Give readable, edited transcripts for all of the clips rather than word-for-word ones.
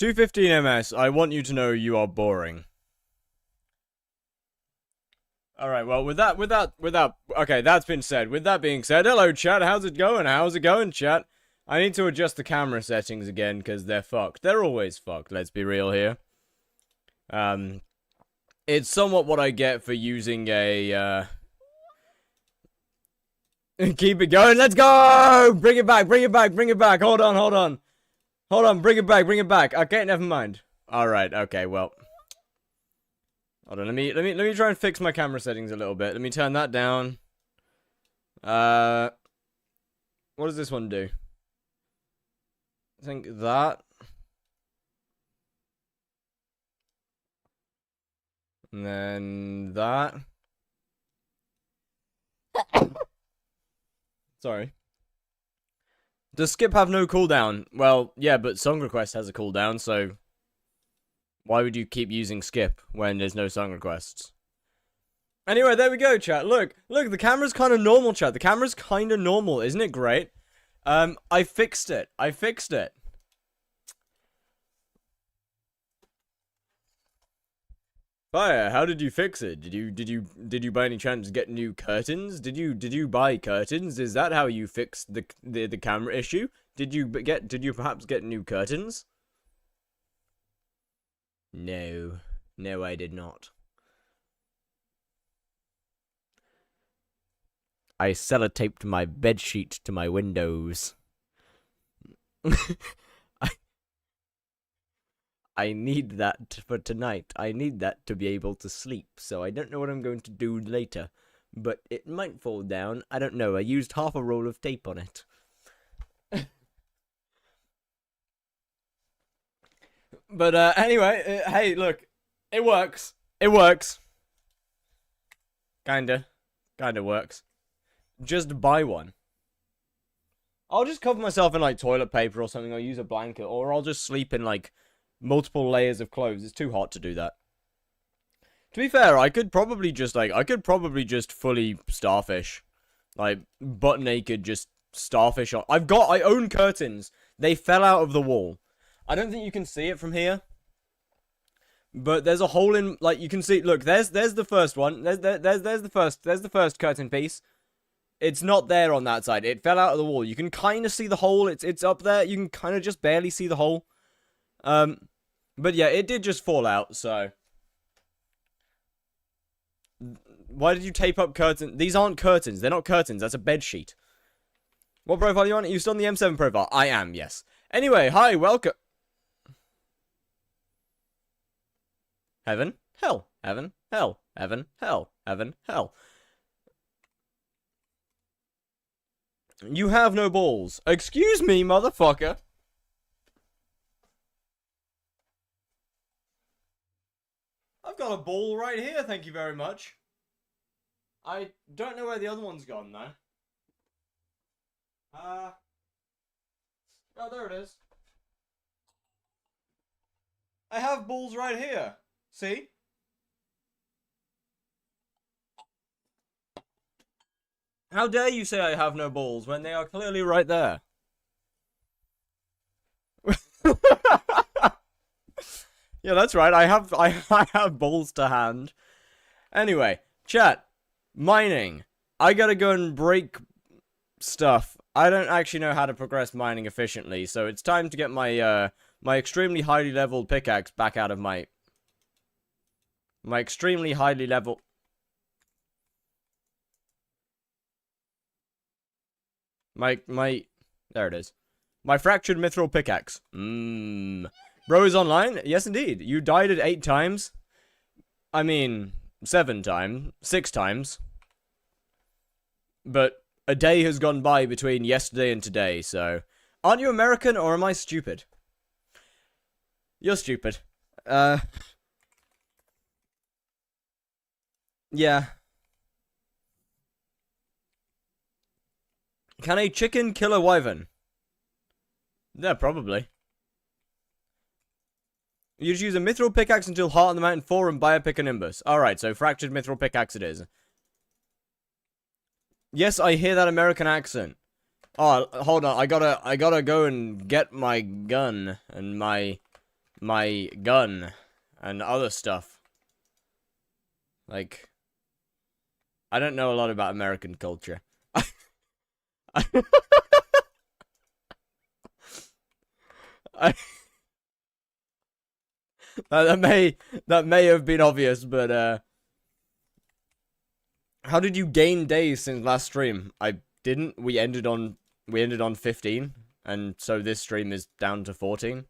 215 ms, I want you to know you are boring. Alright, well, okay, that's been said. With that being said, hello, chat, how's it going? How's it going, chat? I need to adjust the camera settings again, because they're fucked. They're always fucked, let's be real here. It's somewhat what I get for using a, keep it going, let's go! Bring it back, bring it back, bring it back, hold on. Hold on, bring it back. Okay, never mind. Alright, okay, well. Hold on, let me try and fix my camera settings a little bit. Let me turn that down. What does this one do? I think that. And then that. Sorry. Does skip have no cooldown? Well, yeah, but song request has a cooldown, so why would you keep using skip when there's no song requests? Anyway, there we go, chat. Look, the camera's kind of normal, chat. The camera's kind of normal, isn't it great? I fixed it. Fire, how did you fix it? Did you by any chance get new curtains? Did you buy curtains? Is that how you fixed the camera issue? Did you perhaps get new curtains? No, I did not. I sellotaped my bedsheet to my windows. I need that for tonight. I need that to be able to sleep, so I don't know what I'm going to do later. But it might fall down. I don't know. I used half a roll of tape on it. But, anyway, hey, look. It works. Kinda works. Just buy one. I'll just cover myself in, like, toilet paper or something. I'll use a blanket. Or I'll just sleep in, like, multiple layers of clothes. It's too hot to do that. To be fair, I could probably just fully starfish. Like, butt naked, just starfish on. I own curtains. They fell out of the wall. I don't think you can see it from here. But there's a hole in, like, you can see, look, there's the first one. There's the first curtain piece. It's not there on that side. It fell out of the wall. You can kind of see the hole. It's up there. You can kind of just barely see the hole. But yeah, it did just fall out, so. Why did you tape up curtains? These aren't curtains. They're not curtains. That's a bed sheet. What profile are you on? Are you still on the M7 profile? I am, yes. Anyway, hi, welcome. Heaven, hell, heaven, hell, heaven, hell, heaven, hell. You have no balls. Excuse me, motherfucker. I've got a ball right here, thank you very much. I don't know where the other one's gone, though. Oh, there it is. I have balls right here. See? How dare you say I have no balls when they are clearly right there? Yeah, that's right. I have balls to hand. Anyway, chat. Mining. I gotta go and break stuff. I don't actually know how to progress mining efficiently, so it's time to get my my extremely highly leveled pickaxe back out of my extremely highly level. There it is. My fractured mithril pickaxe. Bro is online? Yes, indeed. You died it 8 times. I mean, 7 times. 6 times. But a day has gone by between yesterday and today, so. Aren't you American, or am I stupid? You're stupid. Yeah. Can a chicken kill a wyvern? Yeah, probably. You just use a mithril pickaxe until Heart on the Mountain 4 and buy a pick a nimbus. Alright, so fractured mithril pickaxe it is. Yes, I hear that American accent. Oh, hold on. I gotta go and get my gun and my my gun and other stuff. Like, I don't know a lot about American culture. I, that may have been obvious, but how did you gain days since last stream? I didn't. We ended on 15, and so this stream is down to 14.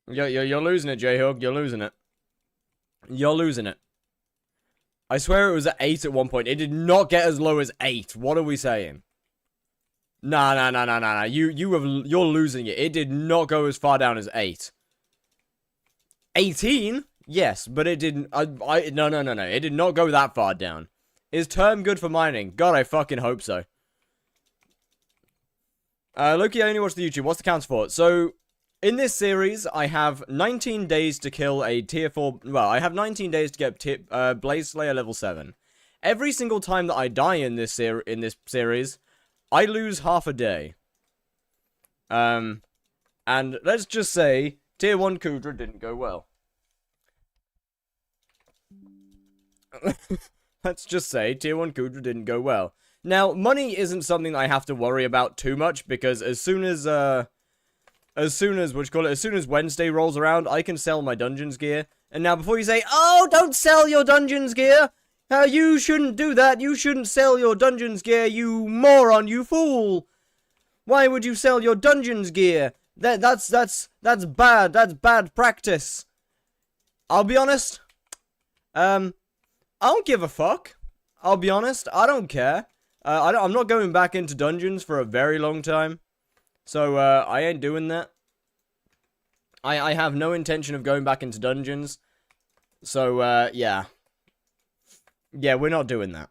You're losing it, J-Hug. You're losing it. You're losing it. I swear it was at 8 at one point. It did not get as low as 8. What are we saying? Nah. You're losing it. It did not go as far down as 8. 18? Yes, but it didn't. No. It did not go that far down. Is term good for mining? God, I fucking hope so. Loki, I only watch the YouTube. What's the counter for it? So, in this series, I have 19 days to kill a tier 4... Well, I have 19 days to get Blaze Slayer level 7. Every single time that I die in this series, I lose half a day. And let's just say, tier 1 Kudra didn't go well. Let's just say, tier 1 Kudra didn't go well. Now, money isn't something I have to worry about too much, because as soon as Wednesday rolls around, I can sell my dungeons gear. And now, before you say, oh, don't sell your dungeons gear, you shouldn't do that, you shouldn't sell your dungeons gear, you moron, you fool. Why would you sell your dungeons gear? That's bad practice. I'll be honest, I don't give a fuck. I'll be honest, I don't care. I'm not going back into dungeons for a very long time. So, I ain't doing that. I have no intention of going back into dungeons. So, yeah. Yeah, we're not doing that.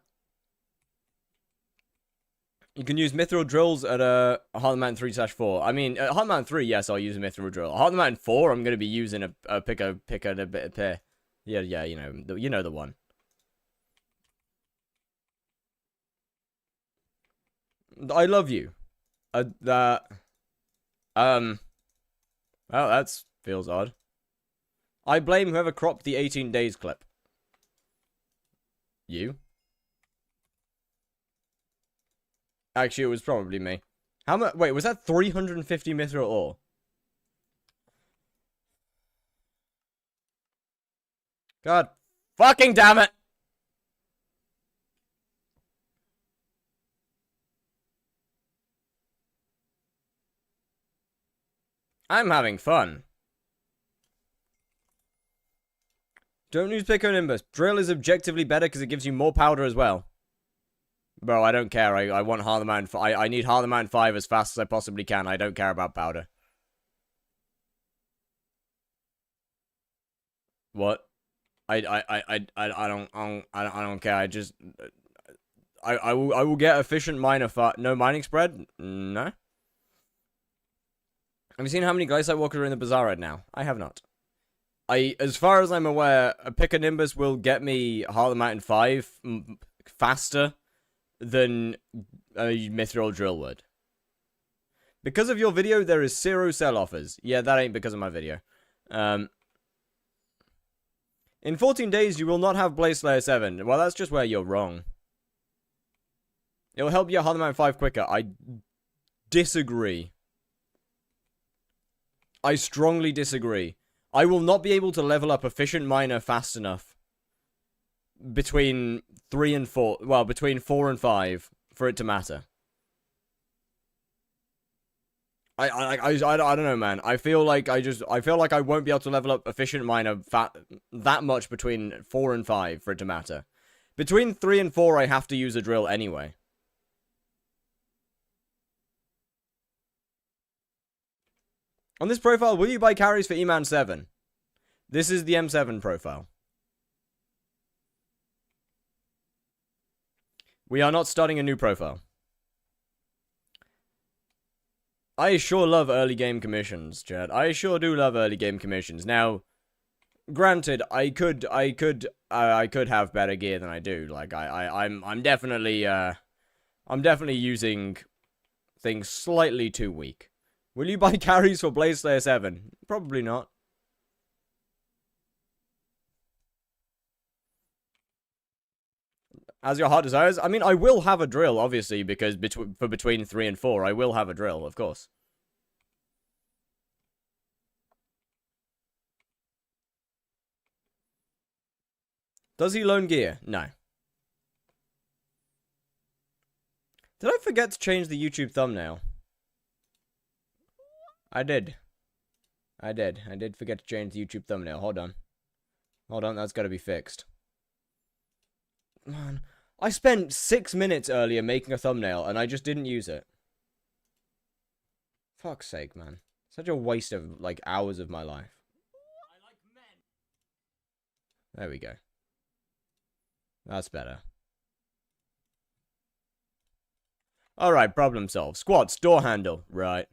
You can use mithril drills at Heart Mountain 3/4. I mean, at Heart Mountain 3, yes, I'll use a mithril drill. At Heart Mountain 4, I'm going to be using a picker and a bit of pair. Yeah, you know the one. I love you. Well, that feels odd. I blame whoever cropped the 18 days clip. You? Actually, it was probably me. How much? Wait, was that 350 mithril ore? God fucking damn it! I'm having fun. Don't use Pico Nimbus. Drill is objectively better because it gives you more powder as well. Bro, I don't care. I want Heart of the Mountain. I need Heart of the Mountain 5 as fast as I possibly can. I don't care about powder. What? I don't care. I will get efficient miner no mining spread? No. Have you seen how many Glycite Walkers are in the bazaar right now? I have not. As far as I'm aware, a Pick a Nimbus will get me Heart of the Mountain 5 faster than a Mithril Drill would. Because of your video, there is 0 sell offers. Yeah, that ain't because of my video. In 14 days, you will not have Blaze Slayer 7. Well, that's just where you're wrong. It'll help you Heart of the Mountain 5 quicker. I disagree. I strongly disagree. I will not be able to level up Efficient Miner fast enough between 3 and 4. Well, between 4 and 5 for it to matter. I don't know, man. I feel like I won't be able to level up Efficient Miner that much between 4 and 5 for it to matter. Between 3 and 4, I have to use a drill anyway. On this profile, will you buy carries for E-Man 7? This is the M7 profile. We are not starting a new profile. I sure love early game commissions, Chad. I sure do love early game commissions. Now, granted, I could have better gear than I do. Like, I'm definitely using things slightly too weak. Will you buy carries for Blaze Slayer 7? Probably not. As your heart desires. I mean, I will have a drill, obviously, because between 3 and 4, I will have a drill, of course. Does he loan gear? No. Did I forget to change the YouTube thumbnail? I did. I did forget to change the YouTube thumbnail. Hold on. Hold on, that's got to be fixed. Man, I spent 6 minutes earlier making a thumbnail, and I just didn't use it. Fuck's sake, man. Such a waste of, like, hours of my life. I like men. There we go. That's better. Alright, problem solved. Squats, door handle. Right.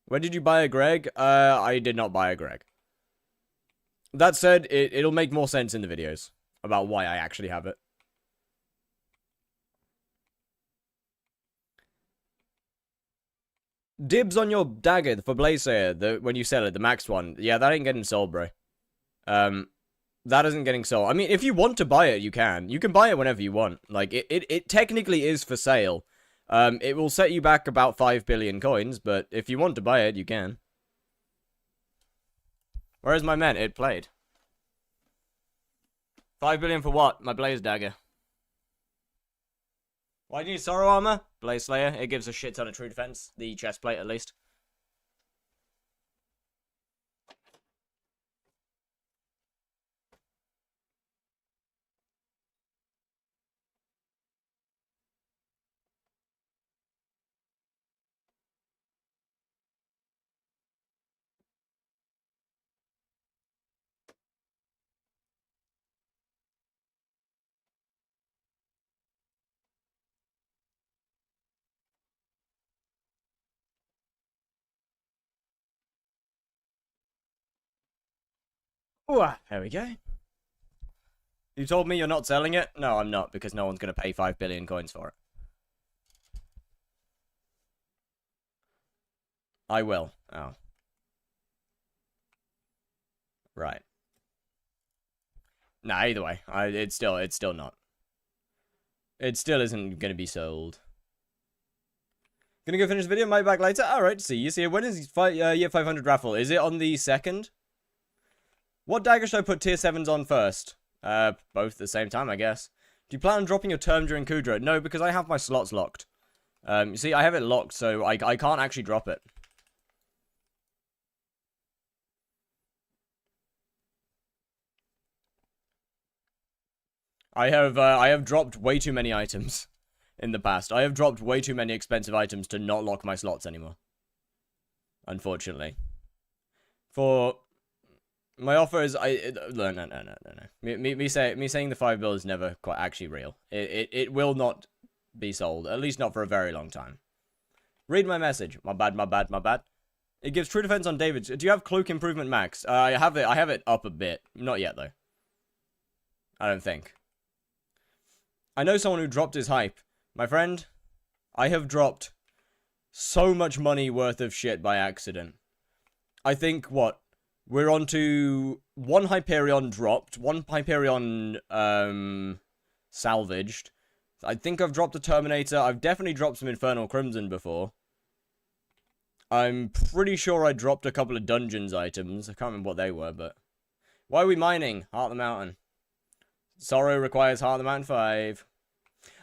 When did you buy a Greg? I did not buy a Greg. That said, it'll make more sense in the videos about why I actually have it. Dibs on your dagger for Blaze Slayer, when you sell it, the maxed one. Yeah, that ain't getting sold, bro. That isn't getting sold. I mean, if you want to buy it, you can. You can buy it whenever you want. Like, it technically is for sale. It will set you back about 5 billion coins, but if you want to buy it, you can. Where's my men? It played. 5 billion for what? My Blaze Dagger. Why do you need Sorrow Armor? Blaze Slayer. It gives a shit ton of true defense. The chest plate, at least. Ooh, there we go. You told me you're not selling it? No, I'm not, because no one's going to pay 5 billion coins for it. I will. Oh. Right. Nah, either way. It's still not. It still isn't going to be sold. Gonna go finish the video, might be back later. Alright, see you. See you. When is year 500 raffle? Is it on the 2nd? What dagger should I put tier 7s on first? Both at the same time, I guess. Do you plan on dropping your term during Kudra? No, because I have my slots locked. You see, I have it locked, so I can't actually drop it. I have dropped way too many items in the past. I have dropped way too many expensive items to not lock my slots anymore. Unfortunately. For my offer is no. Me saying the 5 bill is never quite actually real. It will not be sold, at least not for a very long time. Read my message. My bad. It gives true defense on David's. Do you have cloak improvement max? I have it up a bit. Not yet though. I don't think. I know someone who dropped his hype. My friend, I have dropped so much money worth of shit by accident. I think, what? We're on to 1 Hyperion dropped, 1 Hyperion, salvaged. I think I've dropped a Terminator. I've definitely dropped some Infernal Crimson before. I'm pretty sure I dropped a couple of Dungeons items. I can't remember what they were, but... Why are we mining? Heart of the Mountain. Sorrow requires Heart of the Mountain 5.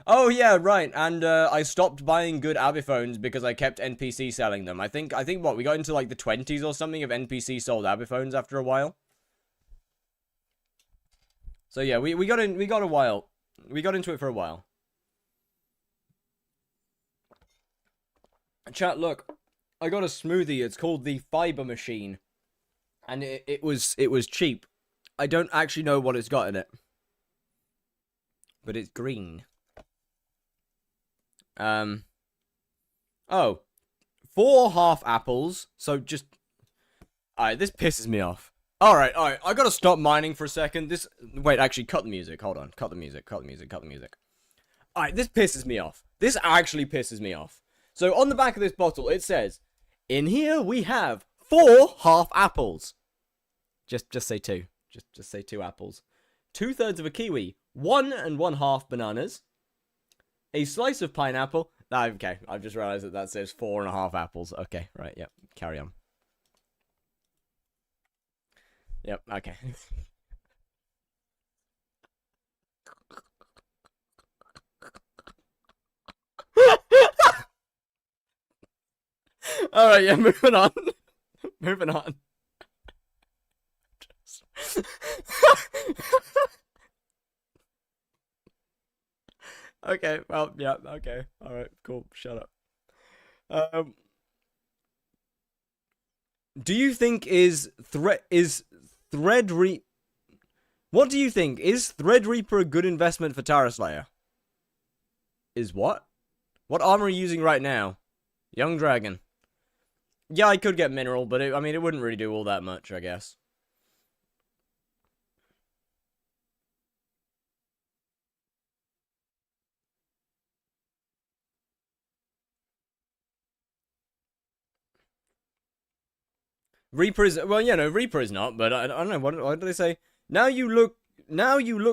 Oh, yeah, right. And I stopped buying good Abiphones because I kept NPC selling them. I think what, we got into like the 20s or something of NPC sold Abiphones after a while. So yeah, we got a while. We got into it for a while. Chat, look. I got a smoothie. It's called the Fiber Machine. And it was cheap. I don't actually know what it's got in it. But it's green. Oh. 4 half apples. So just... Alright, this pisses me off. Alright, I gotta stop mining for a second. Wait, actually, cut the music. Hold on. Cut the music. Alright, this pisses me off. This actually pisses me off. So, on the back of this bottle, it says, in here we have 4 half apples. Just say 2. Just say 2 apples. 2/3 of a kiwi. 1 1/2 bananas. A slice of pineapple. Okay, I've just realized that says 4 1/2 apples. Okay, right, yep. Carry on. Yep, okay. Alright, yeah, moving on. Moving on. Okay, well, yeah, okay. Alright, cool. Shut up. Do you think what do you think? Is Threadreaper a good investment for Tara Slayer? Is what? What armor are you using right now? Young Dragon. Yeah, I could get mineral, but I mean, it wouldn't really do all that much, I guess. Reaper is, well, yeah, no, Reaper is not, but I don't know, what did they say? Now you look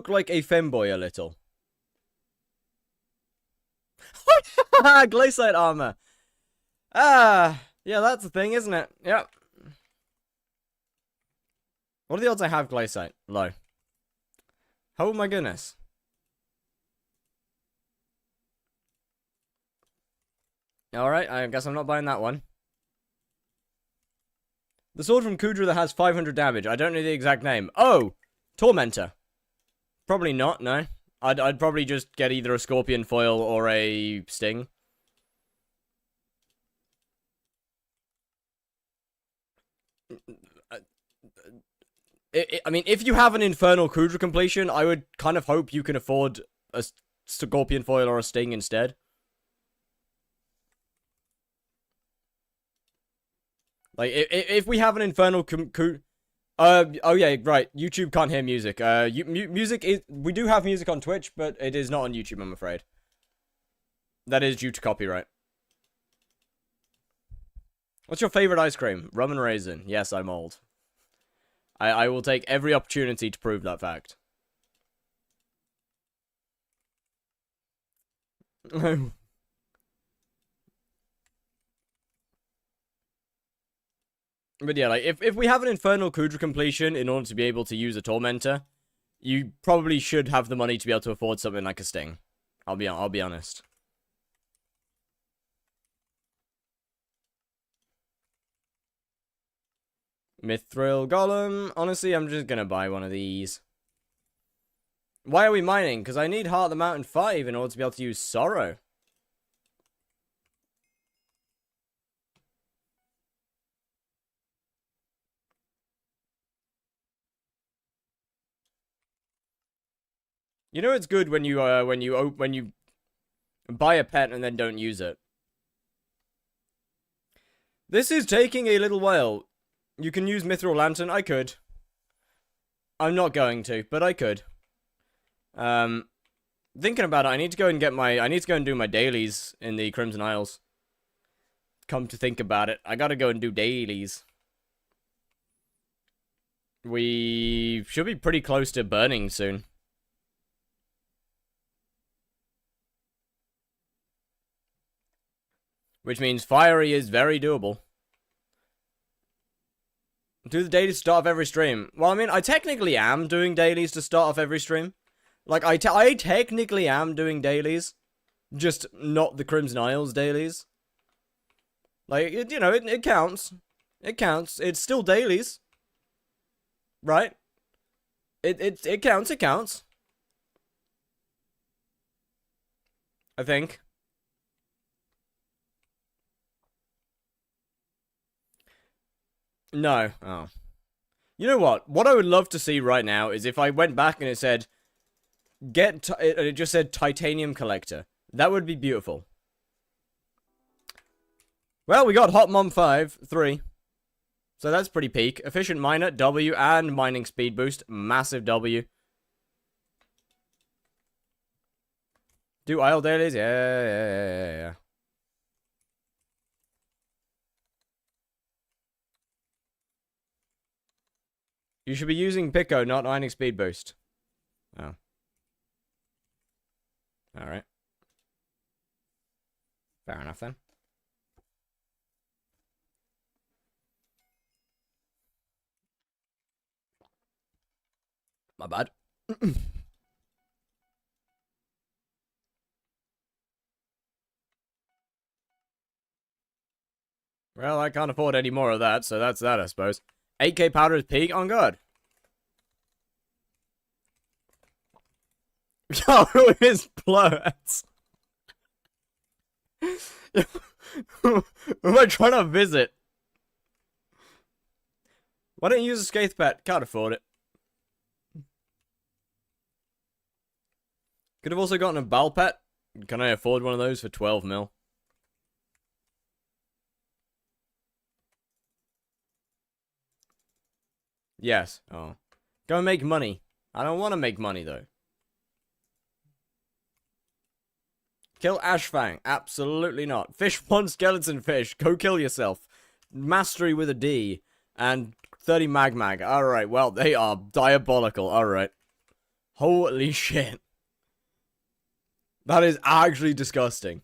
like a femboy a little. Glaciate armor. Ah, yeah, that's the thing, isn't it? Yep. What are the odds I have glaciate? Low. Oh my goodness. Alright, I guess I'm not buying that one. The sword from Kudra that has 500 damage. I don't know the exact name. Oh! Tormentor. Probably not, no. I'd probably just get either a scorpion foil or a sting. I mean, if you have an Infernal Kudra completion, I would kind of hope you can afford a scorpion foil or a sting instead. Like, if we have an Infernal oh yeah, right, YouTube can't hear music. Music is, we do have music on Twitch, but it is not on YouTube, I'm afraid. That is due to copyright. What's your favorite ice cream? Rum and raisin. Yes, I'm old. I will take every opportunity to prove that fact. But yeah, like, if we have an Infernal Kudra completion in order to be able to use a Tormentor, you probably should have the money to be able to afford something like a Sting. I'll be honest. Mithril Golem. Honestly, I'm just gonna buy one of these. Why are we mining? Because I need Heart of the Mountain 5 in order to be able to use Sorrow. You know it's good when you buy a pet and then don't use it. This is taking a little while. You can use Mithril Lantern. I could. I'm not going to, but I could. Thinking about it, I need to go and do my dailies in the Crimson Isles. Come to think about it, I gotta go and do dailies. We should be pretty close to burning soon. Which means Fiery is very doable. Do the dailies to start off every stream. Well, I mean, I technically am doing dailies to start off every stream. Like, I technically am doing dailies. Just not the Crimson Isles dailies. Like, you know, it counts. It counts. It's still dailies. Right? It counts, it counts. I think. No. Oh. You know what? What I would love to see right now is if I went back and it said, it just said Titanium Collector. That would be beautiful. Well, we got Hot Mom 3. So that's pretty peak. Efficient miner, W, and mining speed boost. Massive W. Do idle dailies? Yeah. You should be using Pico, not mining speed boost. Oh. Alright. Fair enough then. My bad. Well, I can't afford any more of that, so that's that, I suppose. 8k powder is peak? On God. Yo, who is Plurts? Who am I trying to visit? Why don't you use a Skaith pet? Can't afford it. Could have also gotten a Bal pet. Can I afford one of those for 12 mil? Yes. Oh. Go and make money. I don't want to make money, though. Kill Ashfang. Absolutely not. Fish one skeleton fish. Go kill yourself. Mastery with a D. And 30 mag. Alright, well, they are diabolical. Alright. Holy shit. That is actually disgusting.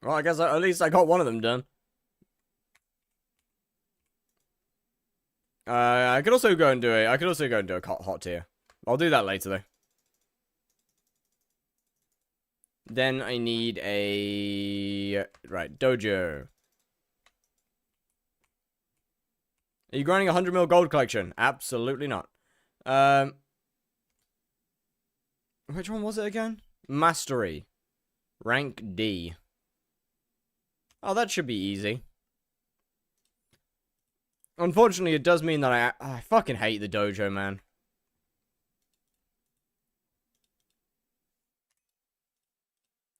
Well, I guess at least I got one of them done. I could also go and do a hot tier. I'll do that later though. Then I need a dojo. Are you grinding 100 mil gold collection? Absolutely not. Which one was it again? Mastery. Rank D. Oh, that should be easy. Unfortunately, it does mean that I fucking hate the dojo, man.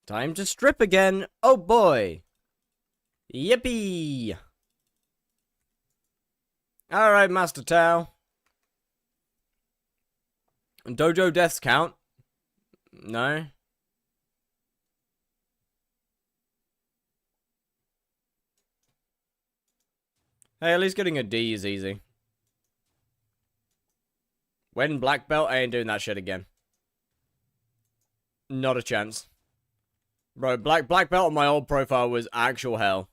Time to strip again. Oh boy. Yippee. Alright, Master Tao. Dojo deaths count? No. Hey, at least getting a D is easy. When black belt, I ain't doing that shit again. Not a chance. Bro, black belt on my old profile was actual hell.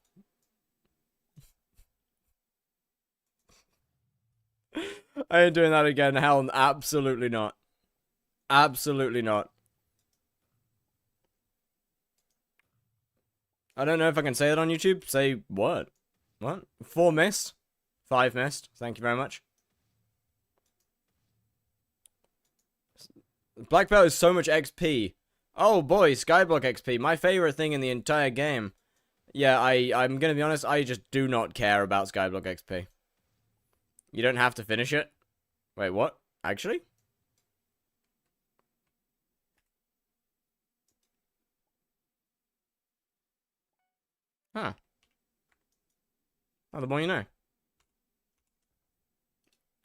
I ain't doing that again. Hell, absolutely not. Absolutely not. I don't know if I can say that on YouTube. Say what? What? 4 missed? 5 missed. Thank you very much. Black belt is so much XP. Oh boy, skyblock XP. My favorite thing in the entire game. Yeah, I'm gonna be honest, I just do not care about skyblock XP. You don't have to finish it. Wait, what? Actually? Huh. Oh, the more you know.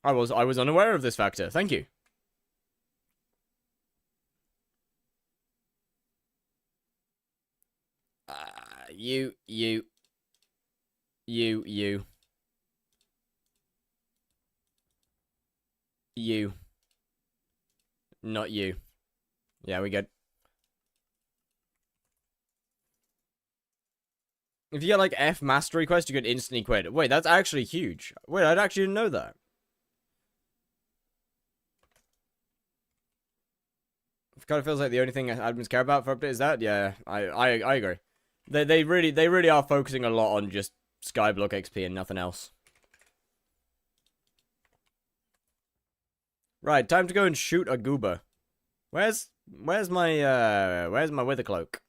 I was unaware of this factor. Thank you. You. Not you. Yeah, we good. If you get like F mastery quest, you can instantly quit. Wait, that's actually huge. Wait, I actually didn't know that. It kind of feels like the only thing admins care about for update is that. Yeah, I agree. They really are focusing a lot on just skyblock XP and nothing else. Right, time to go and shoot a goober. Where's my wither cloak?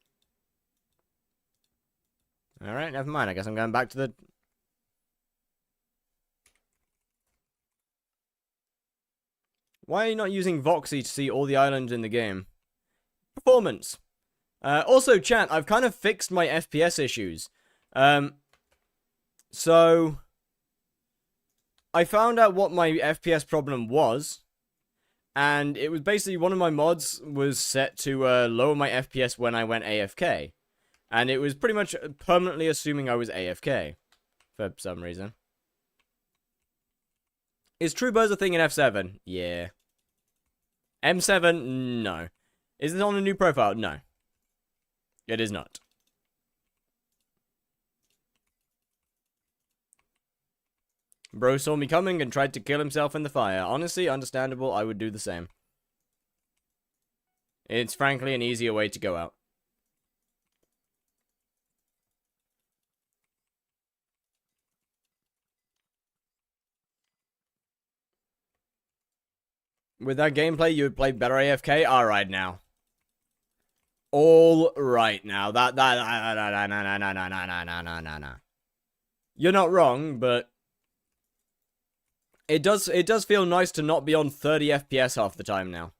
Alright, never mind. I guess I'm going back to the... Why are you not using Voxy to see all the islands in the game? Performance! Also, chat, I've kind of fixed my FPS issues. So I found out what my FPS problem was, and it was basically one of my mods was set to lower my FPS when I went AFK. And it was pretty much permanently assuming I was AFK, for some reason. Is True Buzz a thing in F7? Yeah. M7? No. Is it on a new profile? No. It is not. Bro saw me coming and tried to kill himself in the fire. Honestly, understandable, I would do the same. It's frankly an easier way to go out. With that gameplay, you would play better AFK? Alright now. All right now. No. You're not wrong, but it does feel nice to not be on 30 FPS half the time now.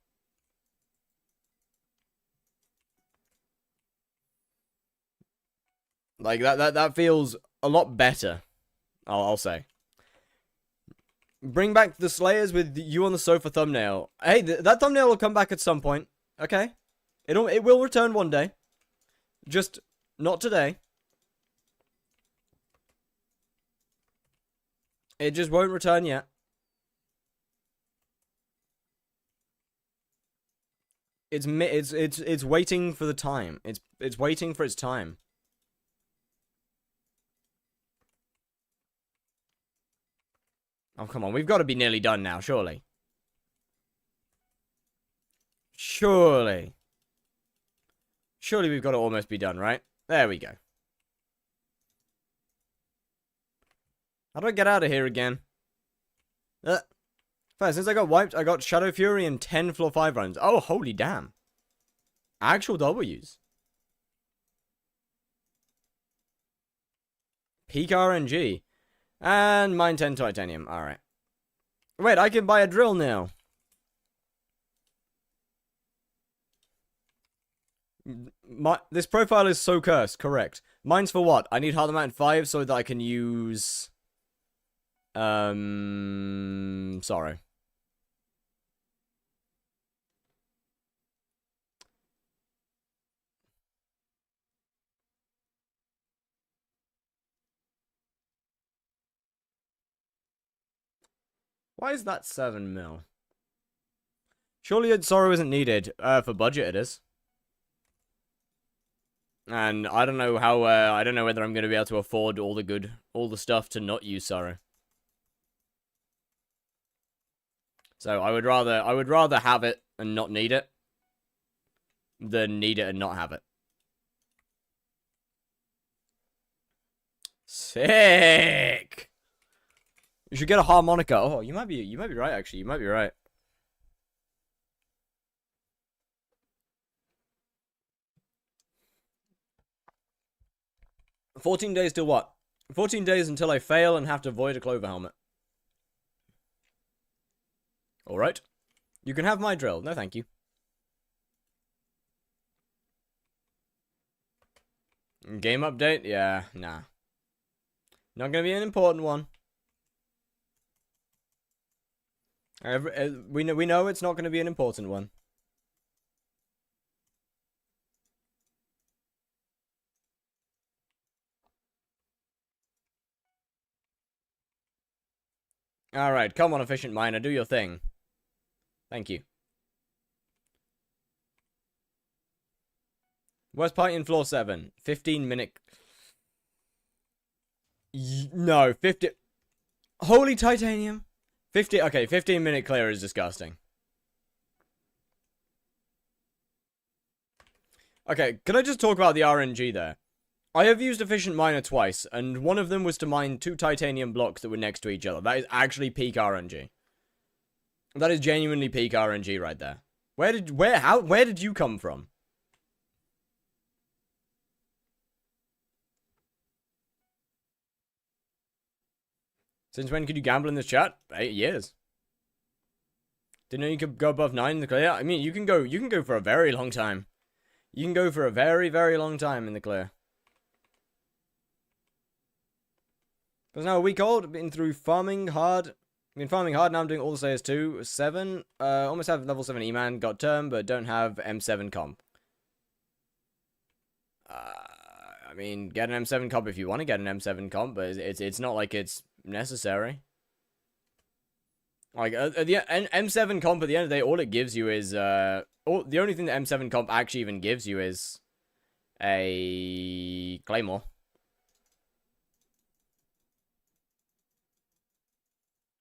Like that feels a lot better. I'll say. Bring back the Slayers with you on the sofa thumbnail. Hey, that thumbnail will come back at some point. Okay? It will return one day. Just not today. It just won't return yet. It's waiting for the time. It's waiting for its time. Oh, come on. We've got to be nearly done now, surely. Surely we've got to almost be done, right? There we go. How do I get out of here again? First, since I got wiped, I got Shadow Fury and 10 floor 5 runs. Oh, holy damn. Actual W's. Peak RNG. And mine 10 titanium. Alright. Wait, I can buy a drill now. This profile is so cursed. Correct. Mine's for what? I need Hard Mountain 5 so that I can use... Sorry. Why is that 7 mil? Surely sorrow isn't needed. For budget it is. And I don't know how, I don't know whether I'm going to be able to afford all the stuff to not use sorrow. So I would rather have it and not need it than need it and not have it. Sick! You should get a harmonica. Oh, you might be right, actually. You might be right. $14 days till what? 14 days until I fail and have to void a clover helmet. Alright. You can have my drill. No, thank you. Game update? Yeah, nah. Not gonna be an important one. We know it's not going to be an important one. Alright, come on, efficient miner, do your thing. Thank you. Worst part in floor 7. 15-minute... No, 50... Holy titanium! 15-minute clear is disgusting. Okay, can I just talk about the RNG there? I have used Efficient Miner twice, and one of them was to mine 2 titanium blocks that were next to each other. That is actually peak RNG. That is genuinely peak RNG right there. Where did you come from? Since when could you gamble in this chat? 8 years. Didn't know you could go above 9 in the clear. I mean, you can go for a very long time. You can go for a very, very long time in the clear. Because now a week old, been through farming hard. Been farming hard, now I'm doing all the Slayers too. 7. Almost have level 7 E-Man, got term, but don't have M7 comp. I mean, get an M7 comp if you want to get an M7 comp, but it's not like it's necessary. Like, the M7 comp at the end of the day, all it gives you is, the only thing that M7 comp actually even gives you is a Claymore.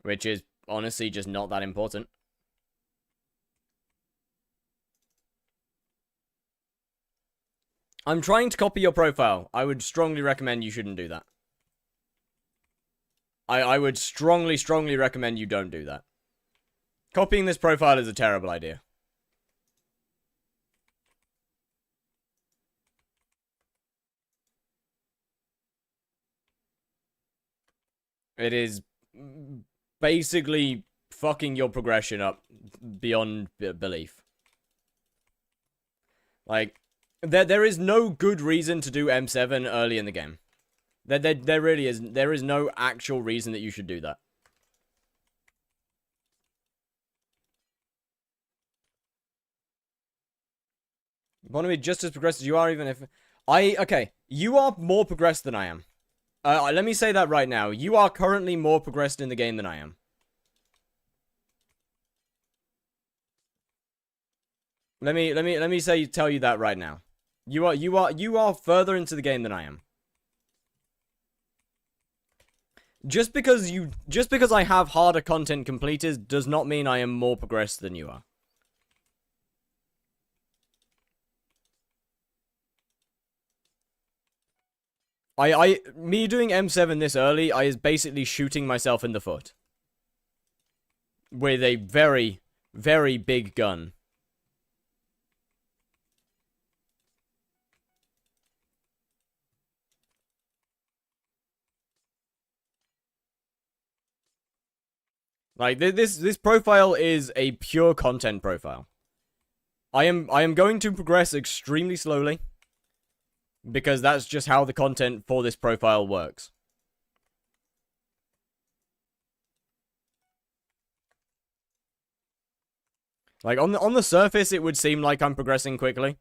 Which is, honestly, just not that important. I'm trying to copy your profile. I would strongly recommend you shouldn't do that. I would strongly, strongly recommend you don't do that. Copying this profile is a terrible idea. It is basically fucking your progression up beyond belief. Like, there is no good reason to do M7 early in the game. There really isn't. There is no actual reason that you should do that. You want to be just as progressed as you are, even if... Okay, you are more progressed than I am. Let me say that right now. You are currently more progressed in the game than I am. Let me tell you that right now. You are further into the game than I am. Just because I have harder content completed does not mean I am more progressed than you are. Me doing M7 this early, I is basically shooting myself in the foot. With a very, very big gun. Like, this profile is a pure content profile. I am going to progress extremely slowly. Because that's just how the content for this profile works. Like, on the surface, it would seem like I'm progressing quickly.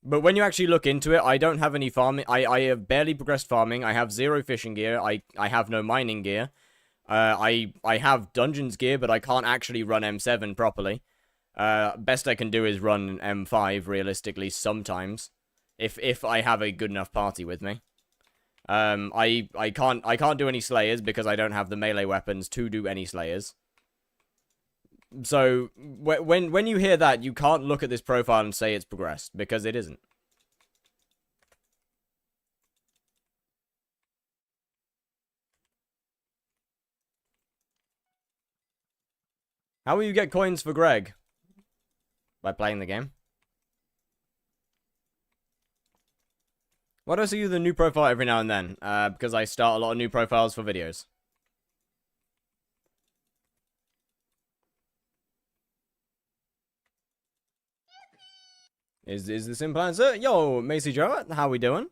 But when you actually look into it, I don't have any farming. I have barely progressed farming. I have 0 fishing gear. I have no mining gear. I have dungeons gear, but I can't actually run M7 properly. Best I can do is run M5, realistically, sometimes. If I have a good enough party with me. I can't do any slayers because I don't have the melee weapons to do any slayers. So when you hear that, you can't look at this profile and say it's progressed because it isn't. How will you get coins for Greg? By playing the game. Why do I see you the new profile every now and then? Because I start a lot of new profiles for videos. Is the simple answer? Yo, Macy Joe, how we doing?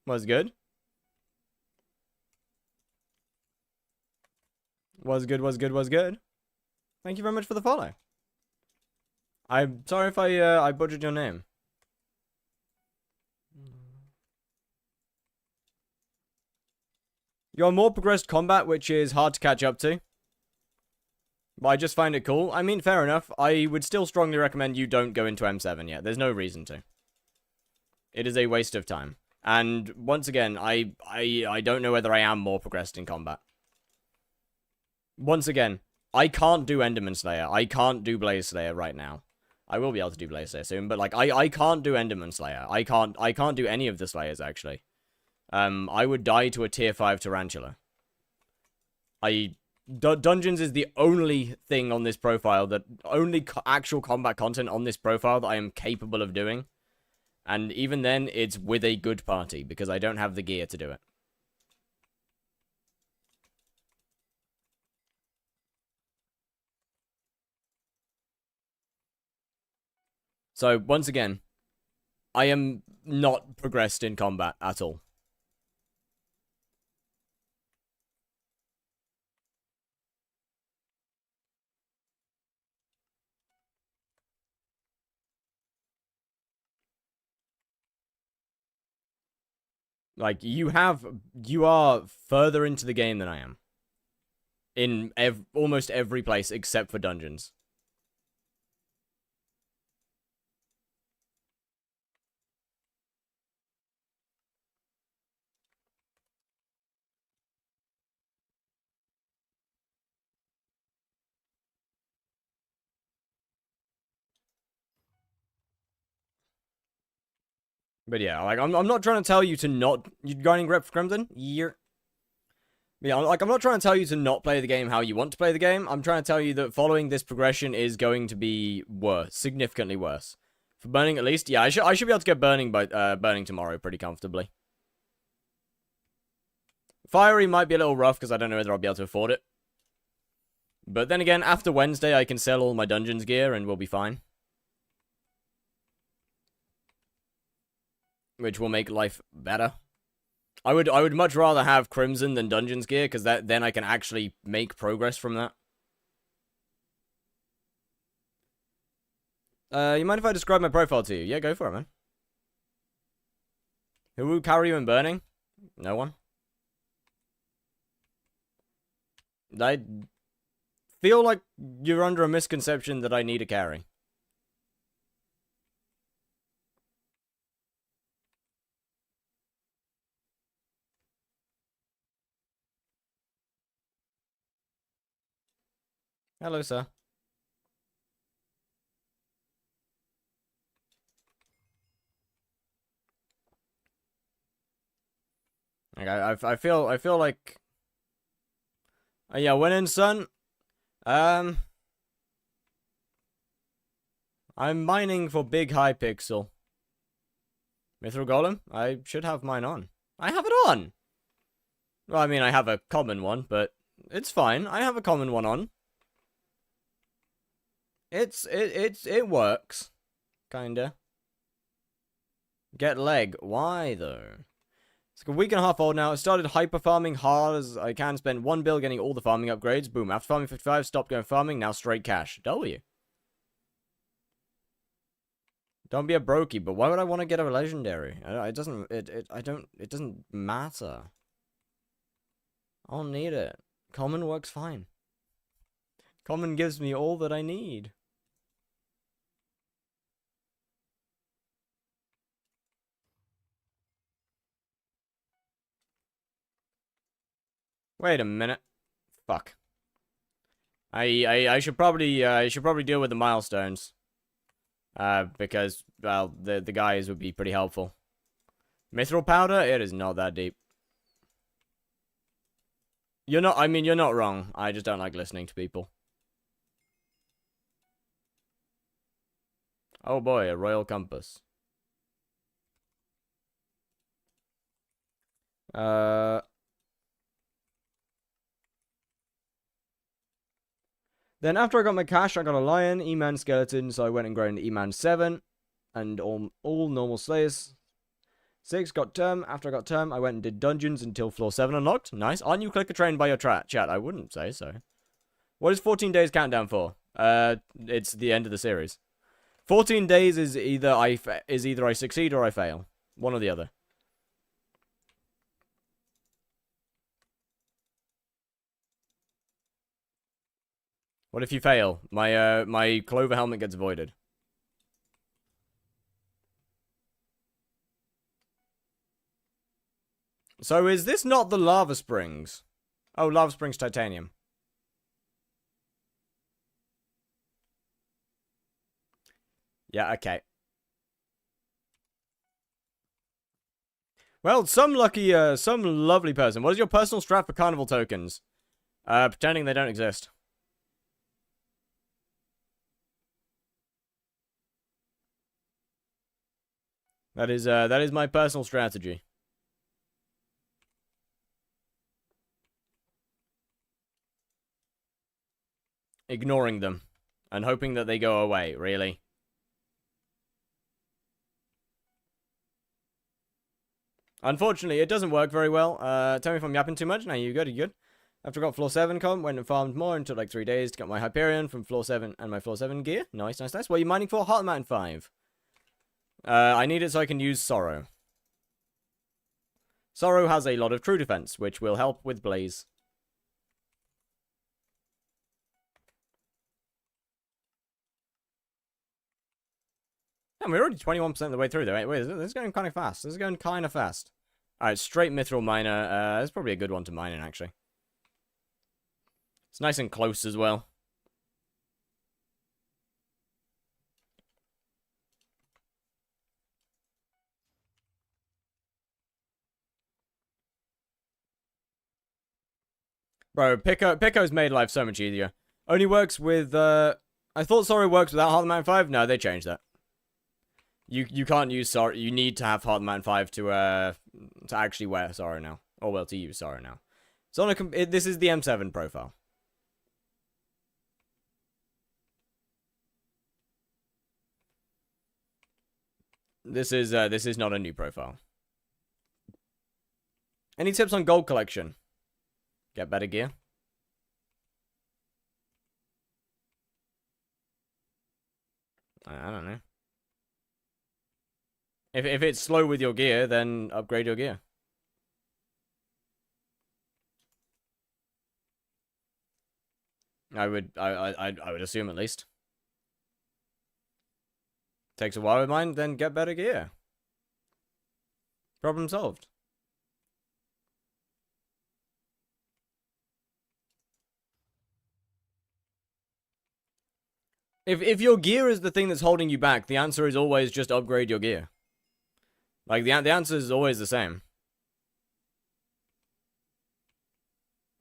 Was good. Was good. Thank you very much for the follow. I'm sorry if I butchered your name. You're more progressed combat, which is hard to catch up to. But I just find it cool. I mean, fair enough. I would still strongly recommend you don't go into M7 yet. There's no reason to. It is a waste of time. And once again, I don't know whether I am more progressed in combat. Once again, I can't do Enderman Slayer. I can't do Blaze Slayer right now. I will be able to do Blaze Slayer soon, but like I can't do Enderman Slayer. I can't do any of the Slayers actually. I would die to a tier 5 Tarantula. Dungeons is the only thing on this profile only actual combat content on this profile that I am capable of doing. And even then, it's with a good party, because I don't have the gear to do it. So, once again, I am not progressed in combat at all. Like, you are further into the game than I am. In almost every place except for dungeons. But yeah, like, I'm not trying to tell you to not... You grinding Rep for Crimson? Yeah. Yeah, like, I'm not trying to tell you to not play the game how you want to play the game. I'm trying to tell you that following this progression is going to be worse. Significantly worse. For burning, at least. Yeah, I should be able to get burning by burning tomorrow pretty comfortably. Fiery might be a little rough because I don't know whether I'll be able to afford it. But then again, after Wednesday, I can sell all my dungeons gear and we'll be fine. Which will make life better. I would much rather have Crimson than Dungeons gear, because then I can actually make progress from that. You mind if I describe my profile to you? Yeah, go for it, man. Who will carry you in burning? No one. I feel like you're under a misconception that I need a carry. Hello, sir. Like, I feel like... yeah, went in, son. I'm mining for big hypixel. Mithril Golem? I should have mine on. I have it on! Well, I mean, I have a common one, but it's fine. I have a common one on. It works. Kinda. Get leg. Why, though? It's like a week and a half old now. I started hyper farming hard as I can. Spend 1 bill getting all the farming upgrades. Boom. After farming 55, stopped going farming. Now straight cash. W. Don't be a brokey, but why would I want to get a legendary? It doesn't matter. I don't need it. Common works fine. Common gives me all that I need. Wait a minute. Fuck. I should probably deal with the milestones. Because, well, the guys would be pretty helpful. Mithril powder? It is not that deep. You're not wrong. I just don't like listening to people. Oh boy, a royal compass. Then after I got my cash, I got a lion, E-Man skeleton, so I went and grown E-Man 7, and all normal slayers. 6 got term. After I got term, I went and did dungeons until floor 7 unlocked. Nice. Aren't you clicker trained by your chat? I wouldn't say so. What is 14 days countdown for? It's the end of the series. 14 days is either I succeed or I fail. One or the other. What if you fail? My clover helmet gets voided. So is this not the lava springs? Oh, lava springs titanium. Yeah, okay. Well, some lovely person. What is your personal strat for carnival tokens? Pretending they don't exist. That is my personal strategy. Ignoring them. And hoping that they go away, really. Unfortunately, it doesn't work very well. Tell me if I'm yapping too much. No, you good, you good. After I got floor 7 went and farmed more and took like 3 days to get my Hyperion from floor 7 and my floor 7 gear. Nice, nice, nice. What are you mining for? Heart Mountain 5. I need it so I can use Sorrow. Sorrow has a lot of true defense, which will help with Blaze. And we're already 21% of the way through, though. Wait, this is going kind of fast. This is going kind of fast. Alright, straight Mithril Miner. It's probably a good one to mine in, actually. It's nice and close as well. Bro, Pico's made life so much easier. Only works with, I thought Sorrow works without Heart of the Mountain 5. No, they changed that. You can't use Sorrow. You need to have Heart of the Mountain 5 to actually wear Sorrow now. Or, well, to use Sorrow now. So on this is the M7 profile. This is not a new profile. Any tips on gold collection? Get better gear. I don't know. If it's slow with your gear, then upgrade your gear. I would assume at least. Takes a while with mine, then get better gear. Problem solved. If your gear is the thing that's holding you back, the answer is always just upgrade your gear. Like, the answer is always the same.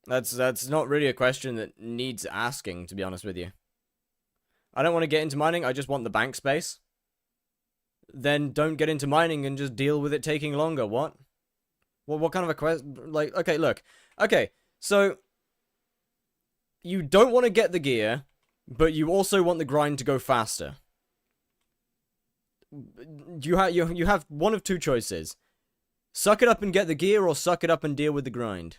That's not really a question that needs asking, to be honest with you. I don't want to get into mining, I just want the bank space. Then don't get into mining and just deal with it taking longer. What? What kind of a question? Like, okay, look. Okay, so you don't want to get the gear, but you also want the grind to go faster. You have one of two choices. Suck it up and get the gear, or suck it up and deal with the grind.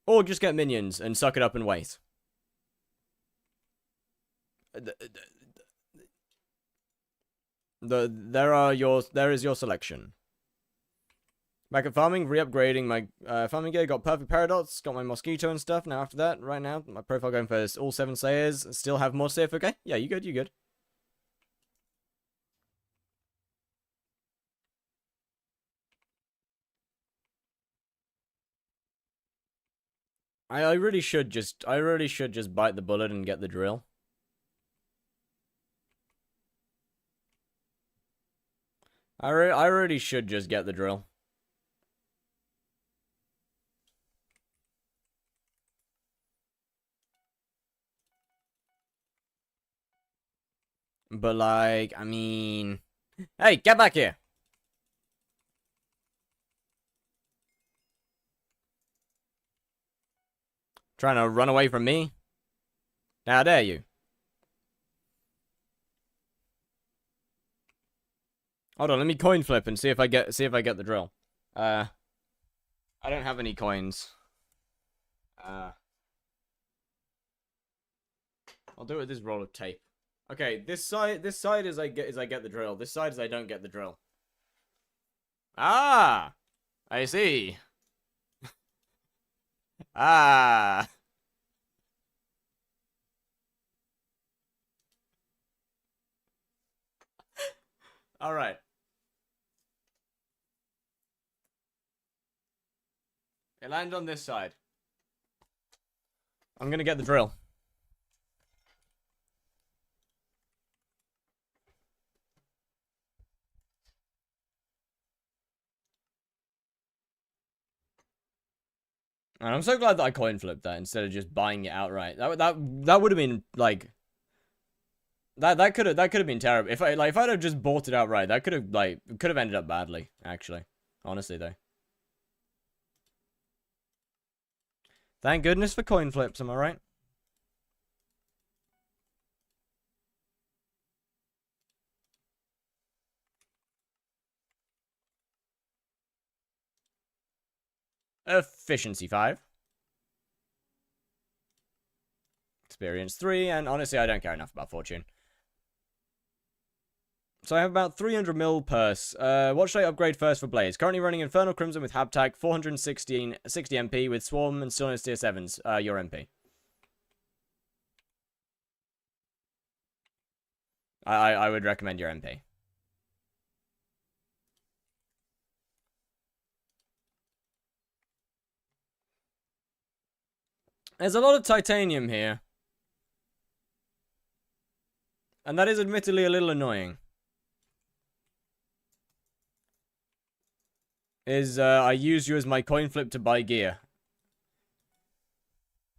Or just get minions and suck it up and wait. There is your selection. Back at farming, re-upgrading my farming gear, got perfect paradox, got my mosquito and stuff. Now after that, right now, my profile going for all 7 slayers, still have more safe, okay? Yeah, you good, you good. I really should just bite the bullet and get the drill. I really should just get the drill. But, like, I mean... Hey, get back here! Trying to run away from me? How dare you? Hold on, let me coin flip and see if I get the drill. I don't have any coins. I'll do it with this roll of tape. Okay, this side is I get the drill. This side is I don't get the drill. Ah! I see. Ah! Alright. It landed on this side. I'm gonna get the drill. And I'm so glad that I coin flipped that instead of just buying it outright. That would have been like that could have been terrible. If I'd have just bought it outright, that could have ended up badly, actually. Honestly though. Thank goodness for coin flips, am I right? Efficiency 5. Experience 3, and honestly, I don't care enough about fortune. So I have about 300 mil purse. What should I upgrade first for Blaze? Currently running Infernal Crimson with Habtac, 60 MP with Swarm and Stillness tier 7s, your MP. I would recommend your MP. There's a lot of titanium here. And that is admittedly a little annoying. I used you as my coin flip to buy gear.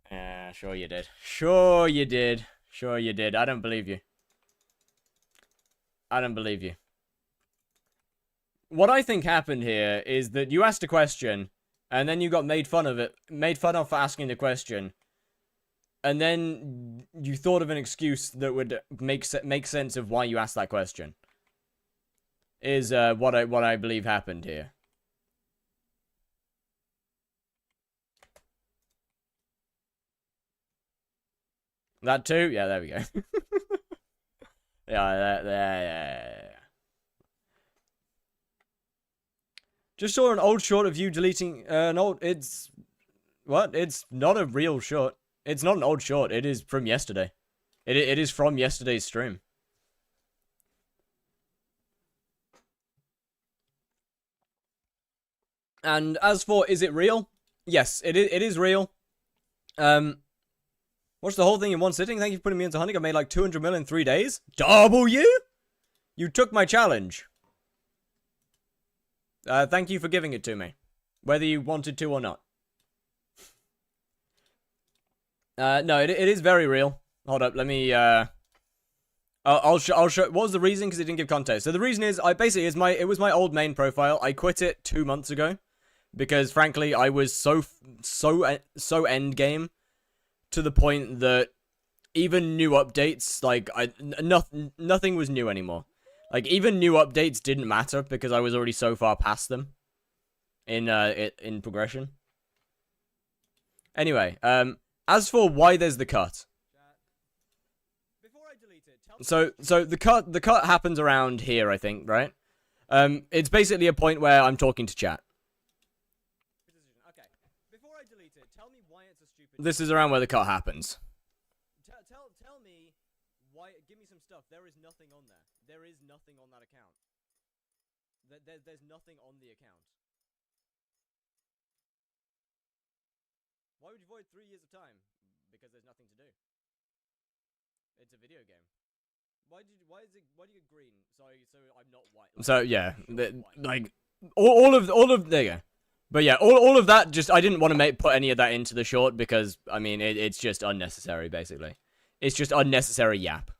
Yeah, sure you did. Sure you did. Sure you did. I don't believe you. I don't believe you. What I think happened here is that you asked a question, and then you got made fun of for asking the question. And then you thought of an excuse that would make sense of why you asked that question. Is what I believe happened here. That too? Yeah, there we go. Yeah. Just saw an old short of you deleting it's not a real short. It's not an old short. It is from yesterday. It is from yesterday's stream. And as for, is it real? Yes, it is real. Watch the whole thing in one sitting. Thank you for putting me into hunting. I made like 200 mil in 3 days. W? You took my challenge. Thank you for giving it to me. Whether you wanted to or not. No, it is very real. Hold up, let me, I'll show, what was the reason? Because it didn't give context. So the reason is, it was my old main profile. I quit it 2 months ago. Because, frankly, I was so endgame. To the point that even new updates, like, nothing was new anymore. Like, even new updates didn't matter because I was already so far past them. In progression. Anyway, as for why there's the cut. So the cut happens around here, I think, right? It's basically a point where I'm talking to chat. This is around where the cut happens. Tell me why. Give me some stuff. There is nothing on there. There is nothing on that account. There's nothing on the account. Why would you void 3 years of time? Because there's nothing to do. It's a video game. Why do you get green? So I'm not white. Like, so yeah, like all of there you go. But yeah, all of that, just, I didn't want to put any of that into the short because, I mean, it's just unnecessary, basically. It's just unnecessary yap.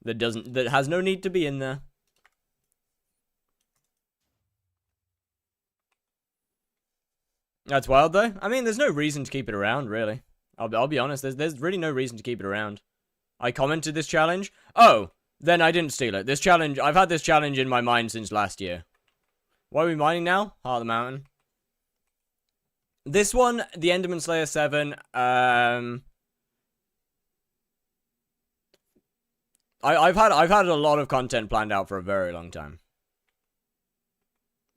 That has no need to be in there. That's wild, though. I mean, there's no reason to keep it around, really. I'll be honest, there's really no reason to keep it around. I commented this challenge. Oh, then I didn't steal it. This challenge, I've had this challenge in my mind since last year. What are we mining now? Heart of the Mountain. This one, the Enderman Slayer 7, I've had a lot of content planned out for a very long time.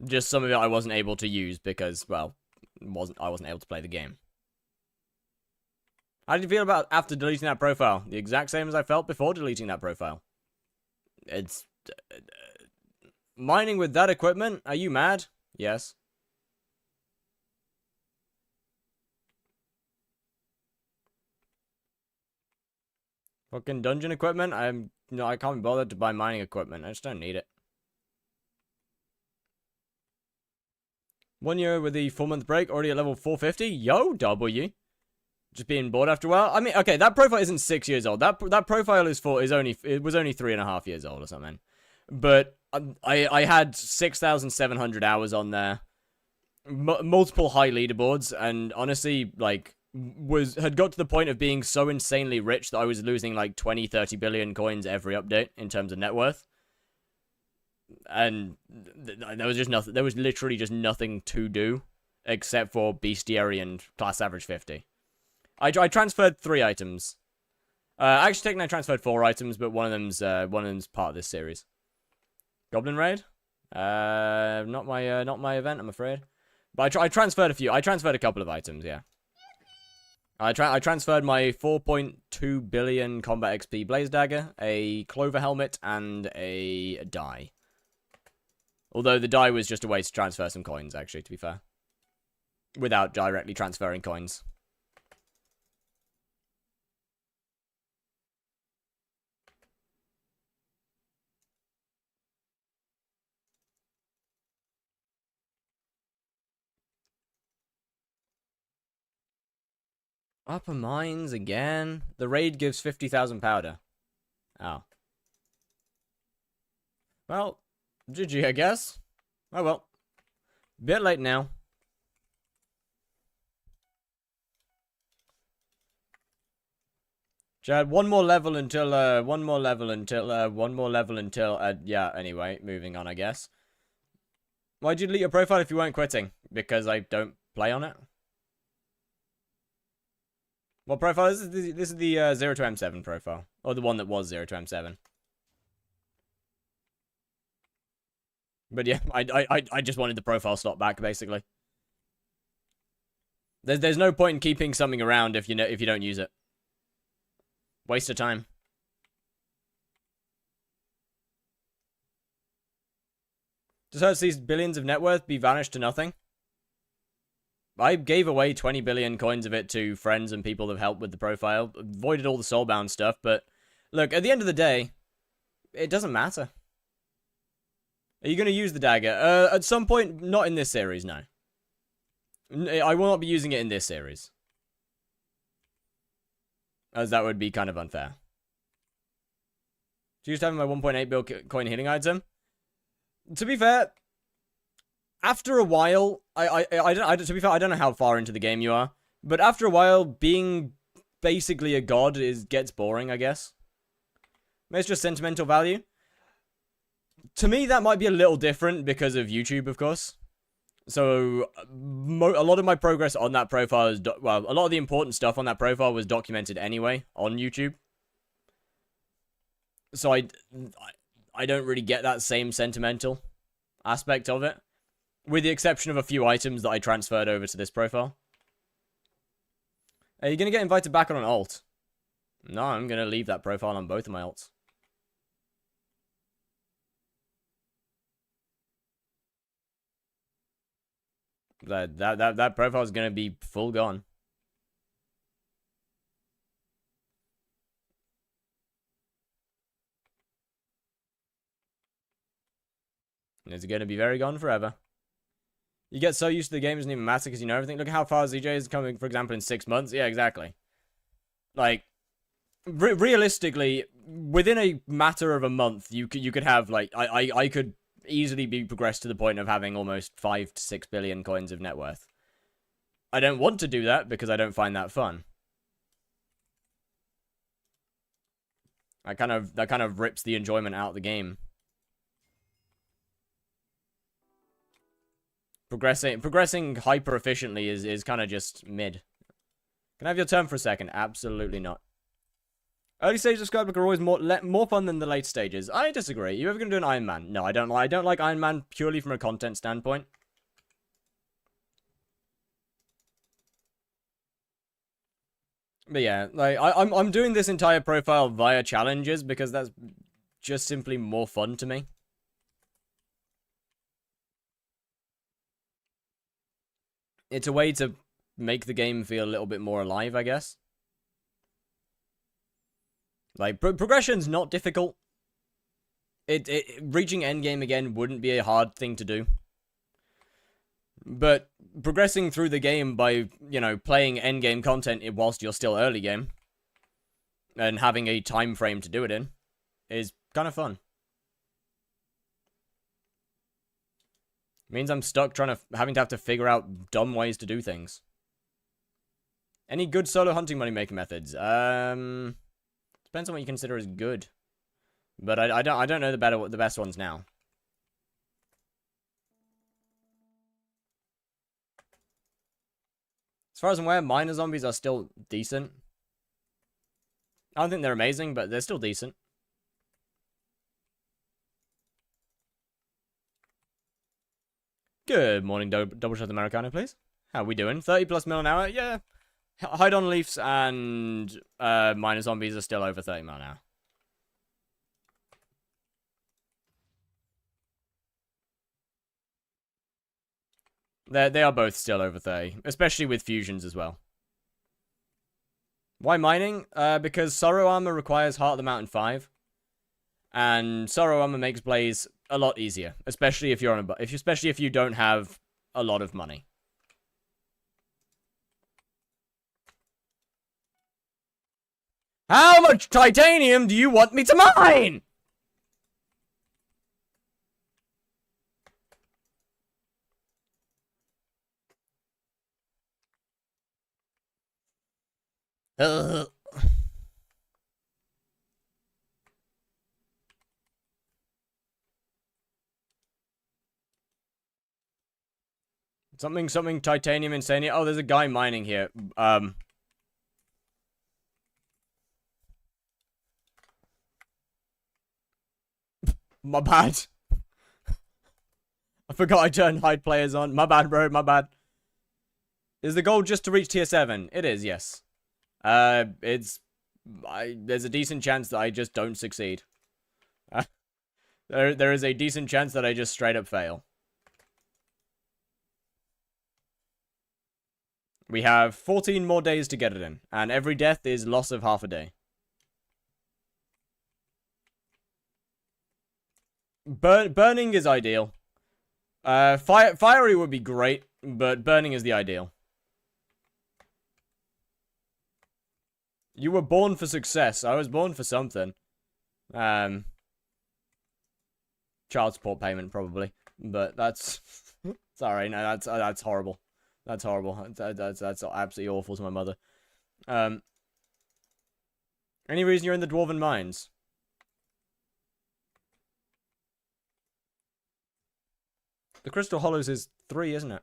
Just some of it I wasn't able to use because, well, I wasn't able to play the game. How did you feel about after deleting that profile? The exact same as I felt before deleting that profile. It's mining with that equipment? Are you mad? Yes. Fucking dungeon equipment? I can't be bothered to buy mining equipment. I just don't need it. 1 year with the 4-month break, already at level 450. Yo, W. Just being bored after a while. I mean, okay, that profile isn't 6 years old. That profile was only 3.5 years old or something. But I had 6,700 hours on there, multiple high leaderboards, and honestly, like, had got to the point of being so insanely rich that I was losing like 20-30 billion coins every update in terms of net worth. And there was just nothing. There was literally just nothing to do except for bestiary and class average 50. I transferred 3 items. Actually, technically I transferred 4 items, but one of them's part of this series. Goblin raid? Not my event, I'm afraid. But I transferred a few. I transferred a couple of items, yeah. I transferred my 4.2 billion combat XP blaze dagger, a clover helmet, and a die. Although the die was just a way to transfer some coins, actually, to be fair. Without directly transferring coins. Upper mines again? The raid gives 50,000 powder. Oh. Well, GG, I guess. Oh well. Bit late now. Chad, one more level until, yeah, anyway, moving on, I guess. Why'd you delete your profile if you weren't quitting? Because I don't play on it? What profile is this? This is the 0 to M7 profile. Or the one that was 0 to M7. But yeah, I just wanted the profile slot back, basically. There's no point in keeping something around if you don't use it. Waste of time. Just hurts these billions of net worth be vanished to nothing. I gave away 20 billion coins of it to friends and people that have helped with the profile. Avoided all the soulbound stuff, but look, at the end of the day, it doesn't matter. Are you going to use the dagger? At some point, not in this series, no. I will not be using it in this series. As that would be kind of unfair. Just having my 1.8 bill coin healing item. To be fair, after a while, to be fair, I don't know how far into the game you are, but after a while, being basically a god gets boring, I guess. It's just sentimental value. To me, that might be a little different because of YouTube, of course. So, a lot of my progress on that profile is, well, a lot of the important stuff on that profile was documented anyway on YouTube. So I don't really get that same sentimental aspect of it. With the exception of a few items that I transferred over to this profile. Are you going to get invited back on an alt? No, I'm going to leave that profile on both of my alts. That profile is going to be full gone. It's going to be very gone forever. You get so used to the game, it doesn't even matter because you know everything. Look at how far ZJ is coming, for example, in 6 months. Yeah, exactly. Like, realistically, within a matter of a month, you could have, like, I could easily be progressed to the point of having almost 5 to 6 billion coins of net worth. I don't want to do that because I don't find that fun. That kind of rips the enjoyment out of the game. Progressing hyper efficiently is kind of just mid. Can I have your turn for a second? Absolutely not. Early stages of Skyblock are always more fun than the late stages. I disagree. You ever gonna do an Iron Man? No, I don't. I don't like Iron Man purely from a content standpoint. But yeah, like I'm doing this entire profile via challenges because that's just simply more fun to me. It's a way to make the game feel a little bit more alive, I guess. Like, progression's not difficult. Reaching endgame again wouldn't be a hard thing to do. But progressing through the game by, you know, playing endgame content whilst you're still early game, and having a time frame to do it in, is kind of fun. Means I'm stuck having to have to figure out dumb ways to do things. Any good solo hunting money making methods? Depends on what you consider as good. But I don't know the best ones now. far as I'm aware, miner zombies are still decent. I don't think they're amazing, but they're still decent. Good morning, double shot Americano, please. How are we doing? 30 plus mil an hour? Yeah. Hide on leafs and miner zombies are still over 30 mil an hour. They are both still over 30, especially with fusions as well. Why mining? Because Sorrow Armor requires Heart of the Mountain 5. And Sorrow Armor makes Blaze a lot easier, especially if you're on especially if you don't have a lot of money. How much titanium do you want me to mine? Something titanium insane. Oh, there's a guy mining here. My bad. I forgot I turned hide players on. My bad, bro. My bad. Is the goal just to reach tier 7? It is, yes. There's a decent chance that I just don't succeed. There is a decent chance that I just straight up fail. We have 14 more days to get it in, and every death is loss of half a day. Burning is ideal. Fiery would be great, but burning is the ideal. You were born for success. I was born for something. Child support payment, probably. But that's... Sorry, no, that's horrible. That's horrible. That's absolutely awful to my mother. Any reason you're in the Dwarven Mines? The Crystal Hollows is 3, isn't it?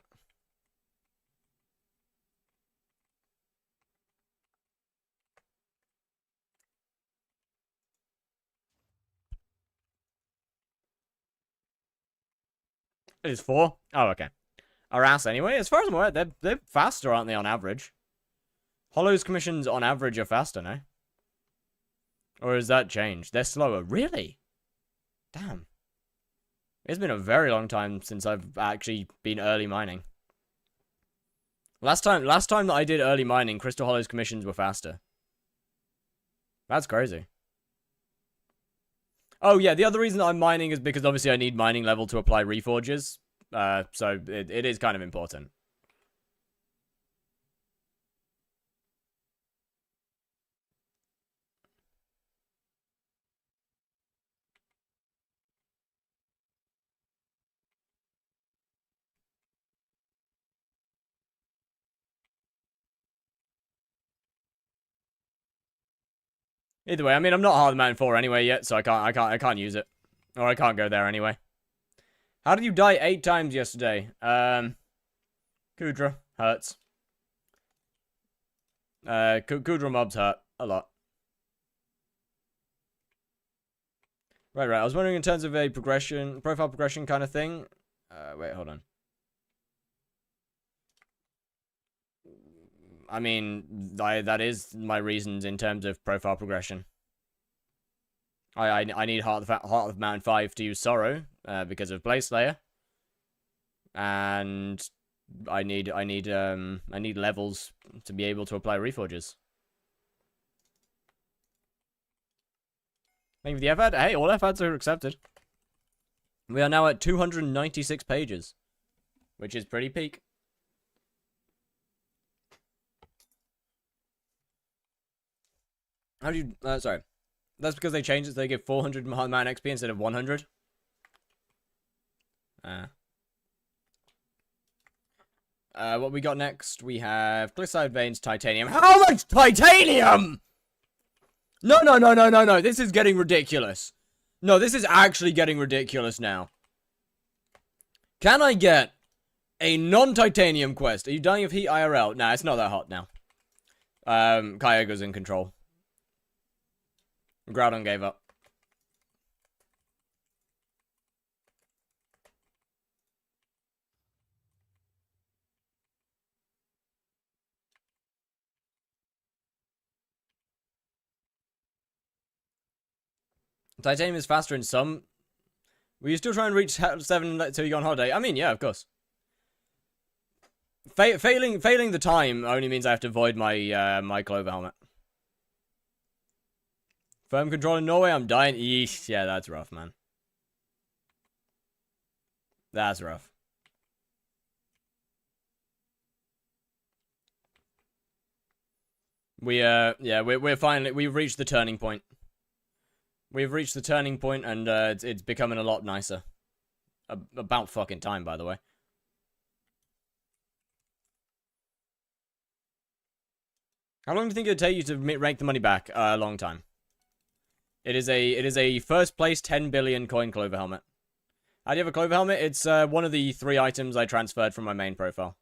It is 4? Oh, okay. Our ass anyway. As far as I'm aware, they're faster, aren't they, on average? Hollows commissions on average are faster, no? Or has that changed? They're slower. Really? Damn. It's been a very long time since I've actually been early mining. Last time that I did early mining, Crystal Hollows commissions were faster. That's crazy. Oh yeah, the other reason that I'm mining is because obviously I need mining level to apply reforges. So it is kind of important. Either way, I mean, I'm not Heart of the Mountain 4 anyway yet, so I can't use it. Or I can't go there anyway. How did you die 8 times yesterday? Kudra. Hurts. Kudra mobs hurt. A lot. Right. I was wondering in terms of a profile progression kind of thing. Wait, hold on. I mean, that is my reasons in terms of profile progression. I need Heart of the Mountain 5 to use Sorrow, because of Blaze Slayer. And I need levels to be able to apply reforges. Thank you for the F-ad. Hey, all F-ads are accepted. We are now at 296 pages, which is pretty peak. How do you... sorry. That's because they changed it so they give 400 man XP instead of 100. What we got next? We have Glycide Veins, Titanium. How much Titanium?! No. This is getting ridiculous. No, this is actually getting ridiculous now. Can I get A non-titanium quest. Are you dying of heat IRL? Nah, it's not that hot now. Kyogo's in control. Groudon gave up. Titanium is faster in some. Will you still try and reach 7 until you go on holiday? I mean, yeah, of course. Failing the time only means I have to avoid my my Clover helmet. Firm control in Norway, I'm dying. Eesh, yeah, that's rough, man. That's rough. We're finally, we've reached the turning point. We've reached the turning point, and it's becoming a lot nicer. About fucking time, by the way. How long do you think it would take you to make the money back? A long time. It is a first place 10 billion coin Clover helmet. How do you have a Clover helmet? It's one of the 3 items I transferred from my main profile.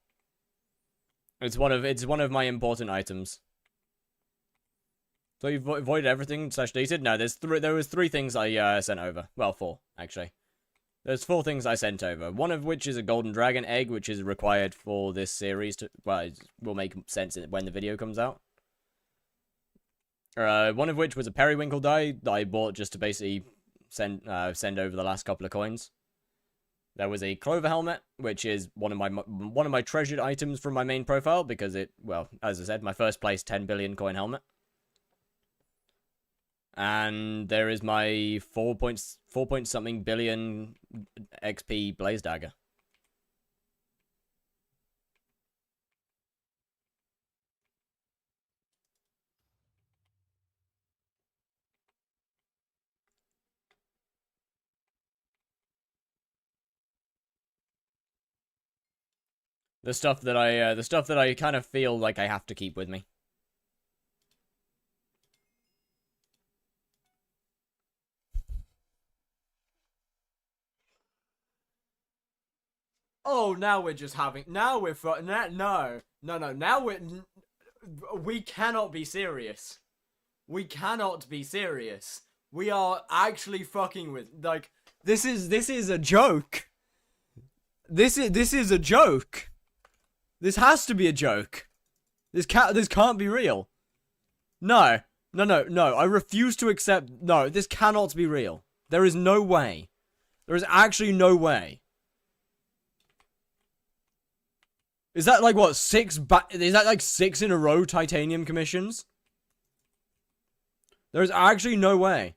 It's one of my important items. So you've avoided everything / deleted? No, there was 3 things I sent over. Well, 4 actually. There's 4 things I sent over. One of which is a golden dragon egg, which is required for this series to, well, it will make sense when the video comes out. One of which was a periwinkle dye that I bought just to basically send over the last couple of coins. There was a Clover helmet, which is one of my treasured items from my main profile because it, well, as I said, my first place 10 billion coin helmet. And there is my 4 point something billion XP Blaze Dagger. The stuff that I kind of feel like I have to keep with me. Oh, now we're just having. Now we're no. Now we cannot be serious. We cannot be serious. We are actually fucking with, like, this is a joke. This is a joke. This has to be a joke. This can't be real. No. I refuse to accept. No, this cannot be real. There is no way. There is actually no way. Is that like what, 6 is that like 6 in a row titanium commissions? There's actually no way.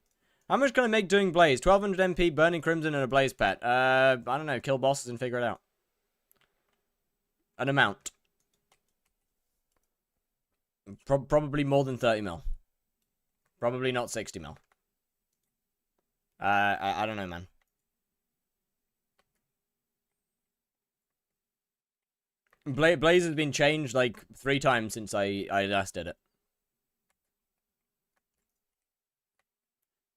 How much can I make doing Blaze? 1200 MP, Burning Crimson, and a Blaze Pet. I don't know, kill bosses and figure it out. An amount. Probably more than 30 mil. Probably not 60 mil. I don't know, man. Blaze has been changed like 3 times since I last did it.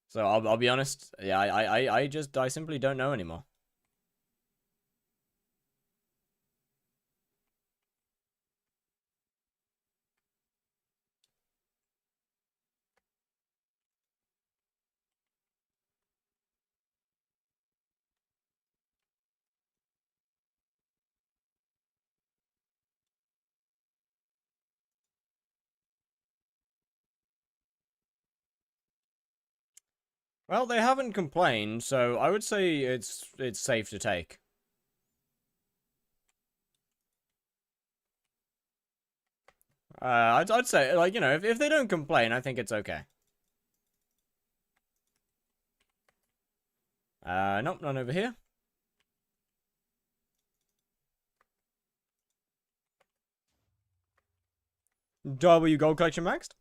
So I'll be honest. Yeah, I simply don't know anymore. Well, they haven't complained, so I would say it's safe to take. I'd say, like, you know, if they don't complain, I think it's okay. Nope, none over here. W gold collection maxed.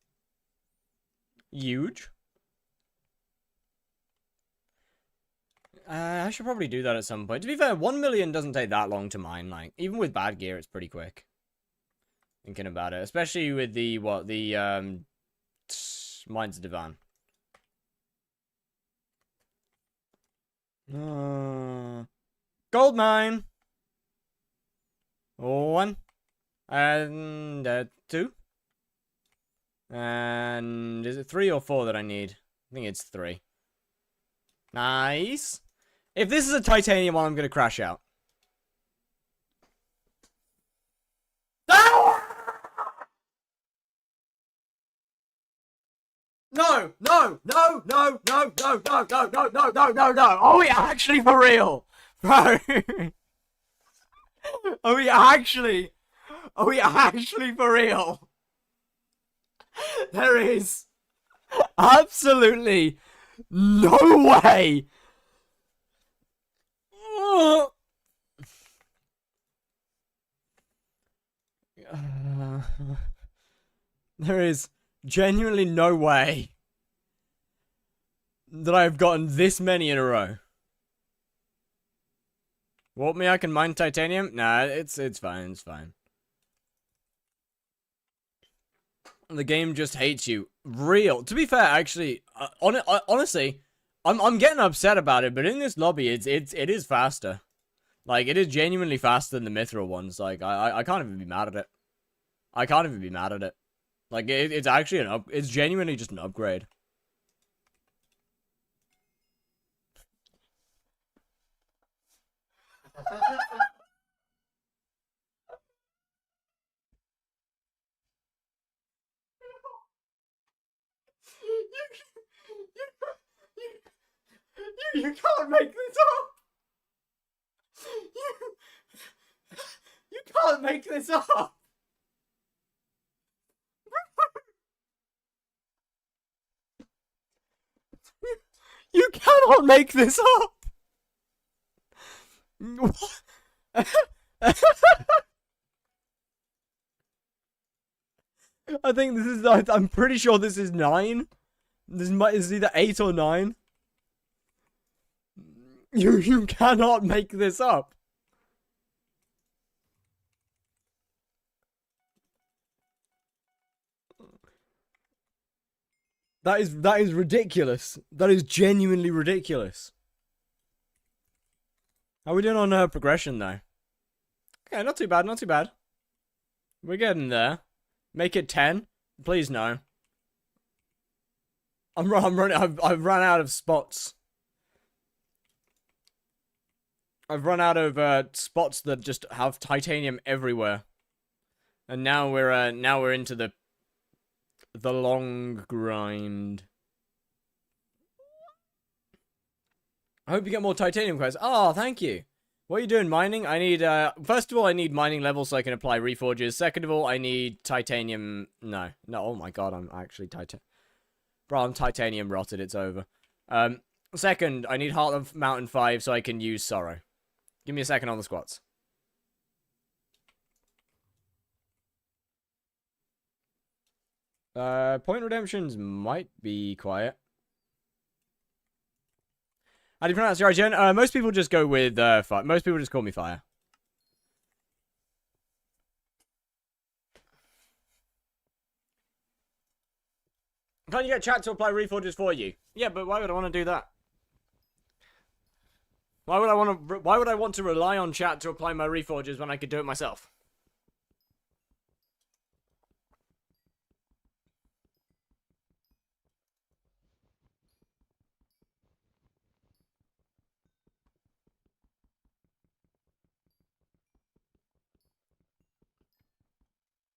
Huge. I should probably do that at some point. To be fair, 1 million doesn't take that long to mine. Like, even with bad gear, it's pretty quick. Thinking about it. Especially with the, Mines of Divan. Gold mine! 1. And 2. And is it 3 or 4 that I need? I think it's 3. Nice. If this is a titanium one, I'm going to crash out. No, no, no, no, no, no, no, no, no, no, no, no, no. Are we actually for real? Bro. Are we actually for real? There is absolutely no way. There is genuinely no way that I've gotten this many in a row. Warp me, I can mine titanium? Nah, it's fine, it's fine. The game just hates you. Real. To be fair, actually, honestly, I'm getting upset about it, but in this lobby, it is faster. Like, it is genuinely faster than the Mithril ones. Like, I can't even be mad at it. I can't even be mad at it. Like, it's actually it's genuinely just an upgrade. You can't make this up. You can't make this up. You cannot make this up. I think this is. I'm pretty sure this is 9. This is either 8 or 9. You cannot make this up. That is ridiculous. That is genuinely ridiculous. How are we doing on progression though? Okay, not too bad, not too bad. We're getting there. Make it 10, please no. I'm running. I've run out of spots. I've run out of spots that just have titanium everywhere, and now we're into the long grind. I hope you get more titanium quests. Oh, thank you. What are you doing, mining? I need, first of all, I need mining levels so I can apply reforges. Second of all, I need titanium. No, oh my god, I'm actually Bro, I'm titanium rotted, it's over. Second, I need Heart of Mountain 5 so I can use Sorrow. Give me a second on the squats. Point redemptions might be quiet. How do you pronounce your origin? Most people just go with, fire. Most people just call me Fire. Can't you get chat to apply reforges for you? Yeah, but why would I want to do that? Why would I want to rely on chat to apply my reforges when I could do it myself?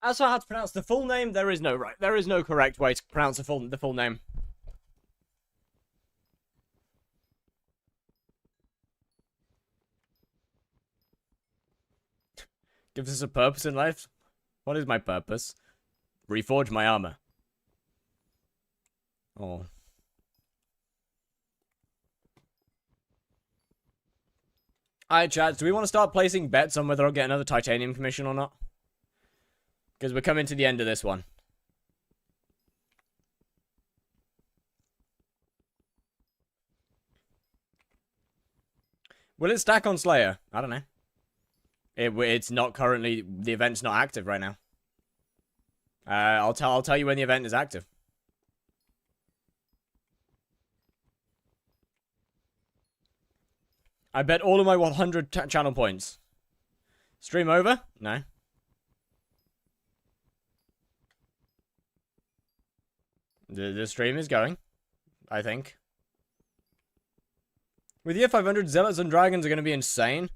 As for how to pronounce the full name, there is no correct way to pronounce the full name. Gives us a purpose in life? What is my purpose? Reforge my armor. Oh. Alright, chat, do we want to start placing bets on whether I'll get another titanium commission or not? Because we're coming to the end of this one. Will it stack on Slayer? I don't know. It's not currently... The event's not active right now. I'll tell you when the event is active. I bet all of my 100 channel points. Stream over? No. The stream is going, I think. With year 500, Zealots and Dragons are going to be insane.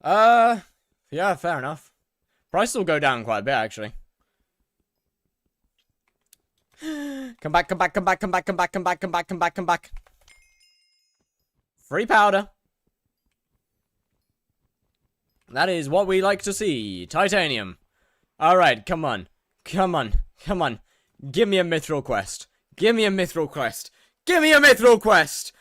Yeah, fair enough. Prices will go down quite a bit, actually. Come back, come back, come back, come back, come back, come back, come back, come back, come back. Free powder. That is what we like to see. Titanium. Alright, come on. Come on. Come on. Give me a mithril quest. Give me a mithril quest. Give me a mithril quest!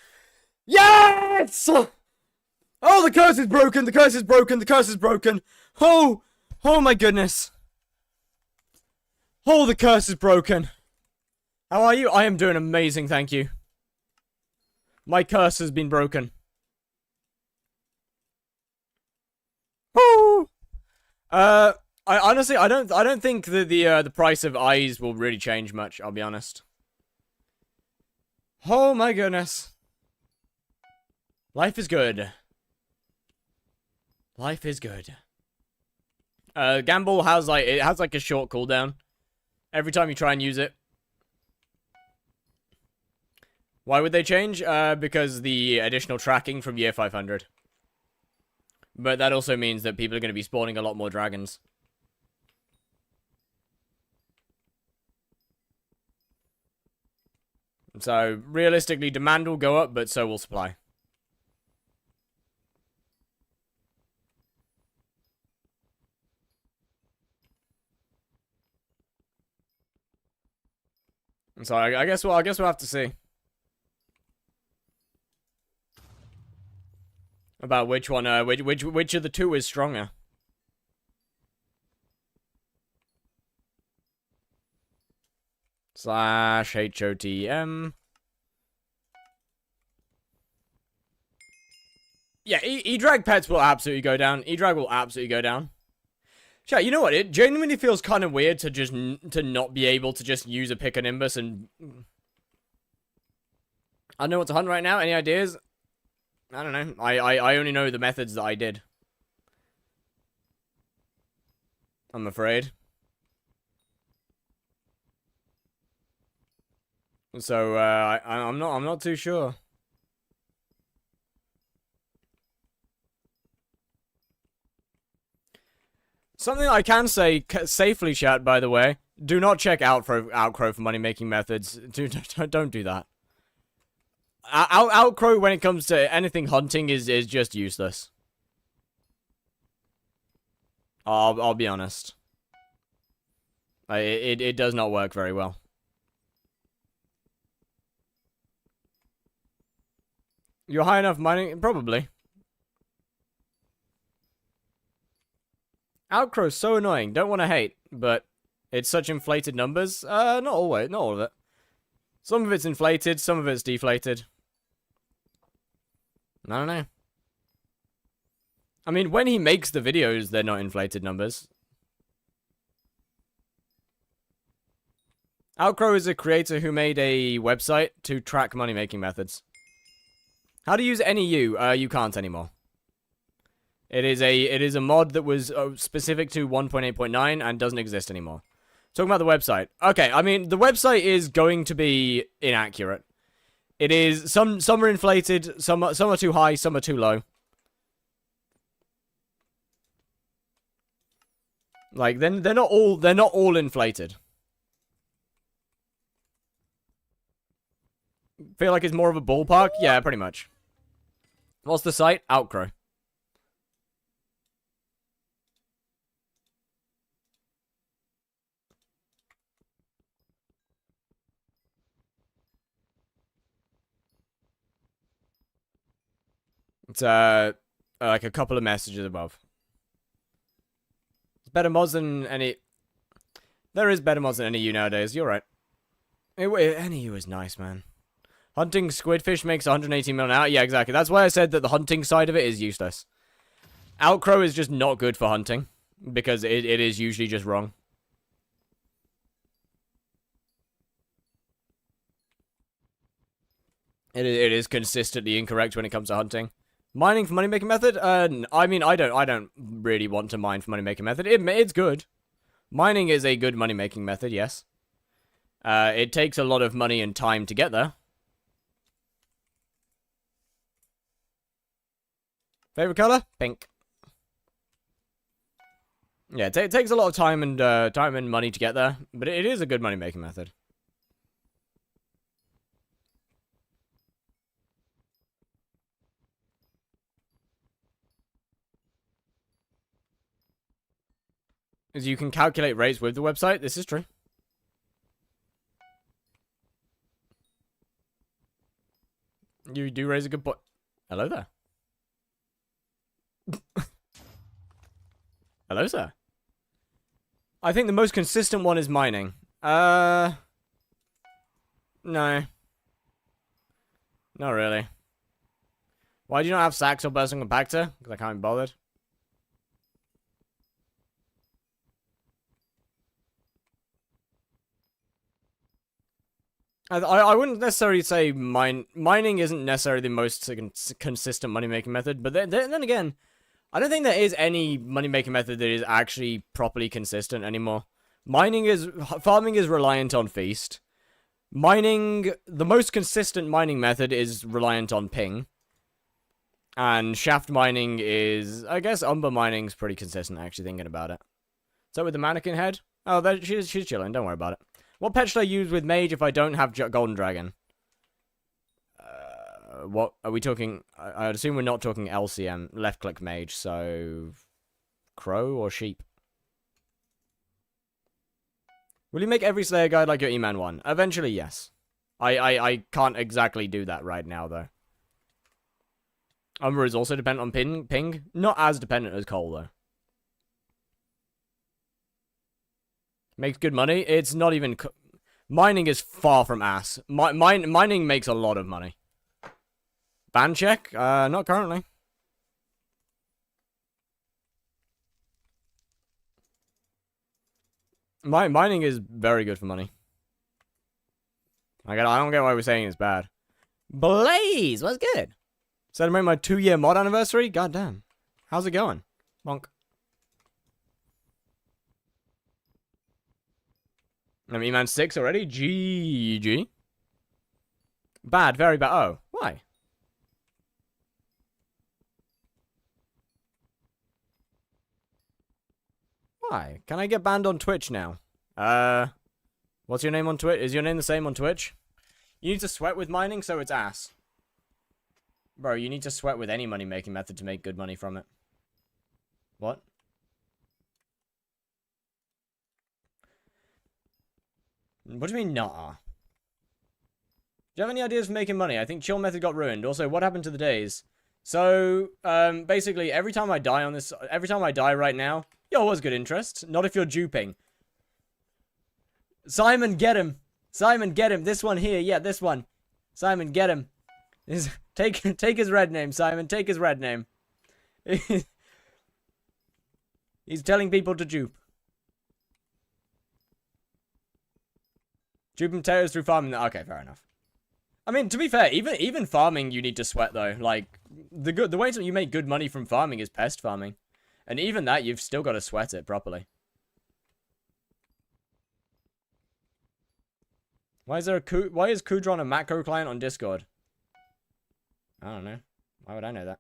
Yes! Oh, the curse is broken. The curse is broken. The curse is broken. Oh! Oh my goodness. Oh, the curse is broken. How are you? I am doing amazing, thank you. My curse has been broken. Woo! I honestly, I don't think that the price of eyes will really change much. I'll be honest. Oh my goodness. Life is good. Life is good. Gamble has like a short cooldown every time you try and use it. Why would they change? Because the additional tracking from year 500. But that also means that people are going to be spawning a lot more dragons. So, realistically, demand will go up, but so will supply. So, I guess we'll have to see. About which one, which of the two is stronger. / HOTM. Yeah, E-Drag pets will absolutely go down. E-Drag will absolutely go down. Chat, you know what? It genuinely feels kind of weird to just to not be able to just use a pick a Nimbus and... I don't know what to hunt right now. Any ideas? I don't know. I only know the methods that I did. I'm afraid. So I'm not too sure. Something I can say safely, chat. By the way, do not check Outcrow for money making methods. Don't do that. Outcrow when it comes to anything hunting is just useless. I'll be honest. It does not work very well. You're high enough money? Probably. Outcrow's so annoying. Don't want to hate, but it's such inflated numbers. Not always, not all of it. Some of it's inflated, some of it's deflated. I don't know. I mean, when he makes the videos, they're not inflated numbers. Outcrow is a creator who made a website to track money-making methods. How to use NEU? You can't anymore. It is a mod that was specific to 1.8.9 and doesn't exist anymore. Talking about the website. Okay, I mean, the website is going to be inaccurate. It is some are inflated, some are too high, some are too low. Like they're not all inflated. Feel like it's more of a ballpark? Yeah, pretty much. What's the site? Outcrow. It's like a couple of messages above. It's better mods than any. There is better mods than NEU nowadays. You're right. NEU is nice, man. Hunting squidfish makes 118 mil an hour. Yeah, exactly. That's why I said that the hunting side of it is useless. Outcrow is just not good for hunting because it is usually just wrong. It is consistently incorrect when it comes to hunting. Mining for money making method? I mean, I don't really want to mine for money making method. It's good. Mining is a good money making method, yes. It takes a lot of money and time to get there. Favorite color? Pink. Yeah, it takes a lot of time and money to get there, but it is a good money making method. As you can calculate rates with the website. This is true. You do raise a good point. Hello there. Hello, sir. I think the most consistent one is mining. No. Not really. Why do you not have Sax or Bursting Compactor? Because I can't be bothered. I wouldn't necessarily say mining isn't necessarily the most consistent money-making method, but then again, I don't think there is any money-making method that is actually properly consistent anymore. Farming is reliant on feast. The most consistent mining method is reliant on ping. And shaft mining is, I guess umber mining's pretty consistent, actually, thinking about it. Is that with the mannequin head? Oh, she's chilling, don't worry about it. What pet should I use with mage if I don't have golden dragon? What are we talking? I assume we're not talking LCM, left click mage, so crow or sheep? Will you make every Slayer guide like your E-Man one? Eventually, yes. I can't exactly do that right now, though. Umber is also dependent on ping. Not as dependent as coal, though. Makes good money. It's not even... Mining is far from ass. Mining makes a lot of money. Ban check? Not currently. Mining is very good for money. I don't get why we're saying it's bad. Blaze, what's good? Celebrate my 2-year mod anniversary? God damn. How's it going? Bonk. I'm E-Man 6 already? GG. Bad, very bad. Oh, why? Why? Can I get banned on Twitch now? What's your name on Twitch? Is your name the same on Twitch? You need to sweat with mining, so it's ass. Bro, you need to sweat with any money-making method to make good money from it. What? What do you mean, nah? Do you have any ideas for making money? I think chill method got ruined. Also, what happened to the days? So, basically, every time I die right now, yo, what's good interest? Not if you're duping. Simon, get him. Simon, get him. This one here, yeah, this one. Simon, get him. Take his red name, Simon. Take his red name. He's telling people to dupe. Duping potatoes through farming. Okay, fair enough. I mean, to be fair, even farming you need to sweat though. Like the way that you make good money from farming is pest farming, and even that you've still got to sweat it properly. Why is Kudron a macro client on Discord? I don't know. Why would I know that?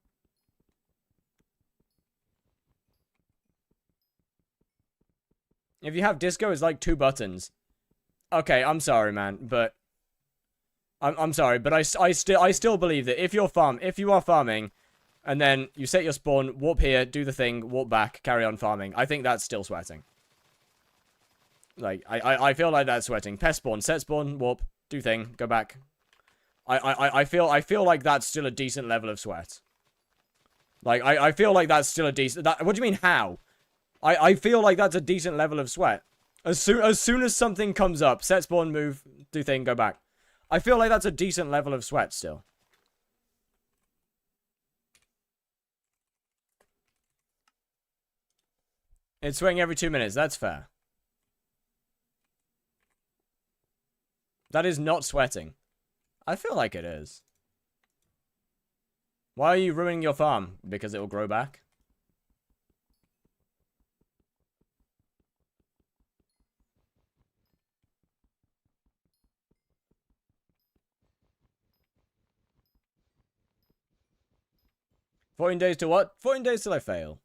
If you have disco, it's like 2 buttons. Okay, I'm sorry, man, but I'm sorry, but I still believe that if you are farming, and then you set your spawn, warp here, do the thing, warp back, carry on farming, I think that's still sweating. Like I feel like that's sweating. Pest spawn, set spawn, warp, do thing, go back. I feel like that's still a decent level of sweat. Like I feel like that's still a decent. What do you mean how? I feel like that's a decent level of sweat. As soon as something comes up, set spawn, move, do thing, go back. I feel like that's a decent level of sweat still. It's sweating every 2 minutes. That's fair. That is not sweating. I feel like it is. Why are you ruining your farm? Because it will grow back? $14 to what? 14 days till I fail.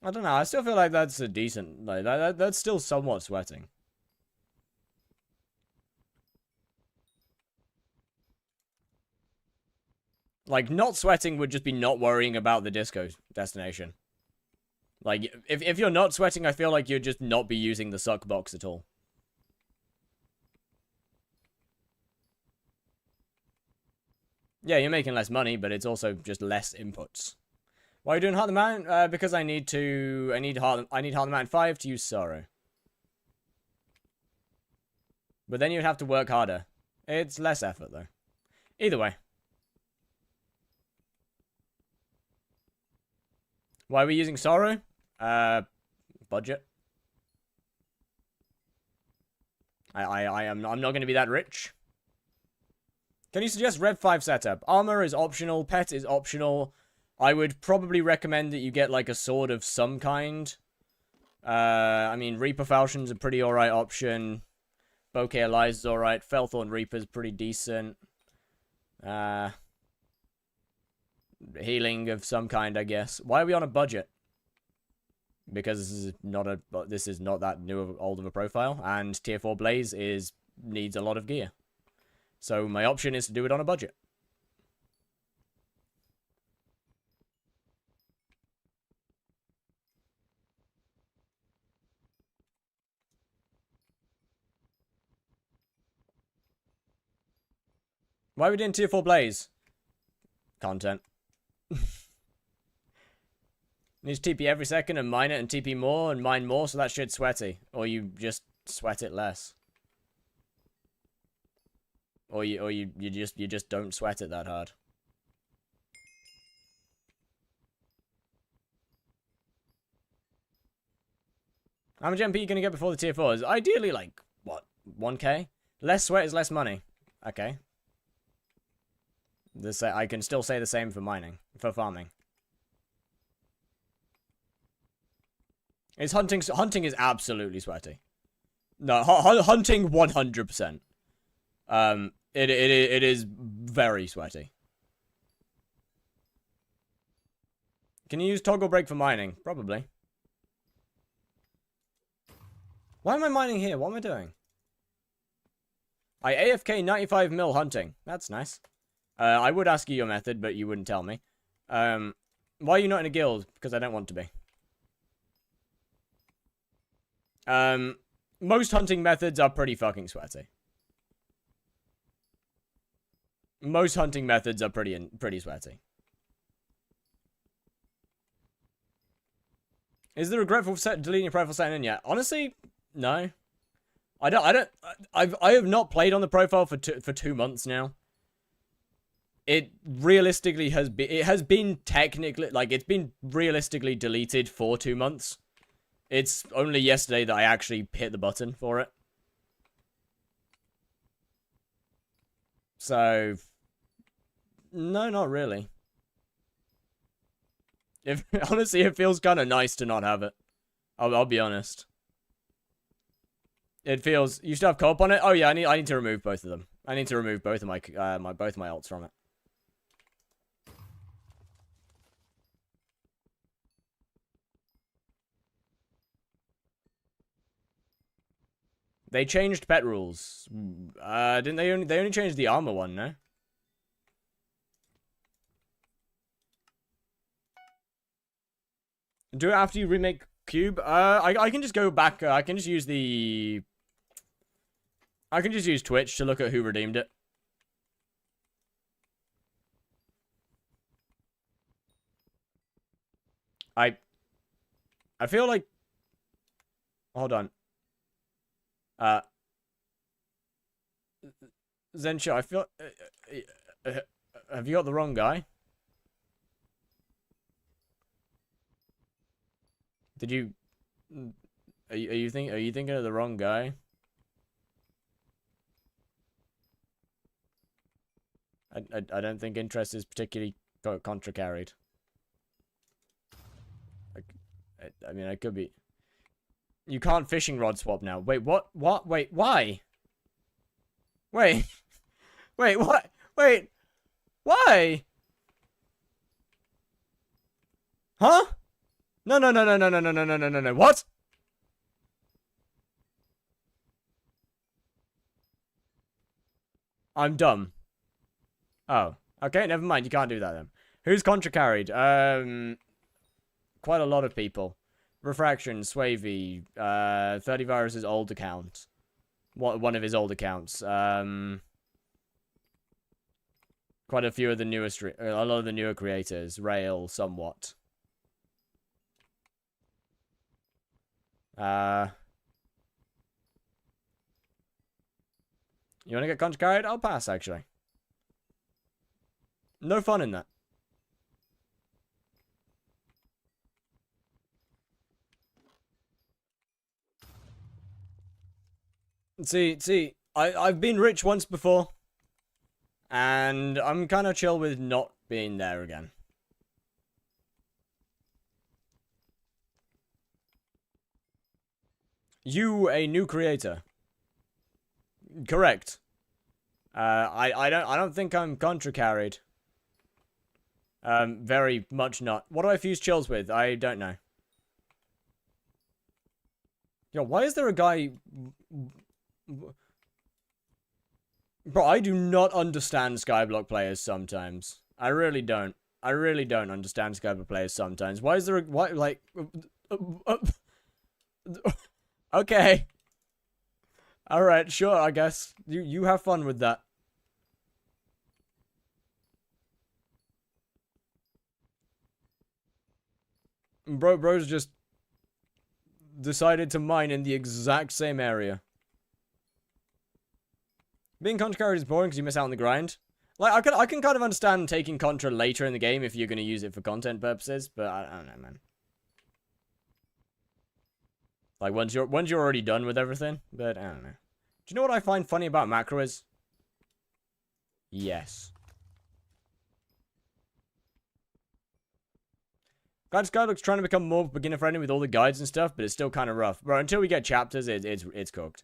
I don't know. I still feel like that's a decent... Like, that's still somewhat sweating. Like, not sweating would just be not worrying about the disco destination. Like, if you're not sweating, I feel like you'd just not be using the suck box at all. Yeah, you're making less money, but it's also just less inputs. Why are you doing Heart of the Mountain? Because I need Heart of the Mountain 5 to use Sorrow. But then you'd have to work harder. It's less effort, though. Either way. Why are we using Sorrow? Budget. I'm not going to be that rich. Can you suggest Rev 5 setup? Armor is optional. Pet is optional. I would probably recommend that you get, like, a sword of some kind. I mean, Reaper Falchion's a pretty alright option. Bouquet Eliza's alright. Felthorn Reaper's pretty decent. Healing of some kind, I guess. Why are we on a budget? Because this is not that old of a profile, and Tier 4 Blaze needs a lot of gear. So my option is to do it on a budget. Why are we doing Tier 4 Blaze? Content. Needs TP every second and mine it and TP more and mine more, so that shit's sweaty. Or you just sweat it less. Or you just don't sweat it that hard. How much MP are you gonna get before the tier 4s? Ideally, like, what, 1k? Less sweat is less money. Okay. I can still say the same for for farming. Hunting is absolutely sweaty. No, hunting 100%. It is very sweaty. Can you use toggle break for mining? Probably. Why am I mining here? What am I doing? I AFK 95 mil hunting. That's nice. I would ask you your method, but you wouldn't tell me. Why are you not in a guild? Because I don't want to be. Most hunting methods are pretty fucking sweaty. Most hunting methods are pretty sweaty. Is the regretful deleting your profile setting in yet? Honestly, no. I have not played on the profile for 2 months now. It realistically has been technically, like, it's been realistically deleted for 2 months. It's only yesterday that I actually hit the button for it. So, no, not really. Honestly, it feels kind of nice to not have it. I'll be honest. It feels... You still have co-op on it? Oh yeah, I need to remove both of them. I need to remove both of my both my alts from it. They changed pet rules. Didn't they only changed the armor one, no? Do it after you remake Cube? I can just go back. I can just use the... I can just use Twitch to look at who redeemed it. I feel like... Hold on. Zensha, I feel... have you got the wrong guy? Did you... Are you thinking of the wrong guy? I don't think interest is particularly contra carried. I mean, it could be. You can't fishing rod swap now. Wait, what? What? Wait, why? Wait. Wait, what? Wait. Why? Huh? No, no, no, no, no, no, no, no, no, no, no, no. What? I'm dumb. Oh. Okay, never mind. You can't do that then. Who's contra carried? Quite a lot of people. Refraction, Swavey, 30 Virus's old account. One of his old accounts. Quite a few of the newest, a lot of the newer creators. Rail, somewhat. You want to get contra carried? I'll pass, actually. No fun in that. See, I've been rich once before. And I'm kind of chill with not being there again. You, a new creator. Correct. I don't think I'm contra carried. Very much not. What do I fuse chills with? I don't know. Yo, why is there a guy... Bro, I do not understand skyblock players sometimes. I really don't. I really don't understand skyblock players sometimes. Why is there a... Why, like... Okay. Alright, sure, I guess. You have fun with that. Bro's just decided to mine in the exact same area. Being contra carried is boring because you miss out on the grind. Like, I can kind of understand taking contra later in the game if you're going to use it for content purposes, but I don't know, man. Like, once you're already done with everything, but I don't know. Do you know what I find funny about macro is? Yes. Skyblock's trying to become more beginner friendly with all the guides and stuff, but it's still kind of rough. Bro, until we get chapters, it's cooked.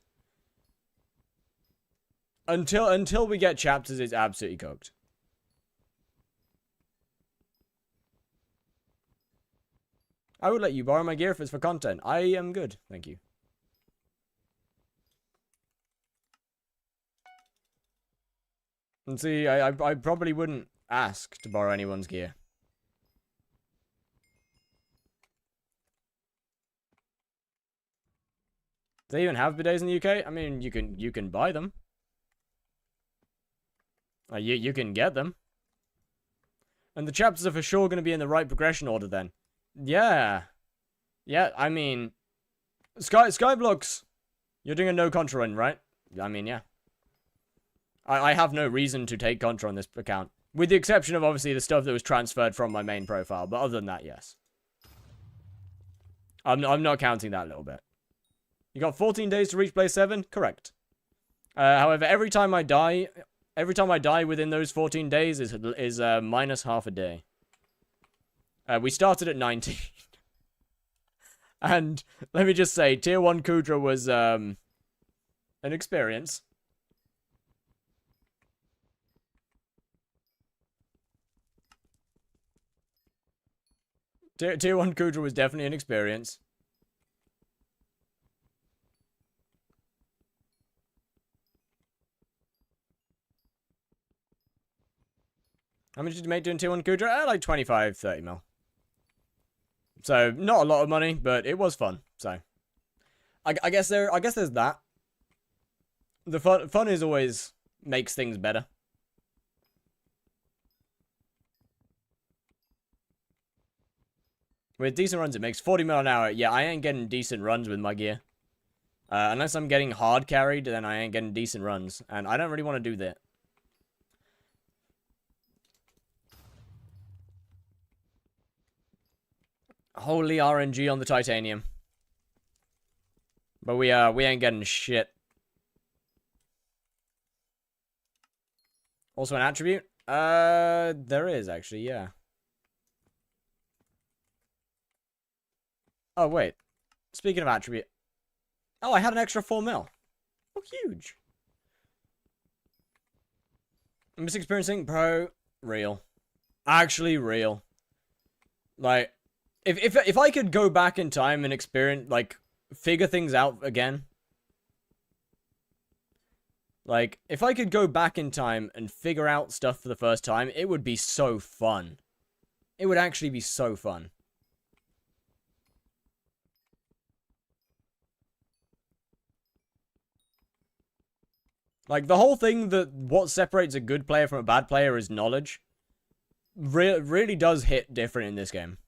Until we get chapters, it's absolutely cooked. I would let you borrow my gear if it's for content. I am good, thank you. And see, I probably wouldn't ask to borrow anyone's gear. Do they even have bidets in the UK? I mean, you can buy them. You can get them. And the chapters are for sure going to be in the right progression order then. Yeah. Yeah, I mean... Skyblocks! You're doing a no contra run, right? I mean, yeah. I have no reason to take contra on this account. With the exception of, obviously, the stuff that was transferred from my main profile. But other than that, yes. I'm not counting that a little bit. You got 14 days to reach place 7? Correct. However, every time I die within those 14 days is minus half a day. We started at 19. And let me just say, Tier 1 Kudra was an experience. Tier 1 Kudra was definitely an experience. How much did you make doing Tier 1 Kudra? Like 25, 30 mil. So, not a lot of money, but it was fun. So, I guess there's that. The fun is always makes things better. With decent runs, it makes 40 mil an hour. Yeah, I ain't getting decent runs with my gear. Unless I'm getting hard carried, then I ain't getting decent runs. And I don't really want to do that. Holy RNG on the titanium. But we ain't getting shit. Also an attribute. There is actually, yeah. Oh, wait. Speaking of attribute. Oh, I had an extra 4 mil. Oh, huge. Misexperiencing, bro. Real. Actually real. Like, if I could go back in time and experience, like, figure things out again. Like, if I could go back in time and figure out stuff for the first time, it would be so fun. It would actually be so fun. Like, the whole thing that what separates a good player from a bad player is knowledge. Really does hit different in this game.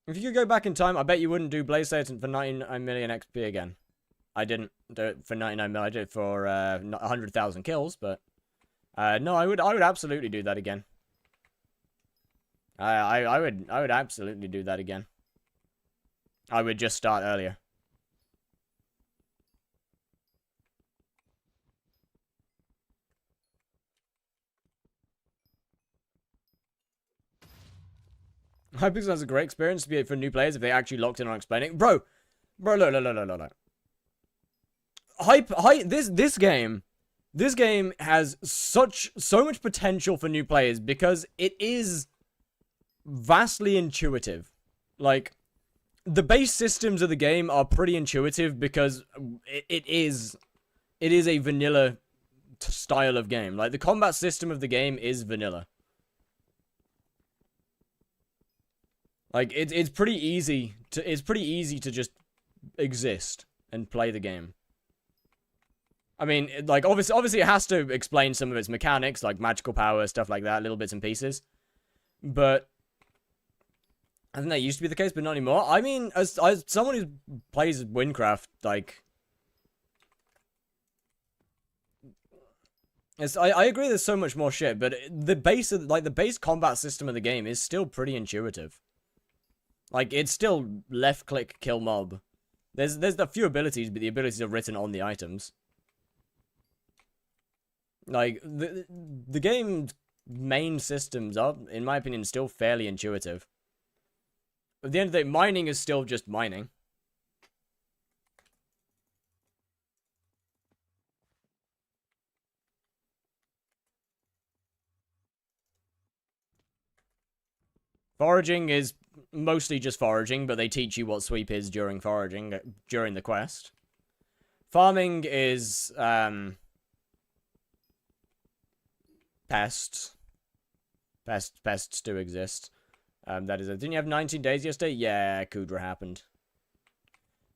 If you could go back in time, I bet you wouldn't do Blaze Satan for 99 million XP again. I didn't do it for 99 million. I did it for 100,000 kills, but no, I would absolutely do that again. I would absolutely do that again. I would just start earlier. Hypixel has a great experience to be for new players if they actually locked in on explaining. Bro, look. This game has so much potential for new players because it is vastly intuitive. Like, the base systems of the game are pretty intuitive because it is a vanilla style of game. Like, the combat system of the game is vanilla. Like, it's pretty easy to just exist and play the game. I mean, like, obviously it has to explain some of its mechanics, like magical power, stuff like that, little bits and pieces. But I think that used to be the case, but not anymore. I mean, as someone who plays Windcraft, like, I agree there's so much more shit, but the base combat system of the game is still pretty intuitive. Like, it's still left click kill mob. There's a few abilities, but the abilities are written on the items. Like, the game's main systems are, in my opinion, still fairly intuitive. At the end of the day, mining is still just mining. Foraging is mostly just foraging, but they teach you what sweep is during foraging, during the quest. Farming is, pests. Pests do exist. That is it. Didn't you have 19 days yesterday? Yeah, Kudra happened.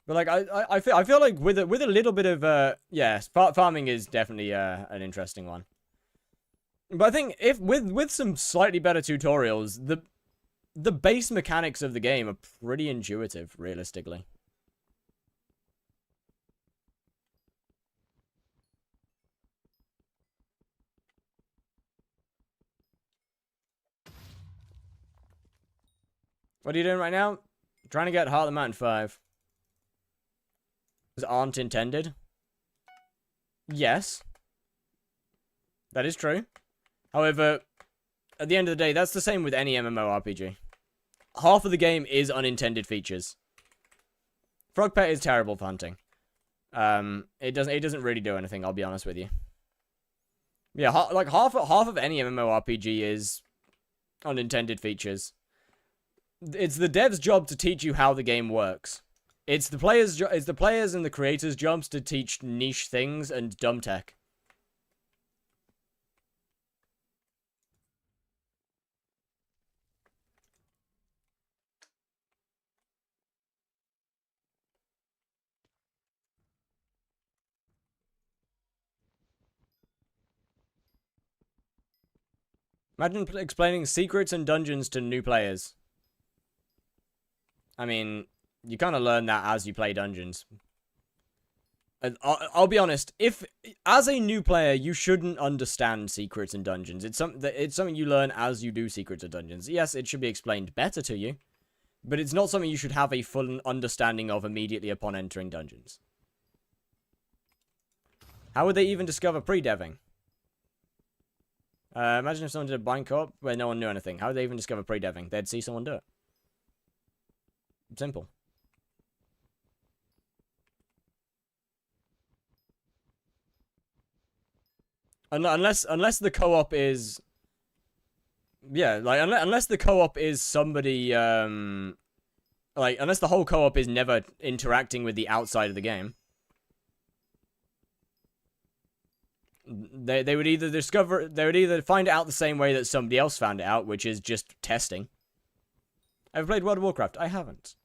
But, like, I feel like with a little bit of, yeah, farming is definitely, an interesting one. But I think with some slightly better tutorials, the base mechanics of the game are pretty intuitive, realistically. What are you doing right now? Trying to get Heart of the Mountain 5. Aren't intended. Yes. That is true. However, at the end of the day, that's the same with any MMORPG. Half of the game is unintended features. Frog Pet is terrible for hunting. It doesn't really do anything, I'll be honest with you. Yeah, like half of any MMORPG is unintended features. It's the dev's job to teach you how the game works. It's the players' and the creators' jobs to teach niche things and dumb tech. Imagine explaining secrets and dungeons to new players. I mean, you kind of learn that as you play dungeons. I'll be honest, if as a new player you shouldn't understand secrets and dungeons. It's something you learn as you do secrets and dungeons. Yes, it should be explained better to you, But it's not something you should have a full understanding of immediately upon entering dungeons. How would they even discover pre-deving? Imagine if someone did a blind co-op where no one knew anything. How would they even discover pre-deving? They'd see someone do it. Simple. Unless the co-op is... Yeah, like, unless the co-op is somebody, like, unless the whole co-op is never interacting with the outside of the game. They would either find it out the same way that somebody else found it out, which is just testing. Ever played World of Warcraft? I haven't.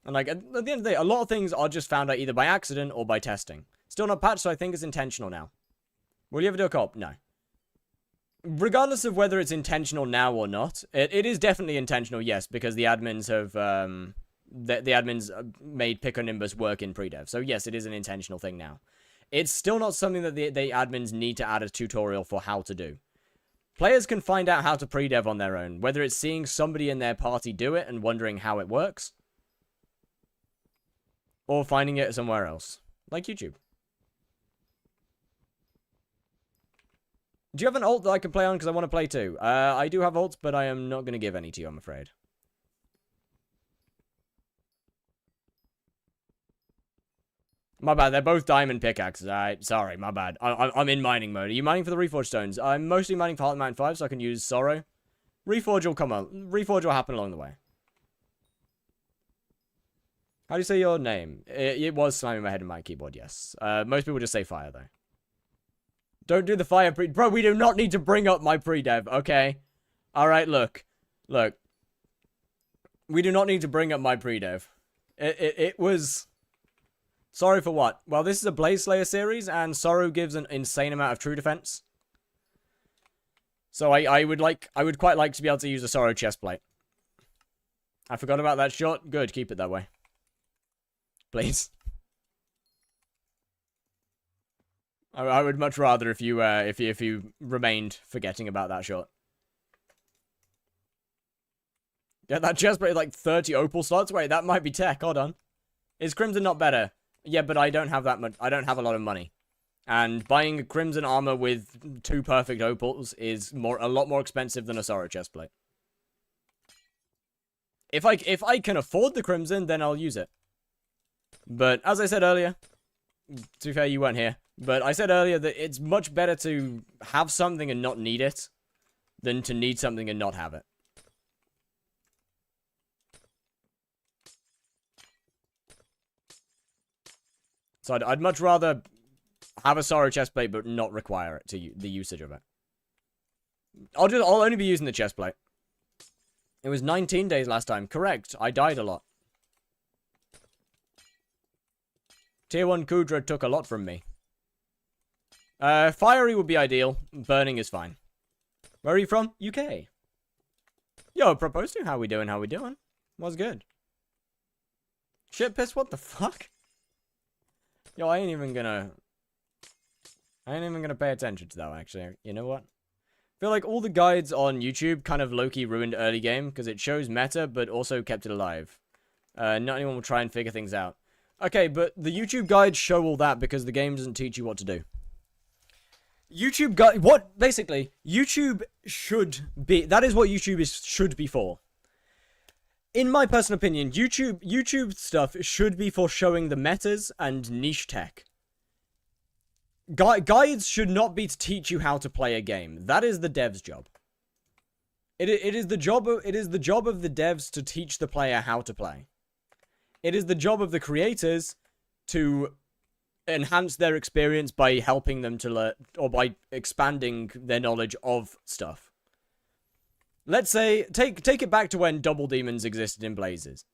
And, like, at the end of the day, a lot of things are just found out either by accident or by testing. Still not patched, so I think it's intentional now. Will you ever do a co-op? No. Regardless of whether it's intentional now or not, it is definitely intentional, yes, because the admins have, the admins made Pico Nimbus work in pre-dev. So yes, it is an intentional thing now. It's still not something that the admins need to add a tutorial for how to do. Players can find out how to pre-dev on their own, whether it's seeing somebody in their party do it and wondering how it works, or finding it somewhere else, like YouTube. Do you have an ult that I can play on? Because I want to play too. I do have ults, but I am not going to give any to you, I'm afraid. My bad, they're both diamond pickaxes. Alright, sorry, my bad. I'm in mining mode. Are you mining for the Reforged stones? I'm mostly mining for Heart Mountain 5, so I can use Sorrow. Reforge will come on. Reforge will happen along the way. How do you say your name? It was slamming my head in my keyboard, yes. Most people just say fire, though. Don't do the fire pre... Bro, we do not need to bring up my pre-dev, okay? Alright, look. Look. We do not need to bring up my pre-dev. It was... Sorry for what? Well, this is a Blaze Slayer series, and Sorrow gives an insane amount of true defense. So I would quite like to be able to use a Sorrow chestplate. I forgot about that shot. Good, keep it that way. Please. I would much rather if you remained forgetting about that shot. Yeah, that chestplate like 30 opal slots. Wait, that might be tech. Hold on. Is Crimson not better? Yeah, but I don't have that much. I don't have a lot of money, and buying a Crimson armor with 2 perfect opals is a lot more expensive than a Sorrow chestplate. If I can afford the Crimson, then I'll use it. But as I said earlier, to be fair, you weren't here. But I said earlier that it's much better to have something and not need it than to need something and not have it. So I'd much rather have a Sorrow chestplate but not require it to the usage of it. I'll only be using the chestplate. It was 19 days last time. Correct. I died a lot. Tier 1 Kudra took a lot from me. Fiery would be ideal. Burning is fine. Where are you from? UK. Yo, propose to. How we doing? How we doing? What's good? Shit piss, what the fuck? Yo, I ain't even gonna pay attention to that, actually. You know what? I feel like all the guides on YouTube kind of low-key ruined early game, because it shows meta, but also kept it alive. Not anyone will try and figure things out. Okay, but the YouTube guides show all that because the game doesn't teach you what to do. YouTube guide... What? Basically, YouTube should be... That is what YouTube should be for. In my personal opinion, YouTube stuff should be for showing the metas and niche tech. Guides should not be to teach you how to play a game. That is the dev's job. It is the job of the devs to teach the player how to play. It is the job of the creators to enhance their experience by helping them to learn, or by expanding their knowledge of stuff. Let's say, take it back to when Double Demons existed in Blazes.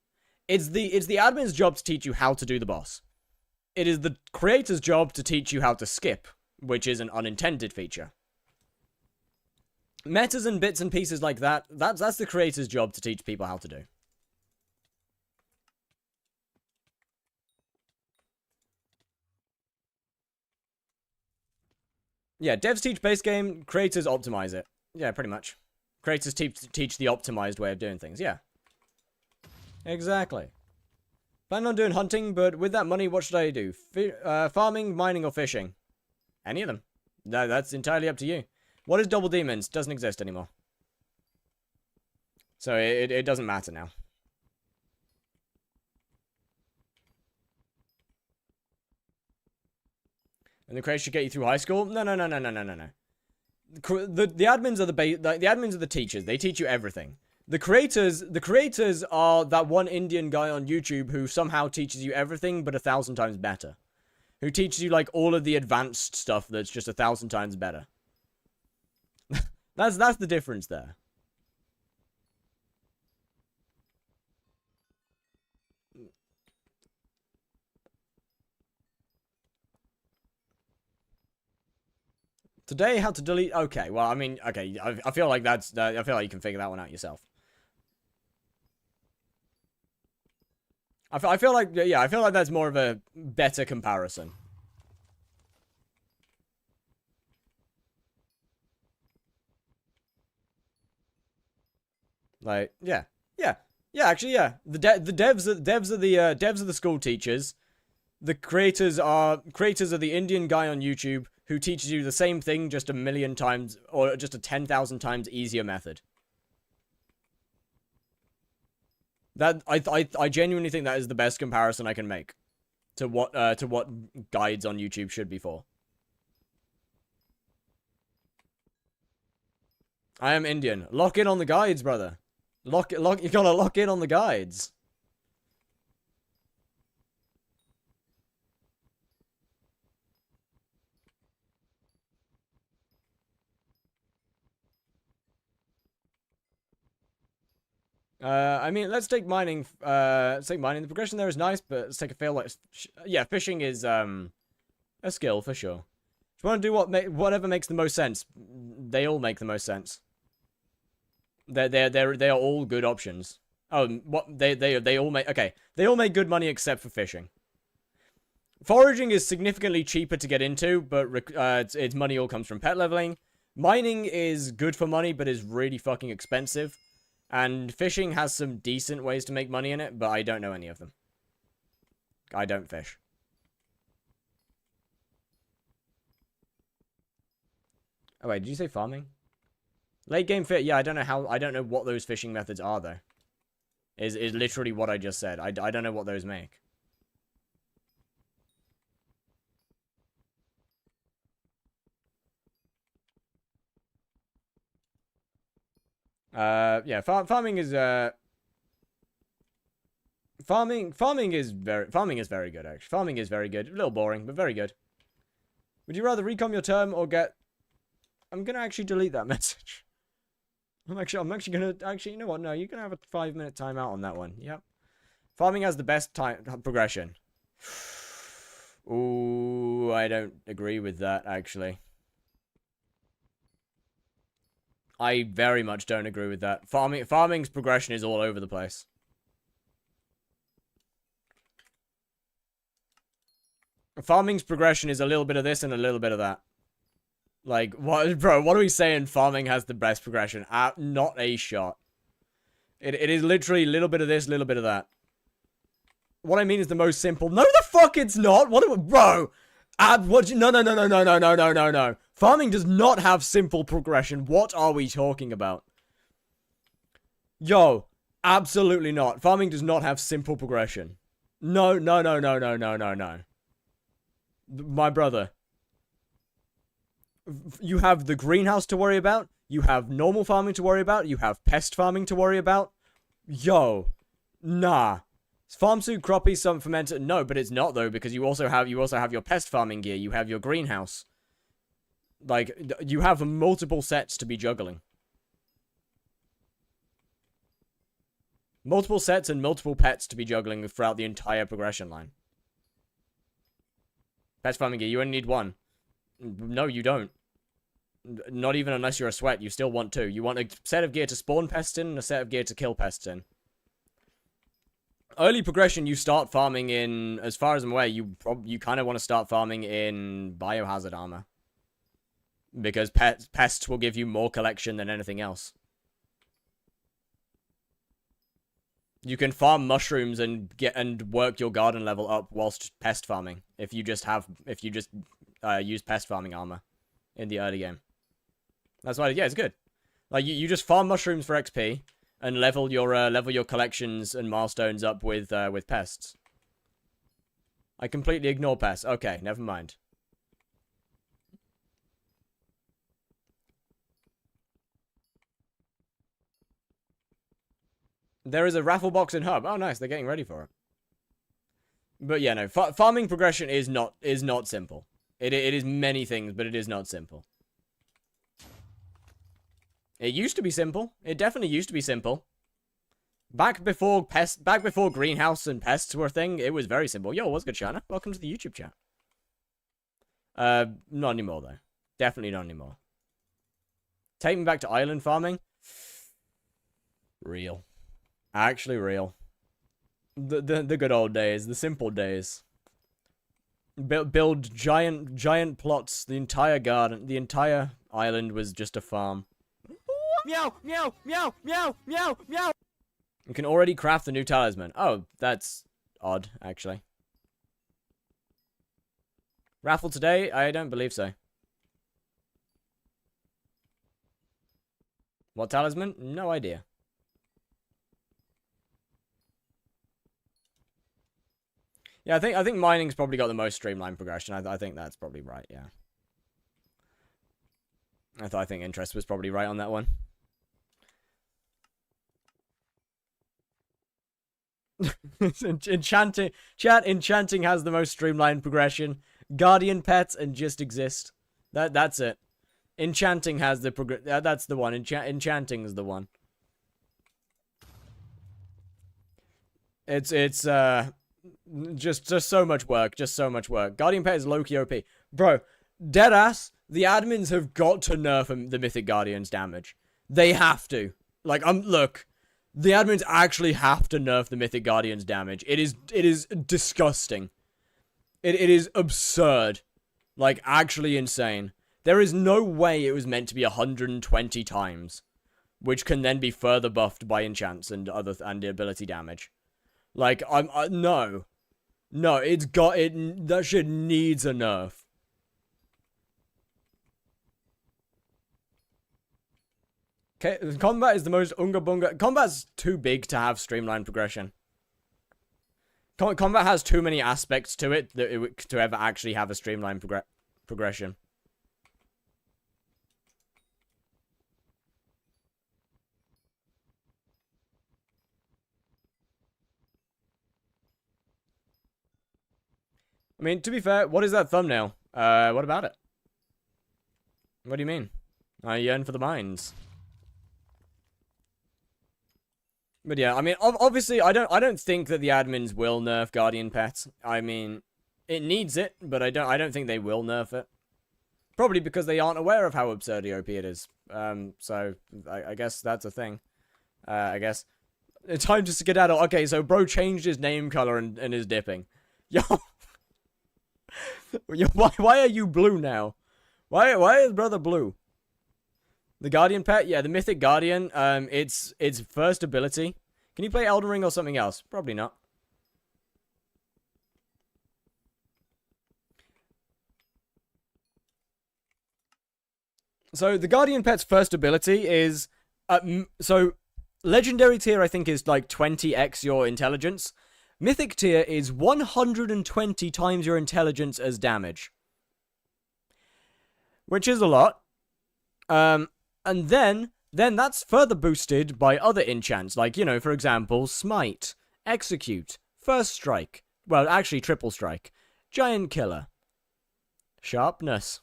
It's the admin's job to teach you how to do the boss. It is the creator's job to teach you how to skip, which is an unintended feature. Metas and bits and pieces like that, that's the creator's job to teach people how to do. Yeah, devs teach base game, creators optimize it. Yeah, pretty much. Creators teach the optimized way of doing things, yeah. Exactly. Plan on doing hunting, but with that money, what should I do? Farming, mining, or fishing? Any of them. That's entirely up to you. What is double demons? Doesn't exist anymore. So it doesn't matter now. And the crates should get you through high school? No. The admins are the admins are the teachers. They teach you everything. The creators are that one Indian guy on YouTube who somehow teaches you everything but 1,000 times better. Who teaches you like all of the advanced stuff that's just 1,000 times better. That's the difference there. Today, how to delete... Okay, well, I mean, okay, I feel like that's... I feel like you can figure that one out yourself. I feel like... Yeah, I feel like that's more of a better comparison. Like, yeah. Yeah, actually, yeah. The devs are the school teachers. The creators are the Indian guy on YouTube who teaches you the same thing just a million times, or just a 10,000 times easier method. That I genuinely think that is the best comparison I can make to what guides on YouTube should be for. I am Indian. Lock in on the guides, brother. You gotta lock in on the guides. I mean, let's take mining. Let's take mining. The progression there is nice, but let's take a fail. Like, yeah, fishing is a skill for sure. If you want to do whatever makes the most sense, they all make the most sense. They are all good options. Oh, what they all make? Okay, they all make good money except for fishing. Foraging is significantly cheaper to get into, but its money all comes from pet leveling. Mining is good for money, but is really fucking expensive. And fishing has some decent ways to make money in it, but I don't know any of them. I don't fish. Oh wait, did you say farming? Late game fit? Yeah, I don't know what those fishing methods are though. Is literally what I just said. I don't know what those make. Yeah, farming is farming is very good actually. Farming is very good. A little boring, but very good. Would you rather recom your term or get... I'm gonna actually delete that message. I'm actually gonna you know what? No, you're gonna have a 5-minute timeout on that one. Yep. Farming has the best progression. Ooh, I don't agree with that actually. I very much don't agree with that. Farming's progression is all over the place. Farming's progression is a little bit of this and a little bit of that. Like, what, bro, what are we saying? Farming has the best progression? Not a shot. It is literally a little bit of this, a little bit of that. What I mean is the most simple. No, the fuck it's not. Bro? No. Farming does not have simple progression. What are we talking about? Yo, absolutely not. Farming does not have simple progression. No. My brother. You have the greenhouse to worry about. You have normal farming to worry about. You have pest farming to worry about. Yo, nah. Farm suit, crappie, some fermenter. No, but it's not though, because you also have your pest farming gear. You have your greenhouse. Like, you have multiple sets to be juggling. Multiple sets and multiple pets to be juggling throughout the entire progression line. Pest farming gear, you only need one. No, you don't. Not even unless you're a sweat, you still want two. You want a set of gear to spawn pests in and a set of gear to kill pests in. Early progression, you start farming in, as far as I'm aware, you kind of want to start farming in biohazard armor. Because pests will give you more collection than anything else. You can farm mushrooms and work your garden level up whilst pest farming. If you just use pest farming armor in the early game. That's why, yeah, it's good. Like you just farm mushrooms for XP and level your collections and milestones up with pests. I completely ignore pests. Okay, never mind. There is a raffle box in hub. Oh, nice. They're getting ready for it. But yeah, no. Farming progression is not simple. It is many things, but it is not simple. It used to be simple. It definitely used to be simple. Back before greenhouse and pests were a thing, it was very simple. Yo, what's good, Shana? Welcome to the YouTube chat. Not anymore though. Definitely not anymore. Take me back to island farming. Real. Actually real. The good old days, the simple days. Build giant plots. The entire garden, the entire island was just a farm. Meow, meow, meow, meow, meow, meow. You can already craft the new talisman. Oh, that's odd, actually. Raffle today? I don't believe so. What talisman? No idea. Yeah, I think mining's probably got the most streamlined progression. I think that's probably right, yeah. I think interest was probably right on that one. Enchanting has the most streamlined progression. Guardian pets and just exist. That's it. Enchanting has the that's the one. Enchanting is the one. It's just so much work. Just so much work. Guardian pet is low-key OP. Bro, deadass, the admins have got to nerf the Mythic Guardian's damage. They have to. Like, look. The admins actually have to nerf the Mythic Guardian's damage. It is disgusting. It is absurd. Like, actually insane. There is no way it was meant to be 120 times. Which can then be further buffed by enchants and ability damage. Like, no. No, that shit needs a nerf. Okay, combat is the most unga bunga. Combat's too big to have streamlined progression. Combat has too many aspects to it to ever actually have a streamlined progression. I mean, to be fair, what is that thumbnail? What about it? What do you mean? I yearn for the mines. But yeah, I mean, obviously, I don't think that the admins will nerf Guardian Pet. I mean, it needs it, but I don't think they will nerf it. Probably because they aren't aware of how absurdly OP it is. So I guess that's a thing. I guess time to skedaddle. Okay, so bro changed his name color and is dipping. Yo, why are you blue now? Why is brother blue? The Guardian Pet? Yeah, the Mythic Guardian, its first ability. Can you play Elden Ring or something else? Probably not. So, the Guardian Pet's first ability is... so, Legendary tier, I think, is like 20x your intelligence. Mythic tier is 120 times your intelligence as damage. Which is a lot. And then that's further boosted by other enchants, like, you know, for example, Smite, Execute, First Strike, well, actually Triple Strike, Giant Killer, Sharpness,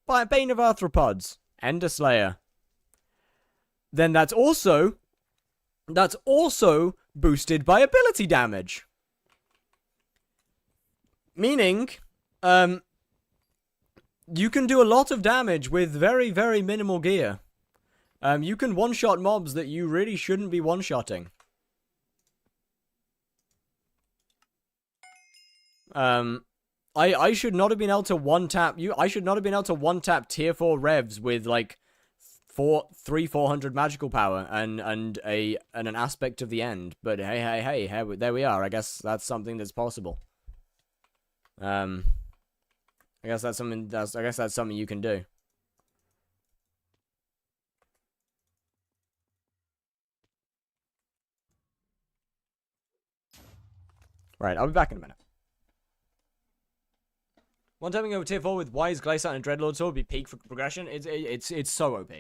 Bane of Arthropods, Ender Slayer. Then that's also boosted by ability damage. Meaning, you can do a lot of damage with very, very minimal gear. You can one-shot mobs that you really shouldn't be one-shotting. I should not have been able to one-tap you. I should not have been able to one-tap tier 4 revs with, like, 400 magical power and an aspect of the end. But hey, there we are. I guess that's something that's possible. I guess that's something you can do. Right, I'll be back in a minute. One time over tier 4 with Wise, Glacier, and Dreadlord Sword would be peak for progression. It's so OP.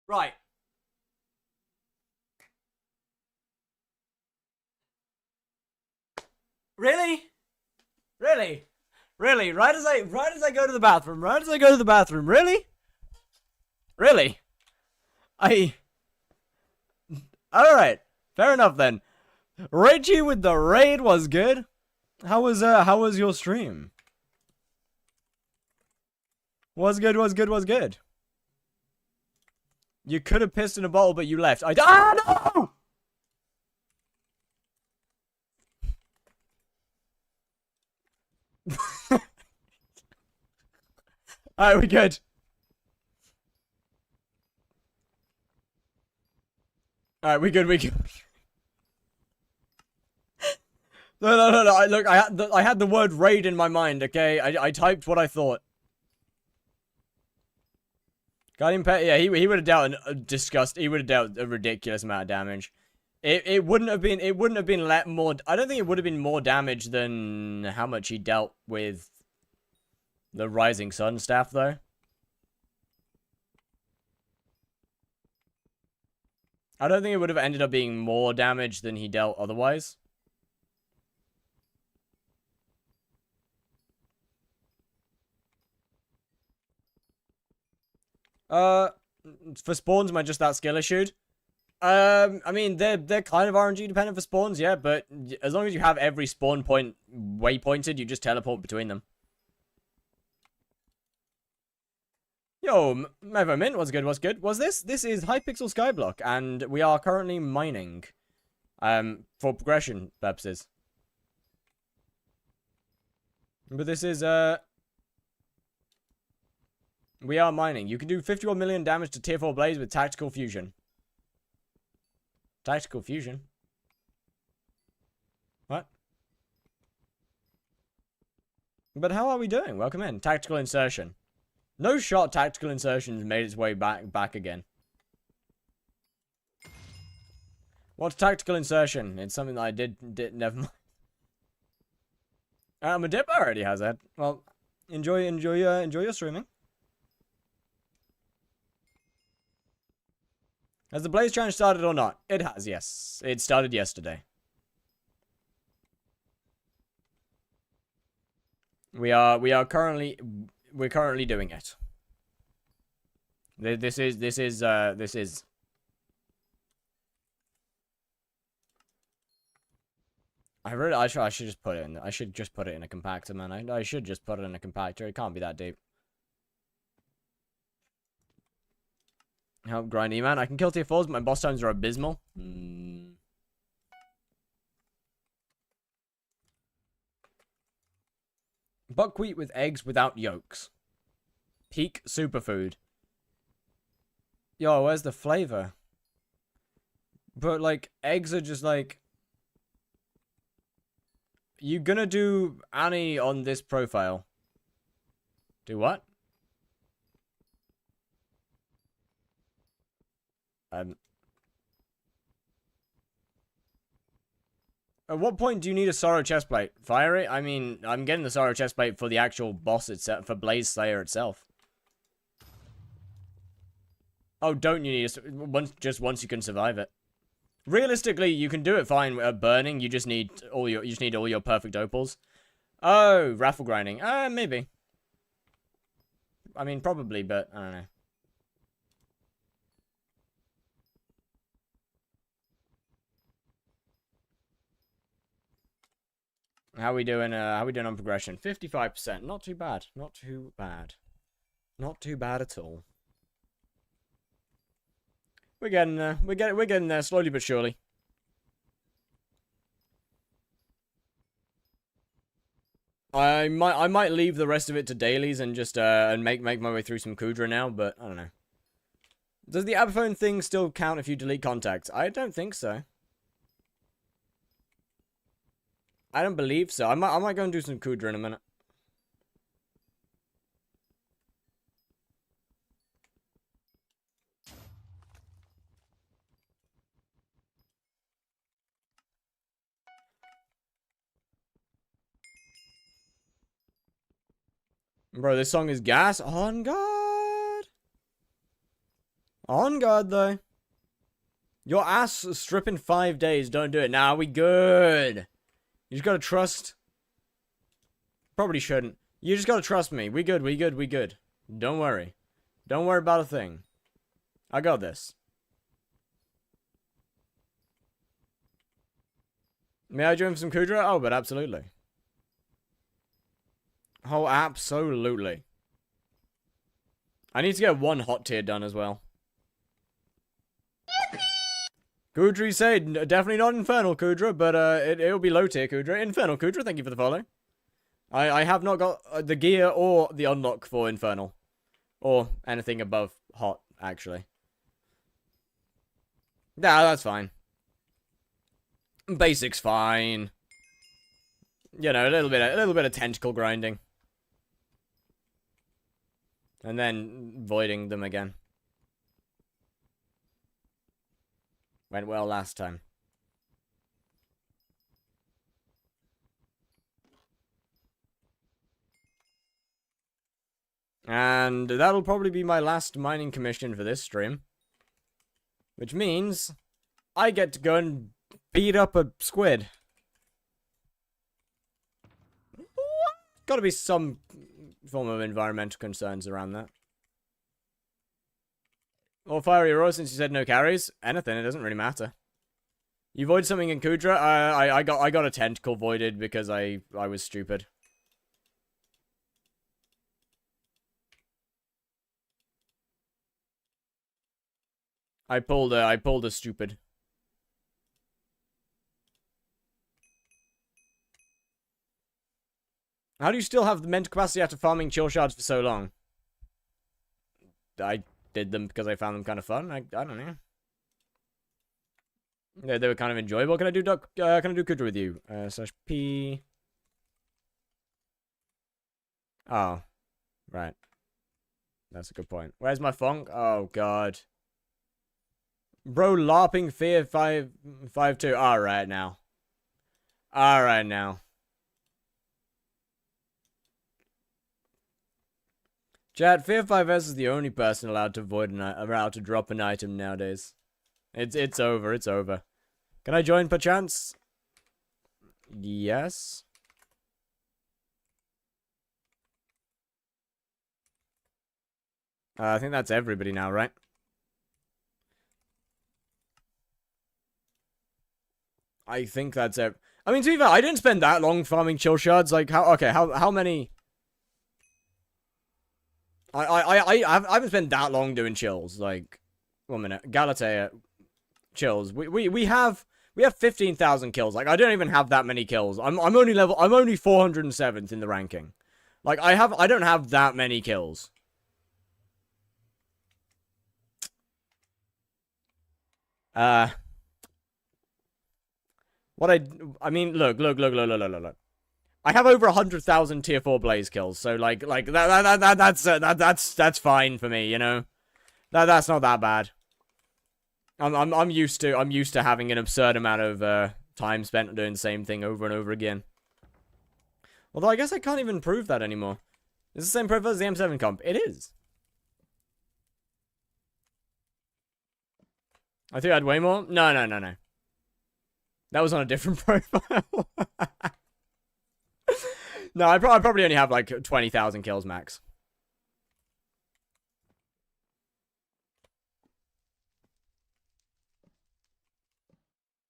Right. Really? Really? Really? Right as I go to the bathroom. Really? Really? Alright. Fair enough then. Reggie with the raid was good. How was your stream? Was good. You could have pissed in a bottle, but you left. No! Alright, we good. Alright, we good. No. Look, I had the word raid in my mind, okay? I typed what I thought. Guardian Pet, yeah, he would have dealt he would have dealt a ridiculous amount of damage. It wouldn't have been more. I don't think it would have been more damage than how much he dealt with the Rising Sun staff, though. I don't think it would have ended up being more damage than he dealt otherwise. For spawns, am I just that skill issued? I mean, they're kind of RNG dependent for spawns, yeah, but as long as you have every spawn point waypointed, you just teleport between them. Yo, Mevo Mint, what's good? This is hypixel skyblock, and we are currently mining, for progression purposes. But this is, we are mining. You can do 51 million damage to tier 4 Blaze with Tactical Fusion. Tactical Fusion? What? But how are we doing? Welcome in. Tactical Insertion. No shot Tactical Insertion's made its way back again. What's Tactical Insertion? It's something that I did never mind. My dip already has that. Well, enjoy your streaming. Has the Blaze Challenge started or not? It has, yes. It started yesterday. We're currently doing it. This is. I should just put it in. I should just put it in a compactor, man. I should just put it in a compactor. It can't be that deep. Help grindy, man. I can kill tier 4s, but my boss times are abysmal. Buckwheat with eggs without yolks. Peak superfood. Yo, where's the flavor? But, like, eggs are just, like... You gonna do Annie on this profile? Do what? At what point do you need a Sorrow chestplate? Fire it? I mean, I'm getting the Sorrow chestplate for the actual boss itself, for Blaze Slayer itself. Oh, don't you need just once you can survive it? Realistically, you can do it fine at burning. You just need all your perfect opals. Oh, raffle grinding. Maybe. I mean, probably, but I don't know. How we doing on progression? 55%. Not too bad. Not too bad. Not too bad at all. We're getting there slowly but surely. I might leave the rest of it to dailies and just and make my way through some Kudra now, but I don't know. Does the Abaphone thing still count if you delete contacts? I don't think so. I don't believe so. I might go and do some Kudra in a minute. Bro, this song is gas. On God. On God, though. Your ass strip in 5 days. Don't do it. Nah, we good. You just gotta trust. Probably shouldn't. You just gotta trust me. We good, we good, we good. Don't worry. Don't worry about a thing. I got this. May I join for some Kudra? Oh, but absolutely. Oh, absolutely. I need to get one hot tier done as well. Kudra say, definitely not Infernal Kudra, but it'll be low tier Kudra. Infernal Kudra, thank you for the follow. I have not got the gear or the unlock for Infernal. Or anything above hot, actually. Nah, that's fine. Basics fine. You know, a little bit of tentacle grinding. And then voiding them again. Went well last time. And that'll probably be my last mining commission for this stream. Which means I get to go and beat up a squid. Gotta be some form of environmental concerns around that. Or Fiery Roar, since you said no carries. Anything, it doesn't really matter. You void something in Kudra? I got a tentacle voided because I was stupid. I pulled a stupid. How do you still have the mental capacity after farming chill shards for so long? I did them because I found them kind of fun. I don't know. They were kind of enjoyable. Can I do Kudra with you? /P. Oh, right. That's a good point. Where's my funk? Oh God. Bro, LARPing Fear 552. Alright now. Alright now. Chat, Fear 5S is the only person allowed to allowed to drop an item nowadays. It's over, it's over. Can I join perchance? Yes. I think that's everybody now, right? I think that's it. I mean, to be fair, I didn't spend that long farming chill shards. Like, how many? I haven't spent that long doing chills. Like, 1 minute, Galatea chills. We have 15,000 kills. Like, I don't even have that many kills. I'm only 407th in the ranking. Like, I don't have that many kills. I mean, look. I have over 100,000 tier 4 blaze kills, so like that's fine for me, you know. That's not that bad. I'm used to having an absurd amount of time spent doing the same thing over and over again. Although I guess I can't even prove that anymore. Is the same profile as the M7 comp? It is. I think I had way more. No. That was on a different profile. No, I probably only have like 20,000 kills max.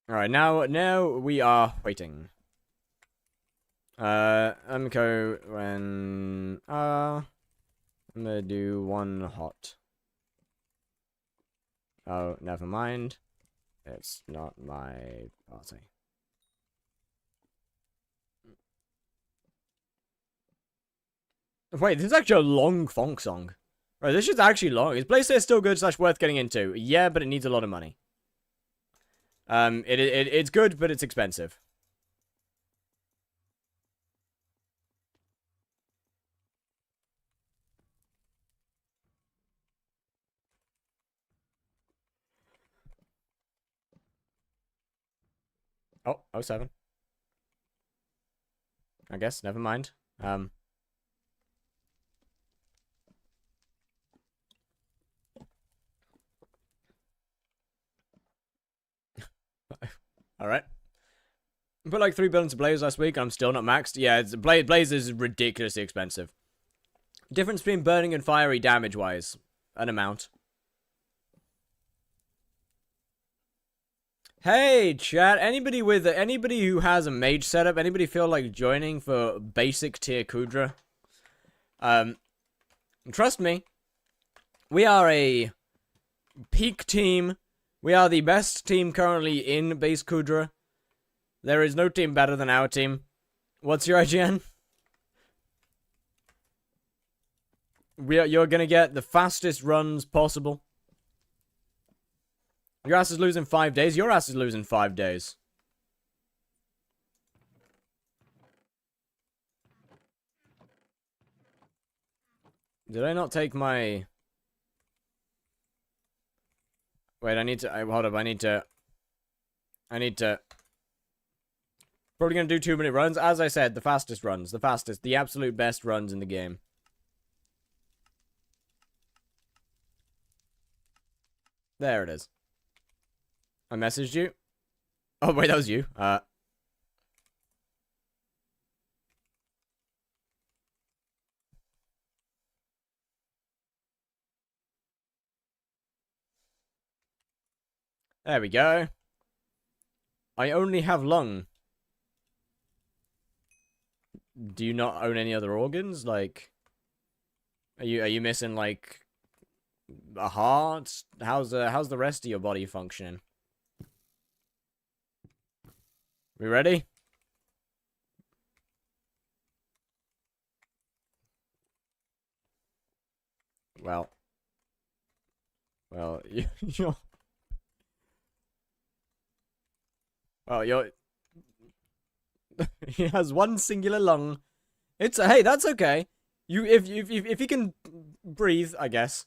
Alright, now we are waiting. Umco when I'm gonna do one hot. Oh, never mind. It's not my party. Wait, this is actually a long funk song. Right, this shit's actually long. Is PlayStation still good / worth getting into? Yeah, but it needs a lot of money. It's good, but it's expensive. Oh, 07. I guess, never mind. Alright. I put like 3 billion to Blaze last week, and I'm still not maxed. Yeah, Blaze is ridiculously expensive. Difference between burning and fiery damage-wise. An amount. Hey, chat. Anybody who has a mage setup, anybody feel like joining for basic tier Kudra? Trust me. We are a peak team. We are the best team currently in base Kudra. There is no team better than our team. What's your IGN? You're gonna get the fastest runs possible. Your ass is losing 5 days. Your ass is losing 5 days. Did I not take my... Wait, I need to... hold up, I need to... Probably gonna do 2 minute runs. As I said, the fastest runs. The fastest. The absolute best runs in the game. There it is. I messaged you. Oh, wait, that was you. There we go. I only have lung. Do you not own any other organs? Like, are you missing like a heart? How's the rest of your body functioning? We ready? Well, you're... Well, you're... He has one singular lung. It's hey, that's okay. If you can breathe, I guess.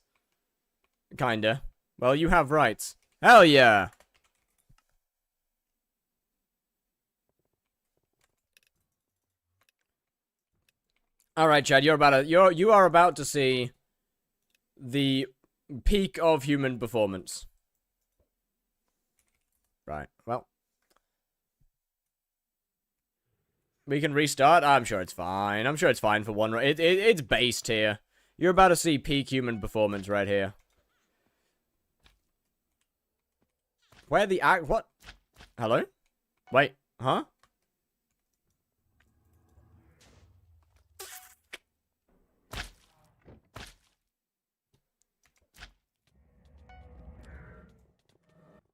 Kinda. Well, you have rights. Hell yeah. All right, Chad. You are about to see the peak of human performance. Right. Well. We can restart? I'm sure it's fine. I'm sure it's fine for one... It's base tier. You're about to see peak human performance right here. Where the... What? Hello? Wait. Huh?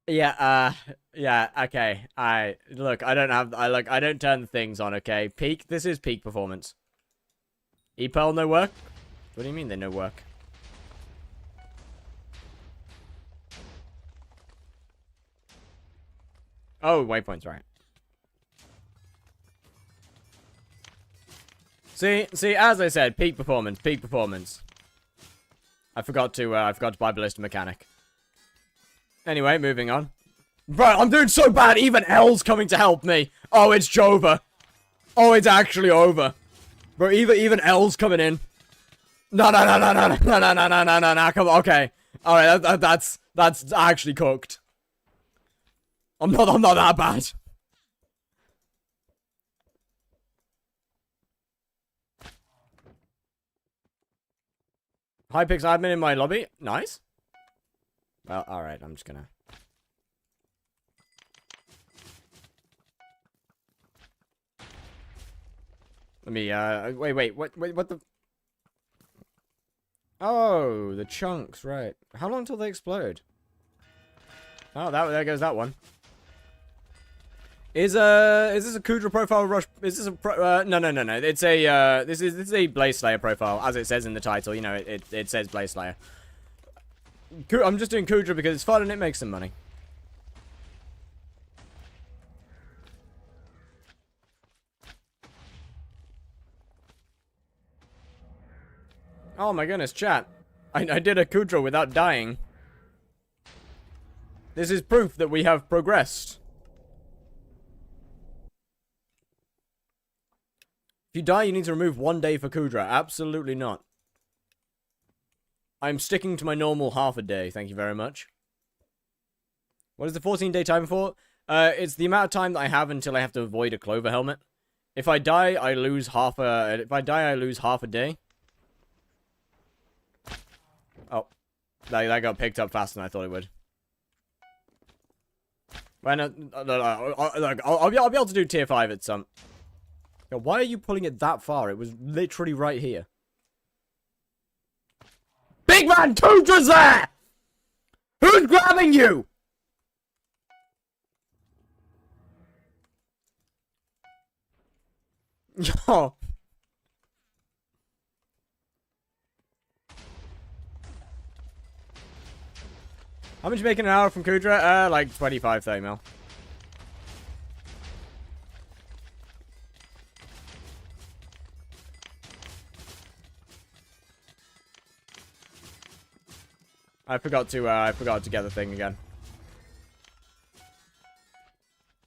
Yeah, yeah, okay. Look, I don't turn the things on, okay? Peak, this is peak performance. E-Pearl no work? What do you mean they no work? Oh, waypoints, right. See, as I said, peak performance, peak performance. I forgot to buy Ballista Mechanic. Anyway, moving on. Bro, I'm doing so bad, even L's coming to help me. Oh, it's Jova. Oh, it's actually over. Bro, even L's coming in. No, come on, okay. Alright, that's actually cooked. I'm not that bad. Hypixel admin in my lobby. Nice. Well, alright, I'm just gonna... Let me, wait, what the... Oh, the chunks, right. How long till they explode? Oh, there goes that one. Is this a Kudra profile rush? Is this a no. It's a, this is a Blaze Slayer profile, as it says in the title. You know, it says Blaze Slayer. I'm just doing Kudra because it's fun and it makes some money. Oh my goodness, chat. I did a Kudra without dying. This is proof that we have progressed. If you die, you need to remove 1 day for Kudra. Absolutely not. I'm sticking to my normal half a day, thank you very much. What is the 14-day timer for? It's the amount of time that I have until I have to avoid a Clover helmet. If I die, I lose half a... If I die, I lose half a day. Oh. That got picked up faster than I thought it would. Well, I'll be able to do tier 5 at some... Yo, why are you pulling it that far? It was literally right here. Big man, Kudra's there! Who's grabbing you? Yo. How much you making an hour from Kudra? Like 25, 30 mil. I forgot to get the thing again.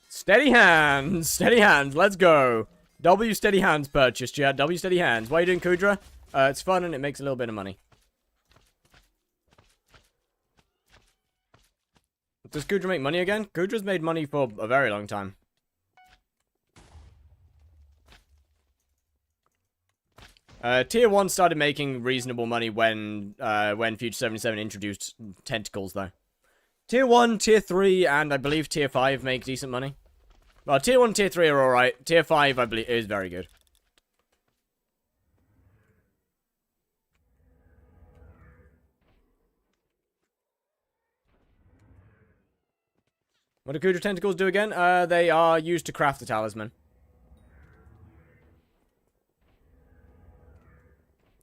Steady hands! Steady hands, let's go! W steady hands purchased, yeah. W steady hands. Why are you doing Kudra? It's fun and it makes a little bit of money. Does Kudra make money again? Kudra's made money for a very long time. Tier 1 started making reasonable money when Future 77 introduced tentacles, though. Tier 1, Tier 3, and I believe Tier 5 make decent money. Well, Tier 1, Tier 3 are alright. Tier 5, I believe, is very good. What do Kudra tentacles do again? They are used to craft a talisman.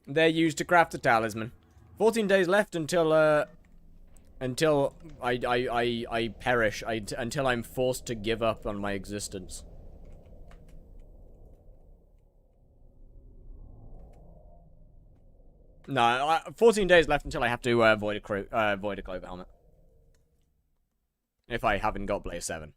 They're used to craft a talisman. 14 days left until I perish. Until I'm forced to give up on my existence. No, 14 days left until I have to avoid a Clover helmet. If I haven't got Blaze 7.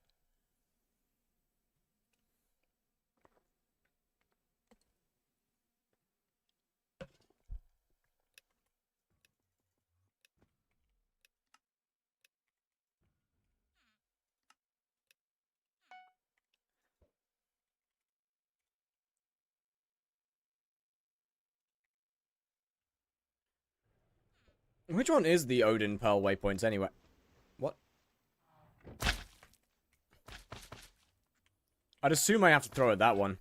Which one is the Odin Pearl waypoints anyway? What? I'd assume I have to throw at that one.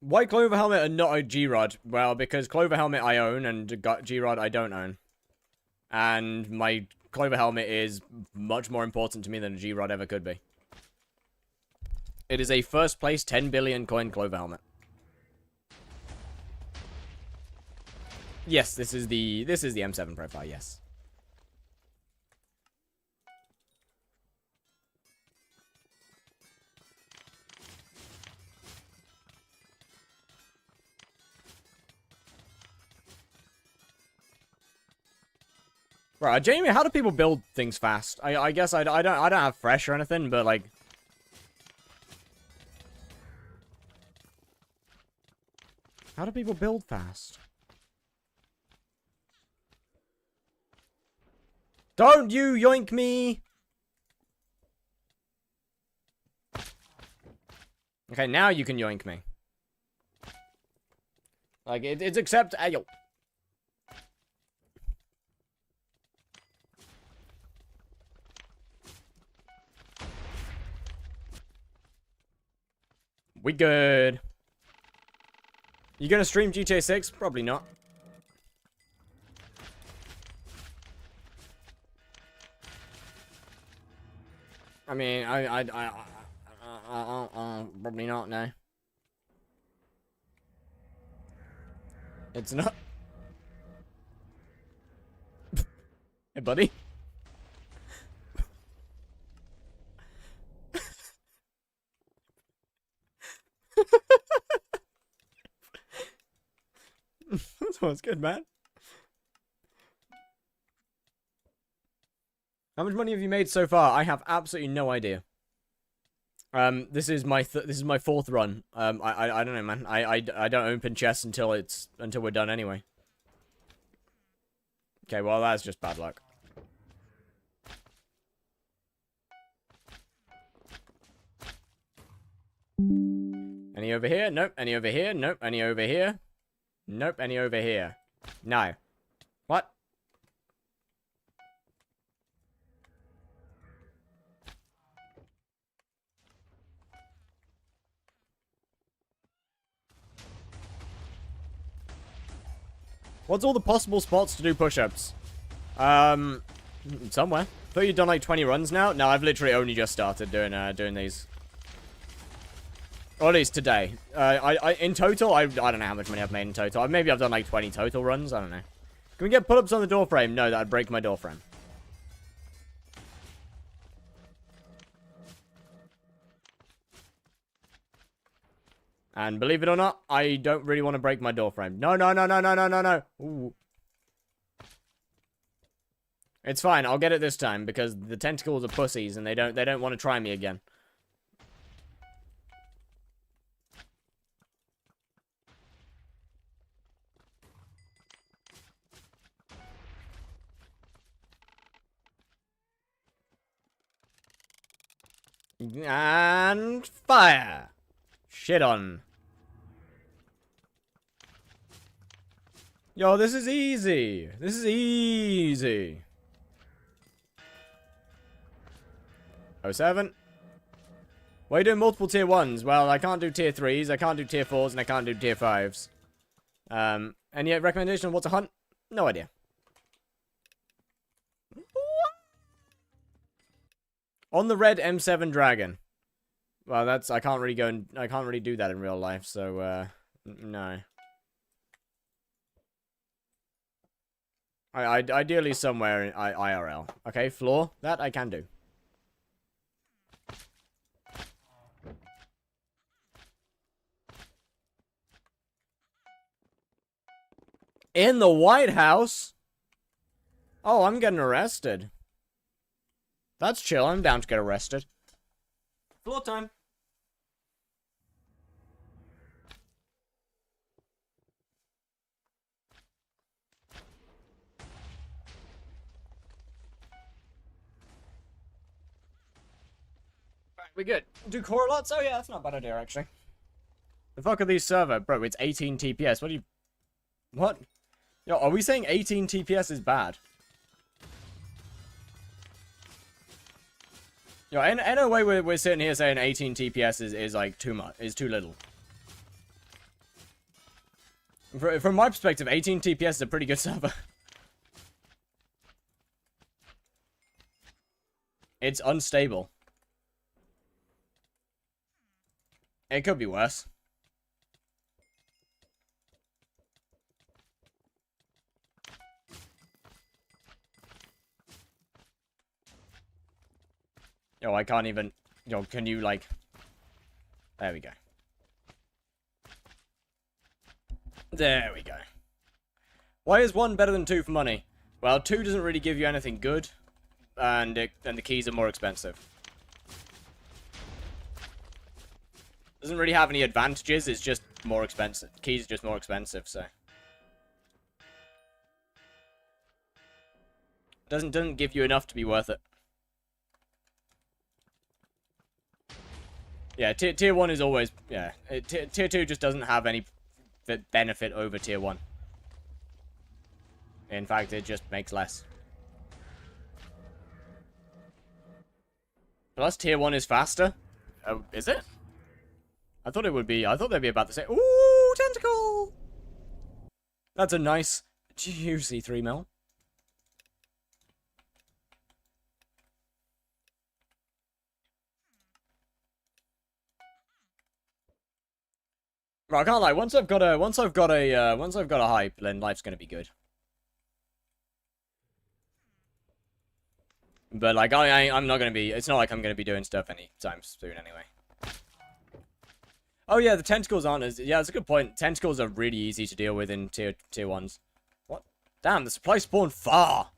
Why Clover Helmet and not a G-Rod? Well, because Clover Helmet I own and G-Rod I don't own. And my Clover Helmet is much more important to me than a G-Rod ever could be. It is a first place 10 billion coin Clover Helmet. Yes, this is the M7 profile, yes. Right, Jamie, how do people build things fast? I guess I don't have fresh or anything, but like, how do people build fast? Don't you yoink me! Okay, now you can yoink me. Like, it's accept. Yo. We good. You gonna stream GTA 6? Probably not. I mean, probably not, no. It's not. Hey, buddy. That was good, man. How much money have you made so far? I have absolutely no idea. This is my fourth run. I don't know, man. I don't open chests until we're done anyway. Okay, well that's just bad luck. Any over here? Nope. Any over here? Nope. Any over here? Nope. Any over here? No. What? What's all the possible spots to do push-ups? Somewhere. I thought you'd done like 20 runs now. No, I've literally only just started doing these. Or at least today. In total, I don't know how much money I've made in total. Maybe I've done like 20 total runs. I don't know. Can we get pull-ups on the door frame? No, that'd break my door frame. And believe it or not, I don't really want to break my door frame. No, no, no, no, no, no, no, no. Ooh. It's fine. I'll get it this time because the tentacles are pussies and they don't want to try me again. And fire. Shit on. Yo, this is easy. This is easy. 07. Why are you doing multiple tier 1s? Well, I can't do tier 3s, I can't do tier 4s, and I can't do tier 5s. Any recommendation on what to hunt? No idea. On the red M7 Dragon. Well, I can't really do that in real life, so, no. Ideally somewhere in IRL. Okay, floor. That I can do. In the White House? Oh, I'm getting arrested. That's chill. I'm down to get arrested. Floor time. Right, we good. Do correlates? Oh yeah, that's not a bad idea actually. The fuck are these server? Bro, it's 18 TPS. What do you... What? Yo, are we saying 18 TPS is bad? Yo, in a way we're sitting here saying 18 TPS is like too much, is too little. From my perspective, 18 TPS is a pretty good server. It's unstable. It could be worse. Yo, I can't even... Yo, can you, like... There we go. There we go. Why is 1 better than 2 for money? Well, 2 doesn't really give you anything good, and the keys are more expensive. Doesn't really have any advantages, it's just more expensive. Keys are just more expensive, so... Doesn't give you enough to be worth it. Yeah, tier 1 is always... Yeah, tier 2 just doesn't have any benefit over tier 1. In fact, it just makes less. Plus, tier 1 is faster. Oh, is it? I thought it would be... I thought they'd be about the same... Ooh, tentacle! That's a nice, juicy 3 mil. Right, I can't lie. Once I've got a hype, then life's gonna be good. But like, I'm not gonna be. It's not like I'm gonna be doing stuff anytime soon, anyway. Oh yeah, the tentacles aren't as... Yeah, that's a good point. Tentacles are really easy to deal with in tier 1s. What? Damn, the supply spawned far.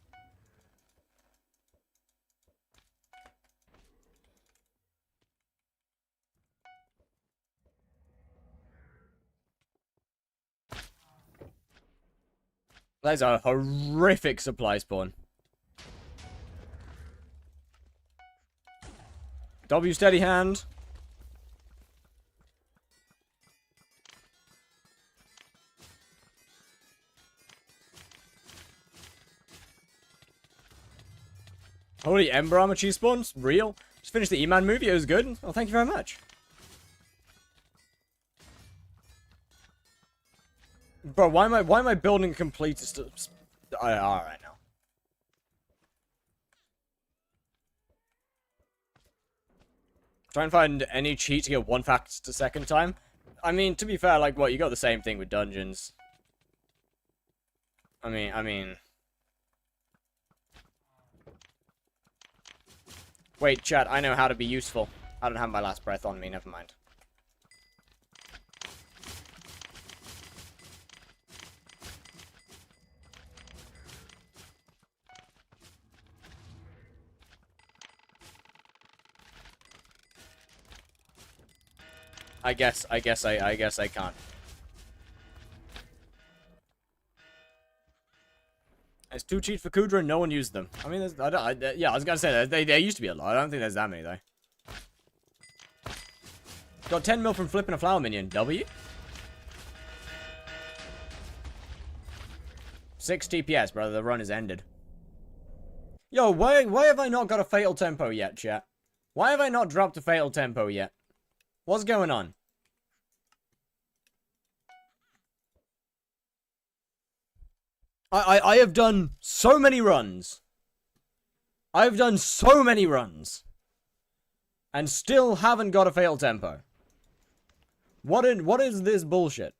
That is a horrific supply spawn. W steady hand. Holy Ember Armor cheese spawns? Real? Just finished the E-Man movie, it was good. Well, thank you very much. Bro, why am I building a complete... Alright now. Try and find any cheat to get 1 fact a second time. I mean, to be fair, like, what, you got the same thing with dungeons. I mean... Wait, chat, I know how to be useful. I don't have my last breath on me, never mind. I guess I can't. It's 2 cheats for Kudra and no one used them. I mean, yeah, I was gonna say, there used to be a lot. I don't think there's that many, though. Got 10 mil from flipping a flower minion. W? 6 TPS, brother. The run is ended. Yo, why have I not got a fatal tempo yet, chat? Why have I not dropped a fatal tempo yet? What's going on? I have done so many runs. I've done so many runs. And still haven't got a fatal tempo. What is this bullshit?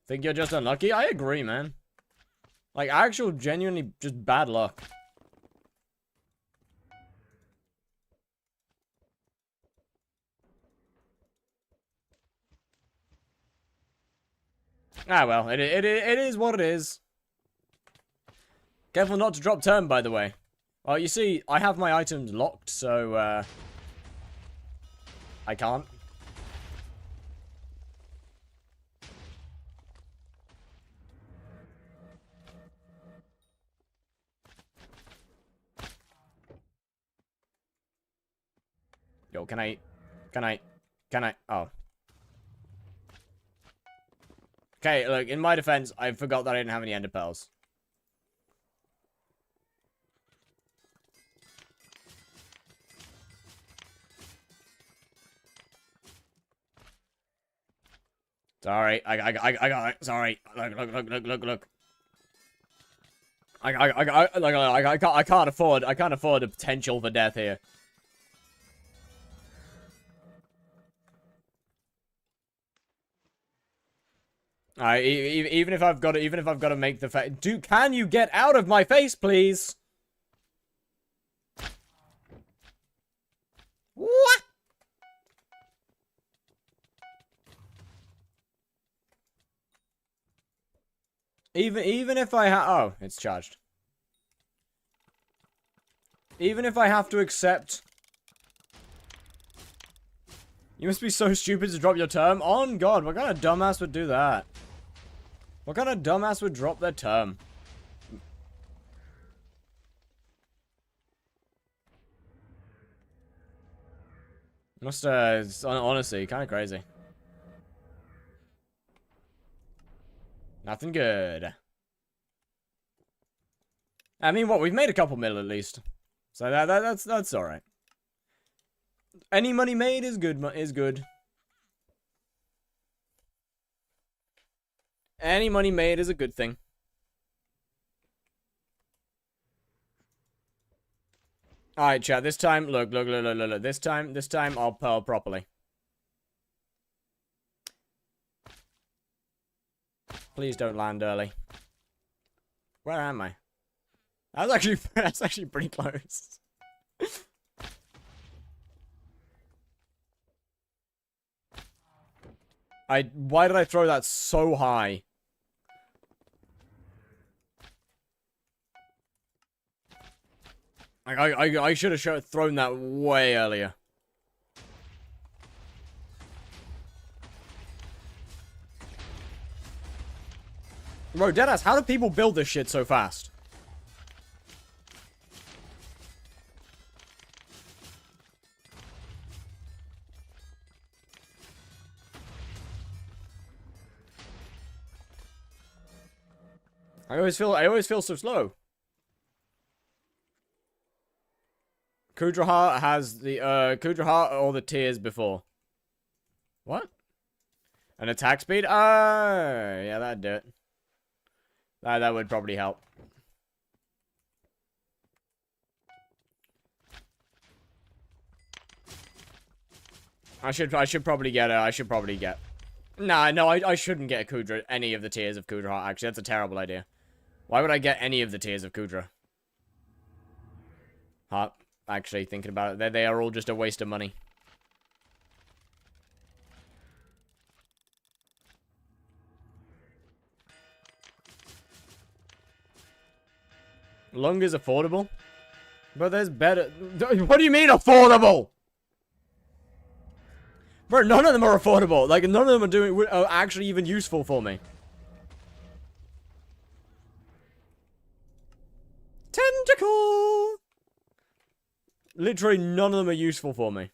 Think you're just unlucky? I agree, man. Like, actual, genuinely, just bad luck. Ah, well, it is what it is. Careful not to drop turn, by the way. Well, you see, I have my items locked, so, I can't. Yo, can I, oh. Okay, look, in my defense, I forgot that I didn't have any ender pearls. Sorry, I got it. Sorry. Look. I can't afford a potential for death here. Alright, even if I've got to make the face. Can you get out of my face, please? What? Even if I oh, it's charged. Even if I have to accept. You must be so stupid to drop your term. On God, what kind of dumbass would do that? What kind of dumbass would drop their term? It's honestly kind of crazy. Nothing good. I mean, what, we've made a couple mil at least, so that's all right. Any money made is good. Any money made is a good thing. Alright, chat, this time, look. This time, I'll pearl properly. Please don't land early. Where am I? That's actually pretty close. Why did I throw that so high? I should have thrown that way earlier. Bro, deadass, how do people build this shit so fast? I always feel so slow. Kudraha has the Kudraha or the tiers before. What? An attack speed? Yeah, that'd do it. That would probably help. I should probably get Nah, no, I shouldn't get a Kudra, any of the tiers of Kudraha. Actually, that's a terrible idea. Why would I get any of the tiers of Kudra? Huh? Actually, thinking about it, they are all just a waste of money. Lung is affordable? But there's better... What do you mean affordable? Bro, none of them are affordable. Like, none of them are actually even useful for me. Tentacle! Literally, none of them are useful for me.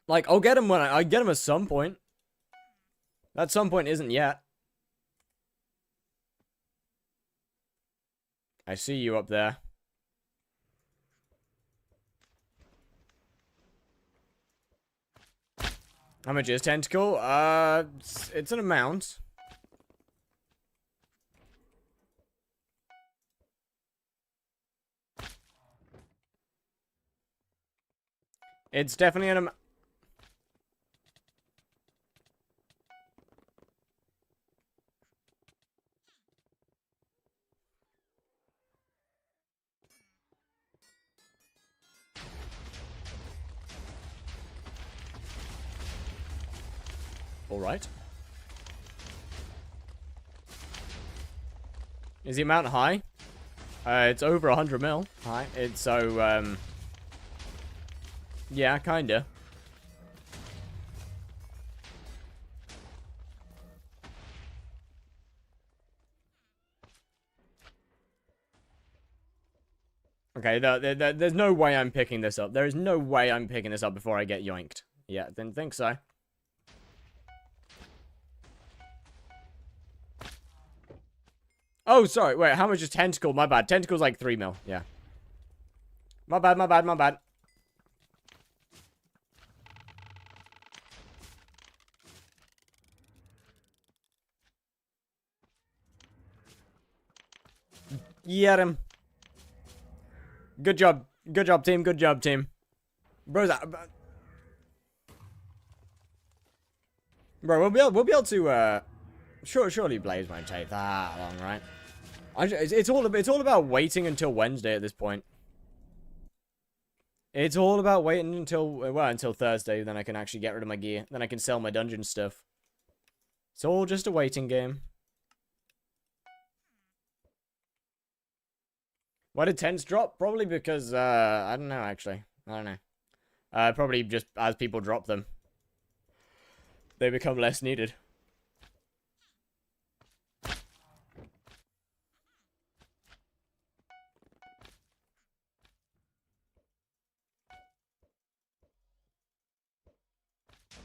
Like, I'll get them when I get them at some point. That some point isn't yet. I see you up there. How much is tentacle? It's an amount. It's definitely an amount. Alright. Is the amount high? It's over 100 mil. High. It's so, yeah, kinda. Okay, there's no way I'm picking this up. There is no way I'm picking this up before I get yoinked. Yeah, didn't think so. Oh, sorry. Wait, how much is tentacle? My bad. Tentacle's like 3 mil. Yeah. My bad, my bad, my bad. Get him. Good job. Good job, team. Good job, team. Bro, we'll be able to, surely Blaze won't take that long, right? It's all about waiting until Wednesday at this point. It's all about waiting until Thursday, then I can actually get rid of my gear. Then I can sell my dungeon stuff. It's all just a waiting game. Why did tents drop? Probably because, I don't know, actually. I don't know. Probably just as people drop them, they become less needed.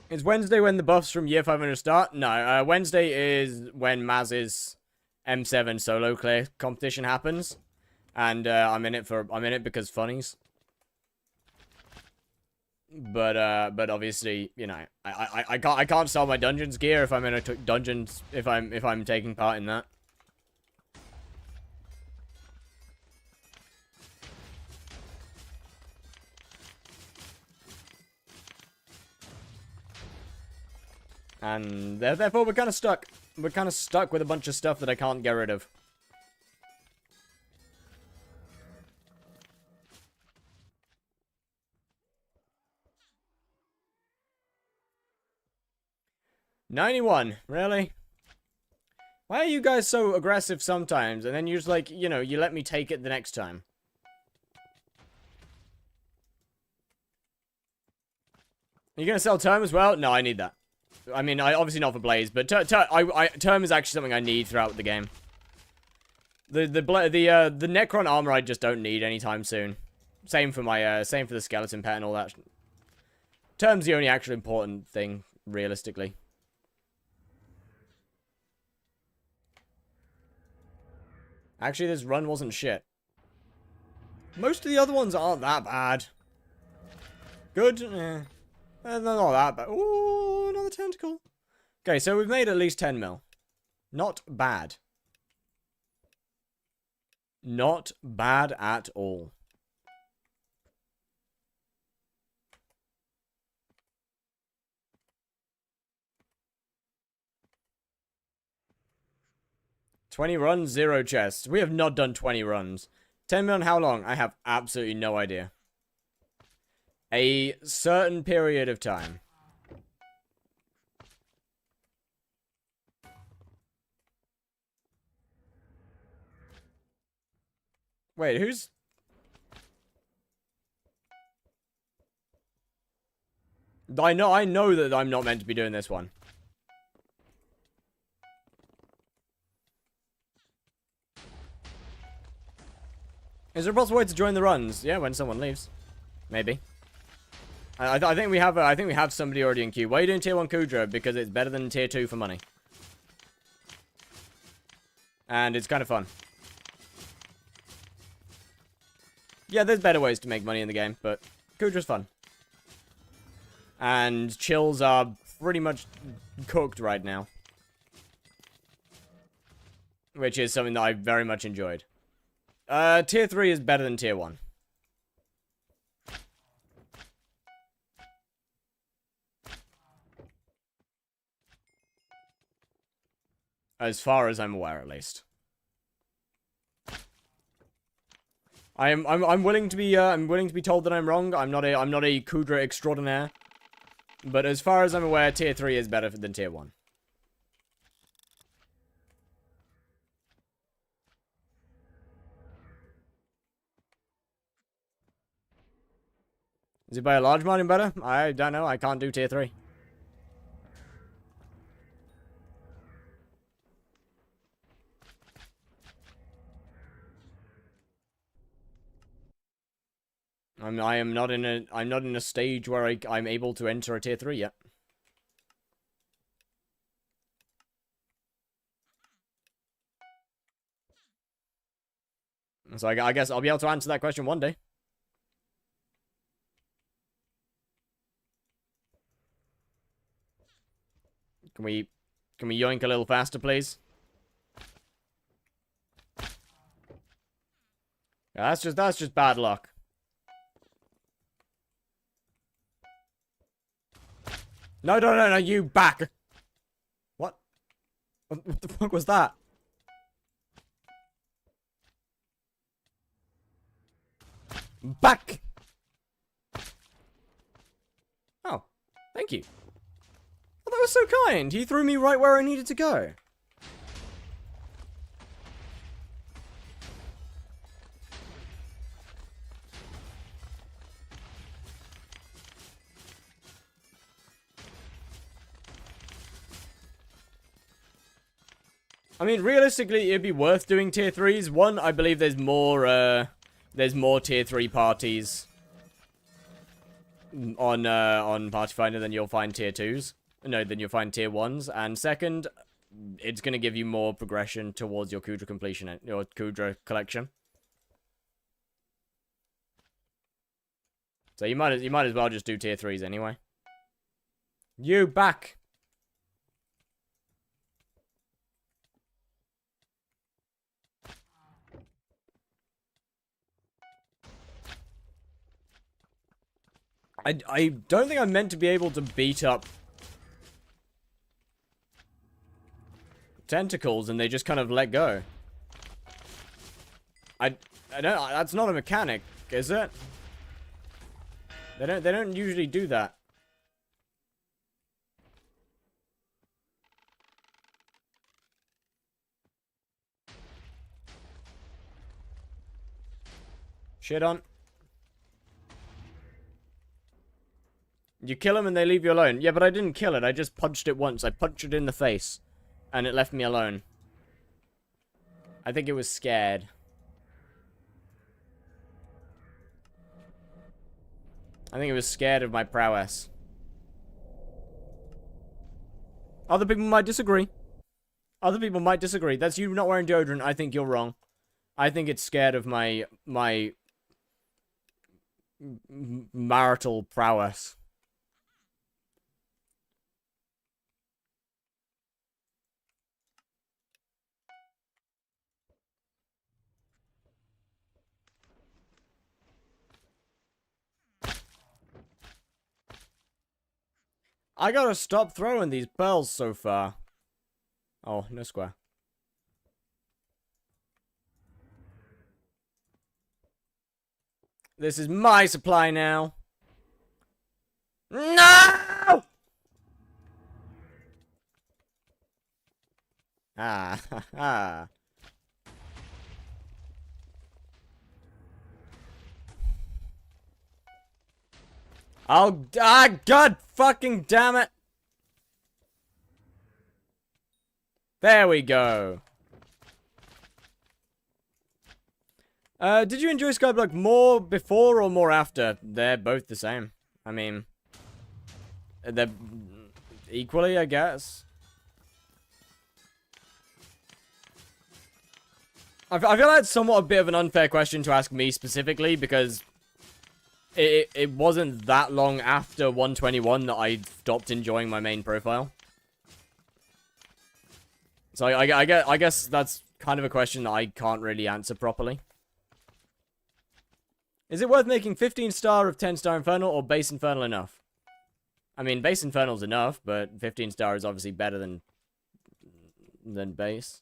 Is Wednesday when the buffs from year 500 start? No, Wednesday is when Maz's M7 solo clear competition happens. And I'm in it because funnies. But obviously, you know, I can't sell my dungeons gear if I'm in a dungeons if I'm taking part in that. And therefore we're kind of stuck. We're kind of stuck with a bunch of stuff that I can't get rid of. $91, really? Why are you guys so aggressive sometimes, and then you're just like, you know, you let me take it the next time? Are you gonna sell Term as well? No, I need that. I mean, obviously not for Blaze, but Term is actually something I need throughout the game. The Necron armor I just don't need anytime soon. Same for my same for the skeleton pet and all that. Term's the only actual important thing, realistically. Actually, this run wasn't shit. Most of the other ones aren't that bad. Good, eh. They're not that bad. Ooh, another tentacle. Okay, so we've made at least 10 mil. Not bad. Not bad at all. $20 runs, 0 chests. We have not done 20 runs. 10 mil in how long? I have absolutely no idea. A certain period of time. Wait, who's... I know that I'm not meant to be doing this one. Is there a possible way to join the runs? Yeah, when someone leaves. Maybe. I think we have somebody already in queue. Why are you doing tier 1 Kudra? Because it's better than tier 2 for money. And it's kind of fun. Yeah, there's better ways to make money in the game, but Kudra's fun. And chills are pretty much cooked right now. Which is something that I very much enjoyed. Tier 3 is better than tier 1. As far as I'm aware, at least. I'm willing to be told that I'm wrong. I'm not a Kudra extraordinaire. But as far as I'm aware, tier 3 is better than tier 1. Is it by a large margin better? I don't know. I can't do tier 3. I'm not in a stage where I'm able to enter a tier 3 yet. So I guess I'll be able to answer that question one day. Can we yoink a little faster, please? Yeah, that's just bad luck. No, no, no, no, you back. What? What the fuck was that? Back! Oh, thank you. Oh, that was so kind. He threw me right where I needed to go. I mean, realistically, it'd be worth doing tier 3s. One, I believe there's more tier 3 parties on Party Finder than you'll find tier 2s. No, than you'll find tier 1s. And second, it's going to give you more progression towards your Kudra completion, your Kudra collection. So you might as well just do tier 3s anyway. You back. I don't think I'm meant to be able to beat up tentacles and they just kind of let go. I don't, that's not a mechanic, is it? They don't usually do that. Shit on. You kill them and they leave you alone. Yeah, but I didn't kill it. I just punched it once. I punched it in the face. And it left me alone. I think it was scared. I think it was scared of my prowess. Other people might disagree. Other people might disagree. That's you not wearing deodorant. I think you're wrong. I think it's scared of my marital prowess. I gotta stop throwing these pearls so far. Oh, no square. This is my supply now. No! Ah, ha, ha. Oh, God fucking damn it. There we go. Did you enjoy Skyblock more before or more after? They're both the same. I mean, they're equally, I guess. I feel like it's somewhat a bit of an unfair question to ask me specifically because it wasn't that long after 121 that I stopped enjoying my main profile. So I guess that's kind of a question that I can't really answer properly. Is it worth making 15 star of 10 star Infernal or base Infernal enough? I mean, base Infernal's enough, but 15 star is obviously better than base.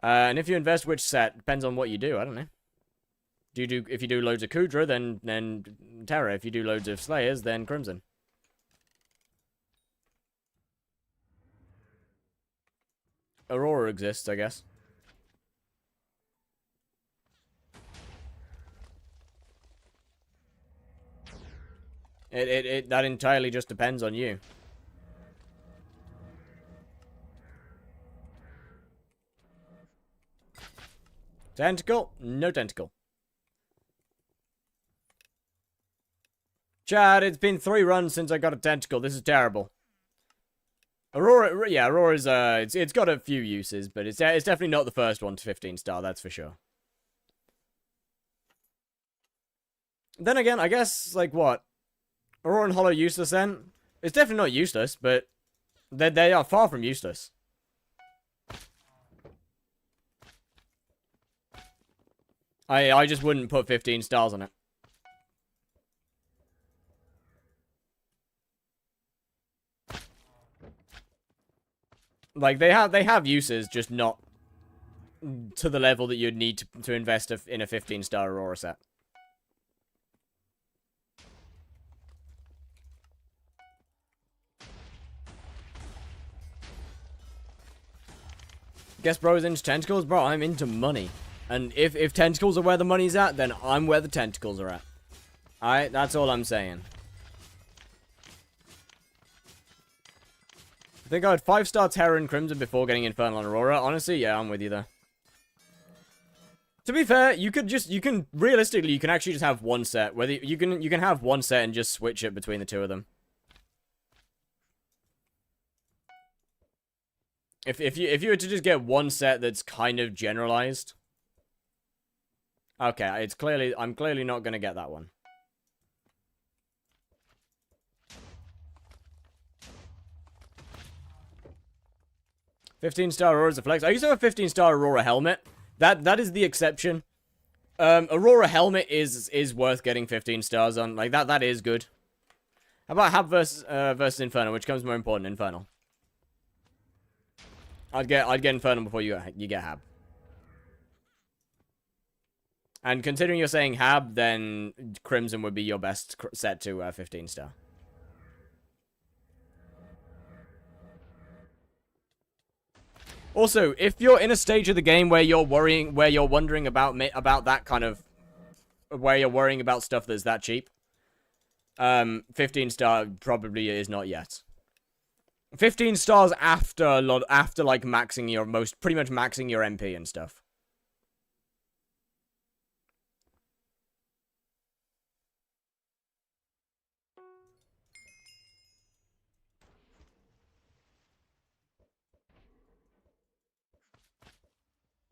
And if you invest which set, depends on what you do, I don't know. If you do loads of Kudra, then Terra. If you do loads of Slayers, then Crimson. Aurora exists, I guess. That entirely just depends on you. Tentacle? No tentacle. Chad, it's been 3 runs since I got a tentacle. This is terrible. Aurora, yeah, Aurora's, it's got a few uses, but it's definitely not the first one to 15 star, that's for sure. Then again, I guess, like, what? Aurora and Hollow useless then? It's definitely not useless, but they are far from useless. I just wouldn't put 15 stars on it. Like, they have uses, just not to the level that you'd need to invest in a 15-star Aurora set. Guess bro's into tentacles? Bro, I'm into money. And if tentacles are where the money's at, then I'm where the tentacles are at. Alright, that's all I'm saying. I think I had 5-star Terror and Crimson before getting Infernal and Aurora. Honestly, yeah, I'm with you there. To be fair, realistically, you can actually just have one set. Whether you can have one set and just switch it between the two of them. If you were to just get one set that's kind of generalized. Okay, I'm clearly not gonna get that one. $15-star Aurora's a flex. I used to have a 15-star Aurora helmet. That is the exception. Aurora helmet is worth getting 15 stars on. Like that is good. How about Hab versus Infernal? Which comes more important? Infernal. I'd get Infernal before you get Hab. And considering you're saying Hab, then Crimson would be your best set to 15-star. Also, if you're in a stage of the game where you're wondering about that kind of, where you're worrying about stuff that's that cheap, 15-star probably is not yet. 15 stars after like maxing your pretty much maxing your MP and stuff.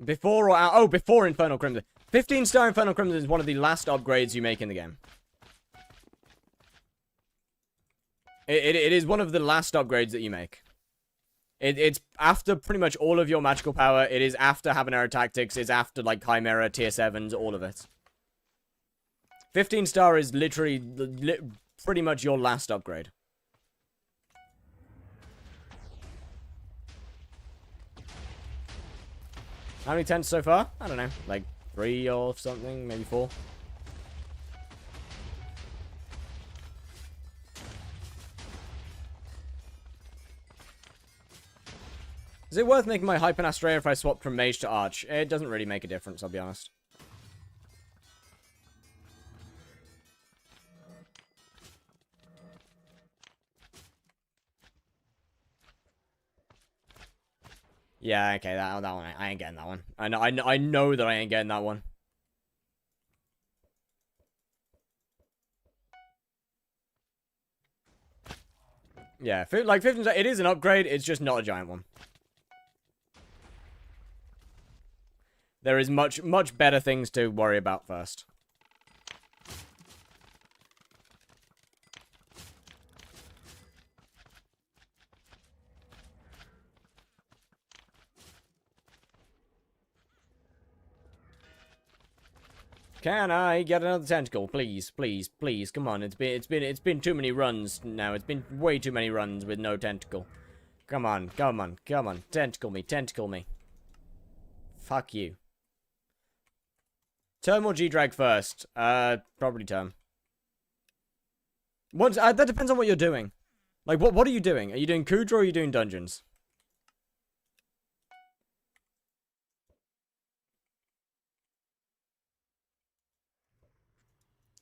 Before or oh, before Infernal Crimson. 15-star Infernal Crimson is one of the last upgrades you make in the game. It is one of the last upgrades that you make. It's after pretty much all of your magical power. It is after Habanero Tactics. It's after, like, Chimera, Tier 7s, all of it. 15-star is literally pretty much your last upgrade. How many tents so far? I don't know. Like 3 or something, maybe 4. Is it worth making my Hype and Astrea if I swapped from Mage to Arch? It doesn't really make a difference, I'll be honest. Yeah, okay, that one, I ain't getting that one. I know that I ain't getting that one. Yeah, like 15, it is an upgrade, it's just not a giant one. There is much better things to worry about first. Can I get another tentacle, please, please, please? Come on, it's been too many runs now. It's been way too many runs with no tentacle. Come on, come on, come on, tentacle me, tentacle me. Fuck you. Term or G-Drag first? Probably Term. That depends on what you're doing. Like, what are you doing? Are you doing Kudra or are you doing dungeons?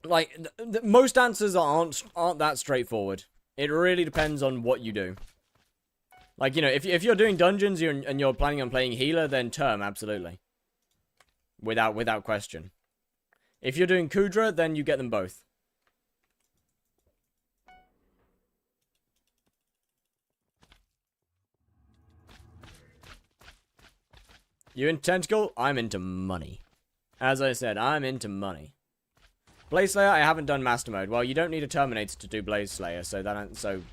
Like, most answers aren't that straightforward. It really depends on what you do. Like, you know, if you're doing dungeons and you're planning on playing healer, then Term, absolutely. Without question. If you're doing Kudra, then you get them both. You into tentacle? I'm into money. As I said, I'm into money. Blaze Slayer, I haven't done Master Mode. Well, you don't need a Terminator to do Blaze Slayer, so that answers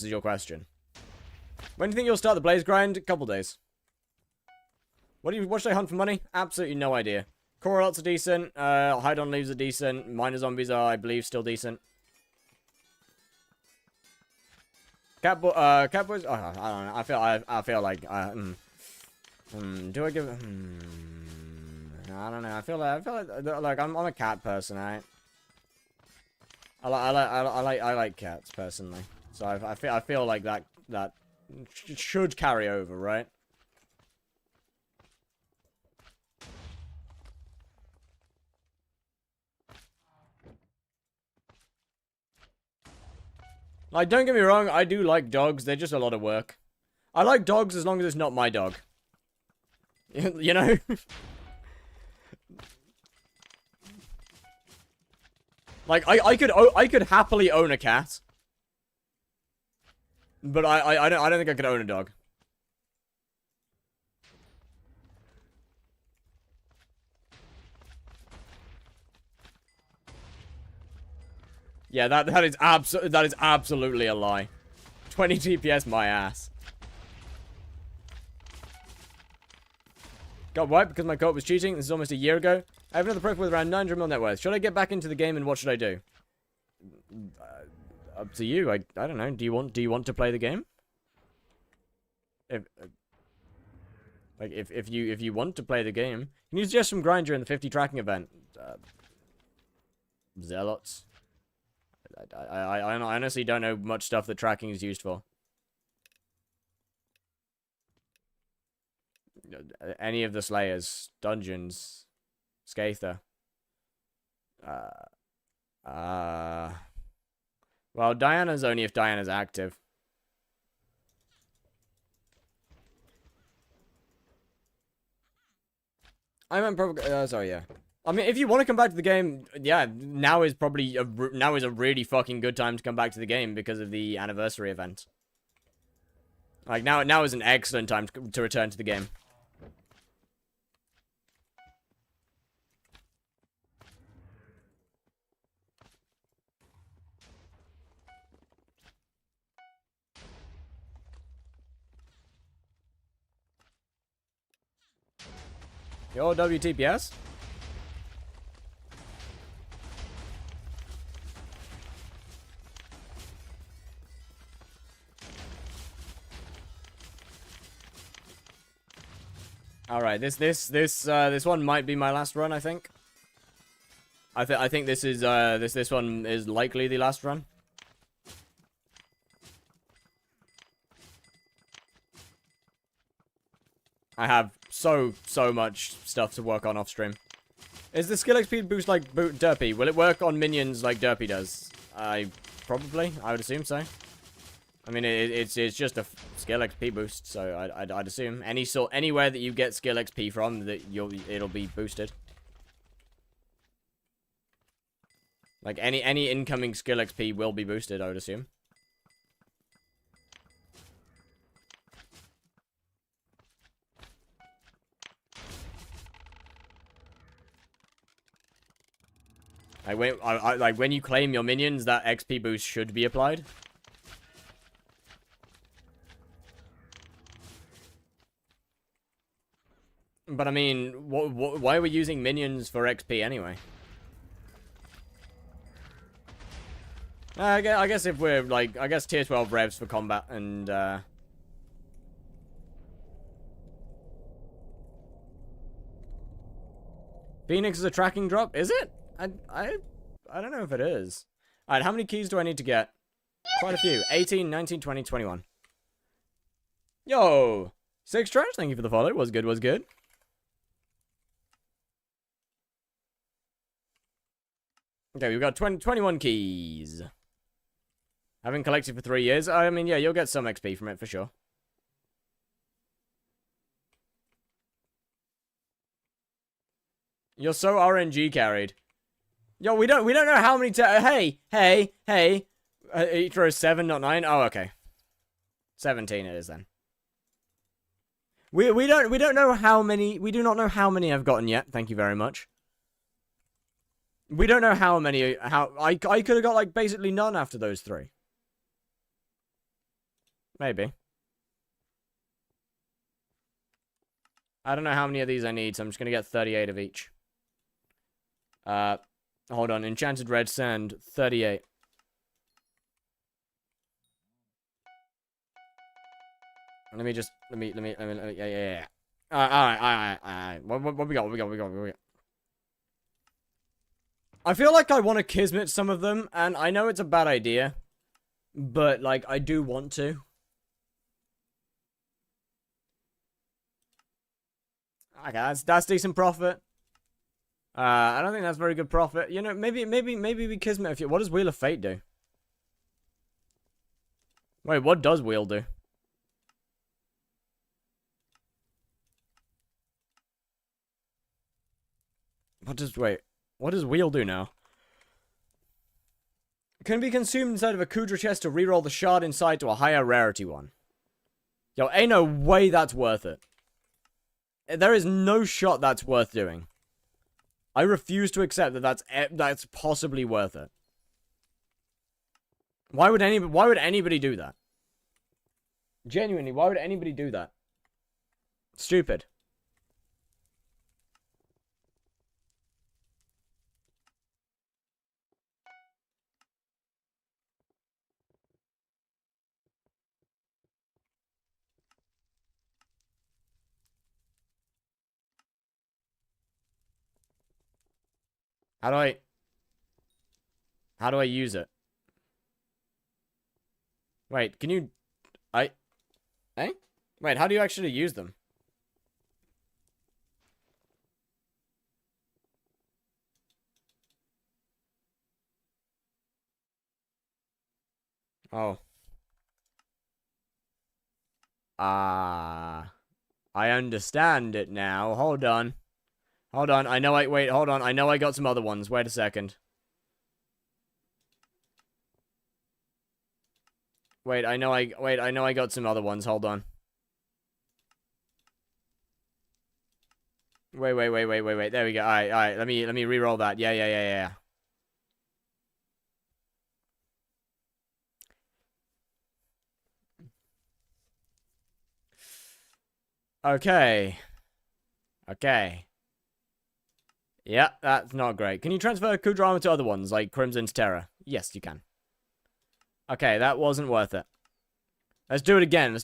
your question. When do you think you'll start the Blaze grind? A couple days. What should I hunt for money? Absolutely no idea. Coralots are decent. Hide on leaves are decent. Miner zombies are, I believe, still decent. Catboys. I don't know. I feel like. Do I give? I don't know. I feel like I'm a cat person, right? I like cats personally. So I feel like that should carry over, right? Like, don't get me wrong, I do like dogs. They're just a lot of work. I like dogs as long as it's not my dog. You know? Like, I could happily own a cat. But I don't think I could own a dog. Yeah, that is absolutely a lie. 20 TPS my ass. Got wiped because my co-op was cheating. This is almost a year ago. I have another profile with around 900 mil net worth. Should I get back into the game and what should I do? Up to you. I don't know. Do you want to play the game? If you want to play the game, you need just some grind during the 50 tracking event. Zealots. I honestly don't know much stuff that tracking is used for. Any of the Slayers, Dungeons, Scather. Well, Diana's only if Diana's active. I meant probably. Sorry, yeah. I mean, if you want to come back to the game, yeah, now is probably a really fucking good time to come back to the game because of the anniversary event. Like now is an excellent time to return to the game. Yo, WTPS. All right, this one might be my last run. I think. I think this is this one is likely the last run. I have so much stuff to work on off stream. Is the skill XP boost like Derpy? Will it work on minions like Derpy does? I would assume so. I mean, it's just a skill XP boost, so I'd assume anywhere that you get skill XP from, that it'll be boosted. Like any incoming skill XP will be boosted, I would assume. Like when you claim your minions, that XP boost should be applied. But I mean, why are we using minions for XP anyway? I guess if we're like, I guess tier 12 revs for combat and Phoenix is a tracking drop, is it? I don't know if it is. Alright, how many keys do I need to get? Quite a few. 18, 19, 20, 21. Yo! Six Trash, thank you for the follow. Was good, was good. Okay, we've got 21 keys. Having collected for 3 years. I mean, yeah, you'll get some XP from it for sure. You're so RNG carried. Yo, we don't know how many hey. He throws 7, not 9. Oh, okay. 17 it is then. We don't know how many. We do not know how many I've gotten yet. Thank you very much. We don't know how many. I could have got like basically none after those 3. Maybe. I don't know how many of these I need, so I'm just gonna get 38 of each. Hold on. Enchanted red sand, 38. Let me, yeah. Alright. What we got? I feel like I want to kismet some of them, and I know it's a bad idea, but, like, I do want to. Okay, that's decent profit. I don't think that's very good profit. You know, maybe we kismet a few. What does Wheel of Fate do? Wait, what does Wheel do? What does Wheel do now? Can be consumed inside of a Kudra chest to reroll the shard inside to a higher rarity one. Yo, ain't no way that's worth it. There is no shot that's worth doing. I refuse to accept that that's possibly worth it. Why would anybody do that? Genuinely, why would anybody do that? Stupid. How do I use it? Wait, can you... Eh? Wait, how do you actually use them? Oh. I understand it now. Hold on. Hold on, wait, hold on. I know I got some other ones. Wait a second. Wait, I know I got some other ones. Hold on. Wait. There we go. Alright. Let me re-roll that. Yeah. Okay. Yeah, that's not great. Can you transfer Kudra armor to other ones, like Crimson's Terror? Yes, you can. Okay, that wasn't worth it. Let's do it again.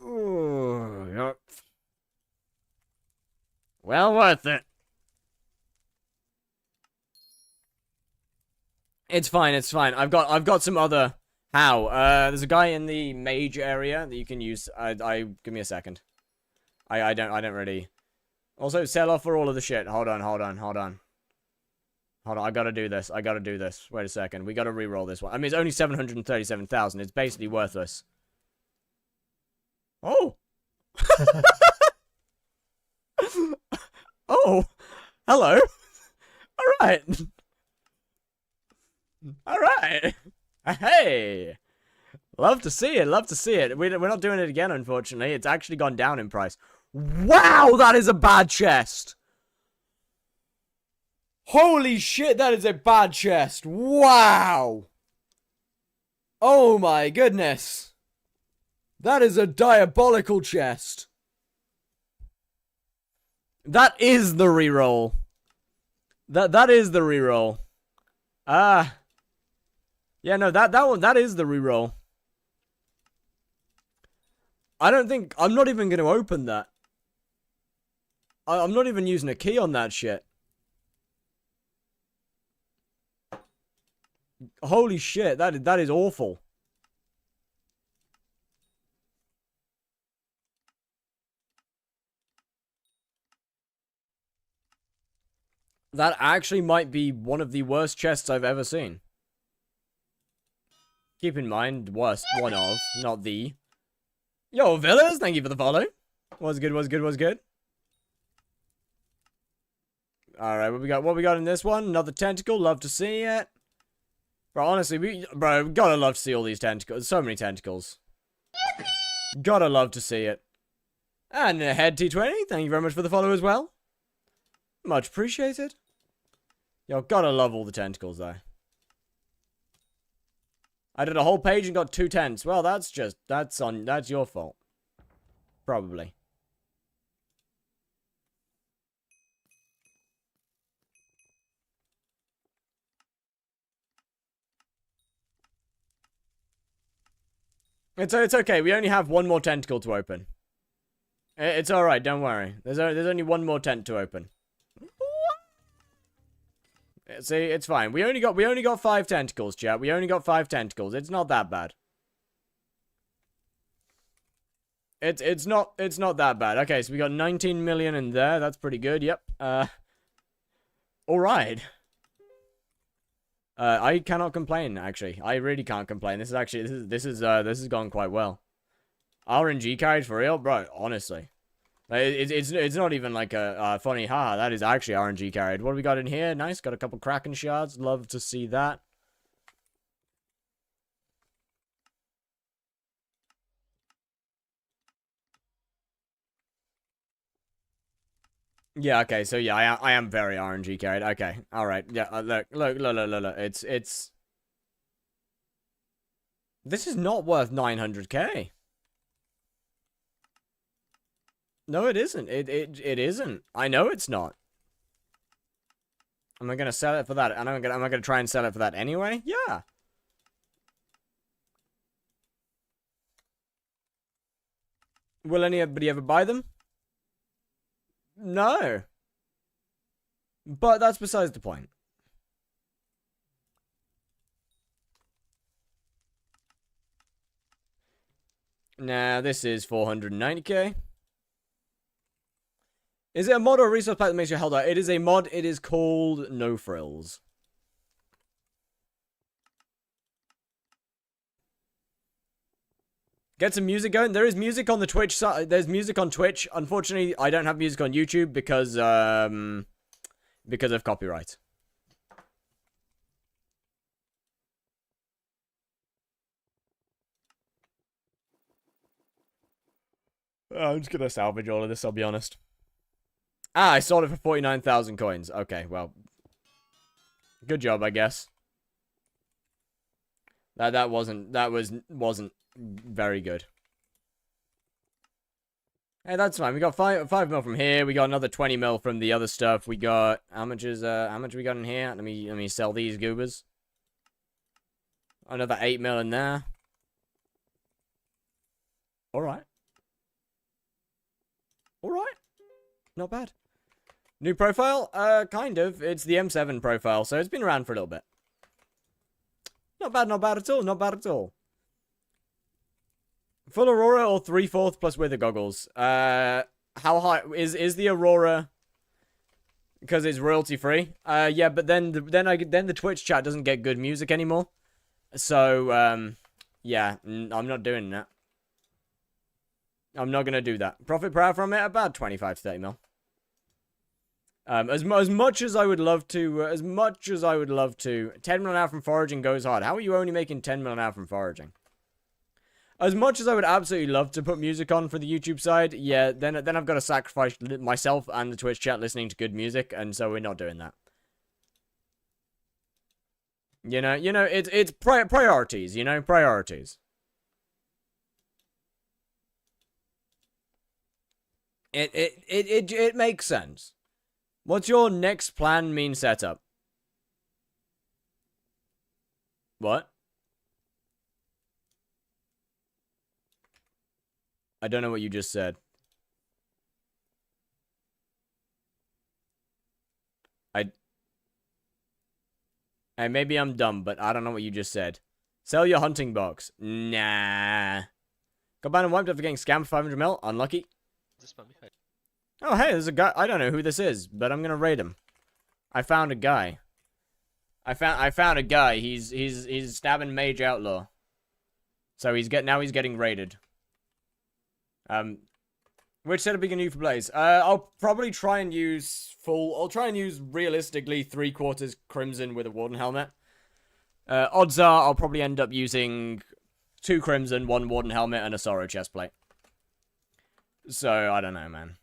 Ooh, yep. Well worth it. It's fine. I've got some other... How? There's a guy in the mage area that you can use. Give me a second. I don't really... Also, sell off for all of the shit. Hold on. I gotta do this. Wait a second. We gotta re-roll this one. I mean, it's only 737,000. It's basically worthless. Oh! Oh! Hello! Alright! Hey! Love to see it. We're not doing it again, unfortunately. It's actually gone down in price. Wow, that is a bad chest. Holy shit, that is a bad chest. Wow. Oh my goodness. That is a diabolical chest. That is the reroll. That is the reroll. Yeah, no, that is the reroll. I'm not even going to open that. I'm not even using a key on that shit. Holy shit, that is awful. That actually might be one of the worst chests I've ever seen. Keep in mind, worst one of, not the. Yo, Villas, thank you for the follow. Was good. Alright, what we got in this one? Another tentacle, love to see it. Bro, honestly, we gotta love to see all these tentacles. So many tentacles. Gotta love to see it. And Head T20, thank you very much for the follow as well. Much appreciated. Yo, gotta love all the tentacles, though. I did a whole page and got 2 tents. Well, that's your fault. Probably. It's okay. We only have one more tentacle to open. It's alright, don't worry. There's only one more tent to open. See, it's fine. We only got 5 tentacles, chat. We only got 5 tentacles. It's not that bad. It's not that bad. Okay, so we got 19 million in there. That's pretty good. Yep. Alright. I cannot complain, actually. I really can't complain. This has gone quite well. RNG carried for real? Bro, honestly. It's not even like a funny, haha, that is actually RNG carried. What do we got in here? Nice, got a couple Kraken shards. Love to see that. Yeah, okay, so yeah, I am very RNG carried. Okay, alright. Yeah, look. It's... This is not worth 900k. No, it isn't. It isn't. I know it's not. Am I gonna sell it for that? Am I gonna try and sell it for that anyway? Yeah. Will anybody ever buy them? No. But that's besides the point. Now, this is 490k. Is it a mod or a resource pack that makes you held out? It is a mod. It is called No Frills. Get some music going. There is music on the Twitch side. There's music on Twitch. Unfortunately, I don't have music on YouTube because of copyright. I'm just gonna salvage all of this, I'll be honest. Ah, I sold it for 49,000 coins. Okay, well. Good job, I guess. That wasn't very good. Hey, that's fine. We got 5 mil from here. We got another 20 mil from the other stuff. We got how much we got in here? Let me sell these goobers. Another 8 mil in there. Alright. Alright. Not bad. New profile? Kind of. It's the M7 profile, so it's been around for a little bit. Not bad at all. Not bad at all. Full Aurora or 3/4 plus wither goggles? How high is the Aurora? Because it's royalty free. Yeah, but then the Twitch chat doesn't get good music anymore. So yeah, I'm not doing that. I'm not gonna do that. Profit per hour from it about 25 to 30 mil. As much as I would love to, 10 mil an hour from foraging goes hard. How are you only making 10 mil an hour from foraging? As much as I would absolutely love to put music on for the YouTube side, yeah, then I've got to sacrifice myself and the Twitch chat listening to good music, and so we're not doing that. You know, it's priorities, you know, priorities. It makes sense. What's your next plan mean setup? What? I don't know what you just said. Maybe I'm dumb, but I don't know what you just said. Sell your hunting box. Nah. Got banned and wiped after getting scammed 500 mil. Unlucky. Oh, hey, there's a guy. I don't know who this is, but I'm gonna raid him. I found a guy. I found a guy. He's stabbing mage outlaw. So now he's getting raided. Which setup are you gonna use for Blaze? I'll probably try and use I'll try and use realistically 3/4 crimson with a warden helmet. Odds are I'll probably end up using 2 crimson, 1 warden helmet, and a sorrow chestplate. So I don't know, man.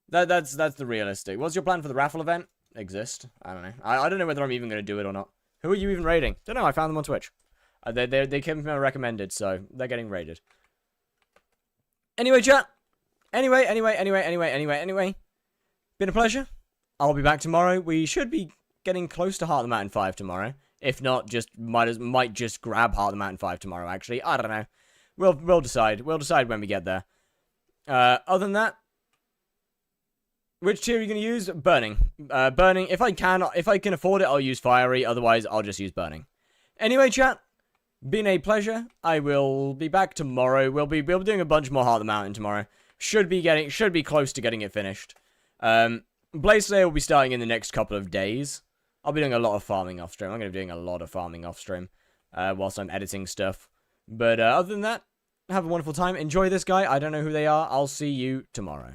That's the realistic. What's your plan for the raffle event? Exist? I don't know. I don't know whether I'm even gonna do it or not. Who are you even raiding? Don't know. I found them on Twitch. They came from recommended, so they're getting raided. Anyway, chat. Anyway. Been a pleasure. I'll be back tomorrow. We should be getting close to Heart of the Mountain 5 tomorrow. If not, just might just grab Heart of the Mountain 5 tomorrow, actually. I don't know. We'll decide. We'll decide when we get there. Other than that, which tier are you going to use? Burning. Burning. If I can afford it, I'll use Fiery. Otherwise, I'll just use Burning. Anyway, chat, been a pleasure. I will be back tomorrow. We'll be doing a bunch more Heart of the Mountain tomorrow. Should be close to getting it finished. Blaze Slayer will be starting in the next couple of days. I'll be doing a lot of farming off stream. I'm going to be doing a lot of farming off stream whilst I'm editing stuff. But other than that, have a wonderful time. Enjoy this guy. I don't know who they are. I'll see you tomorrow.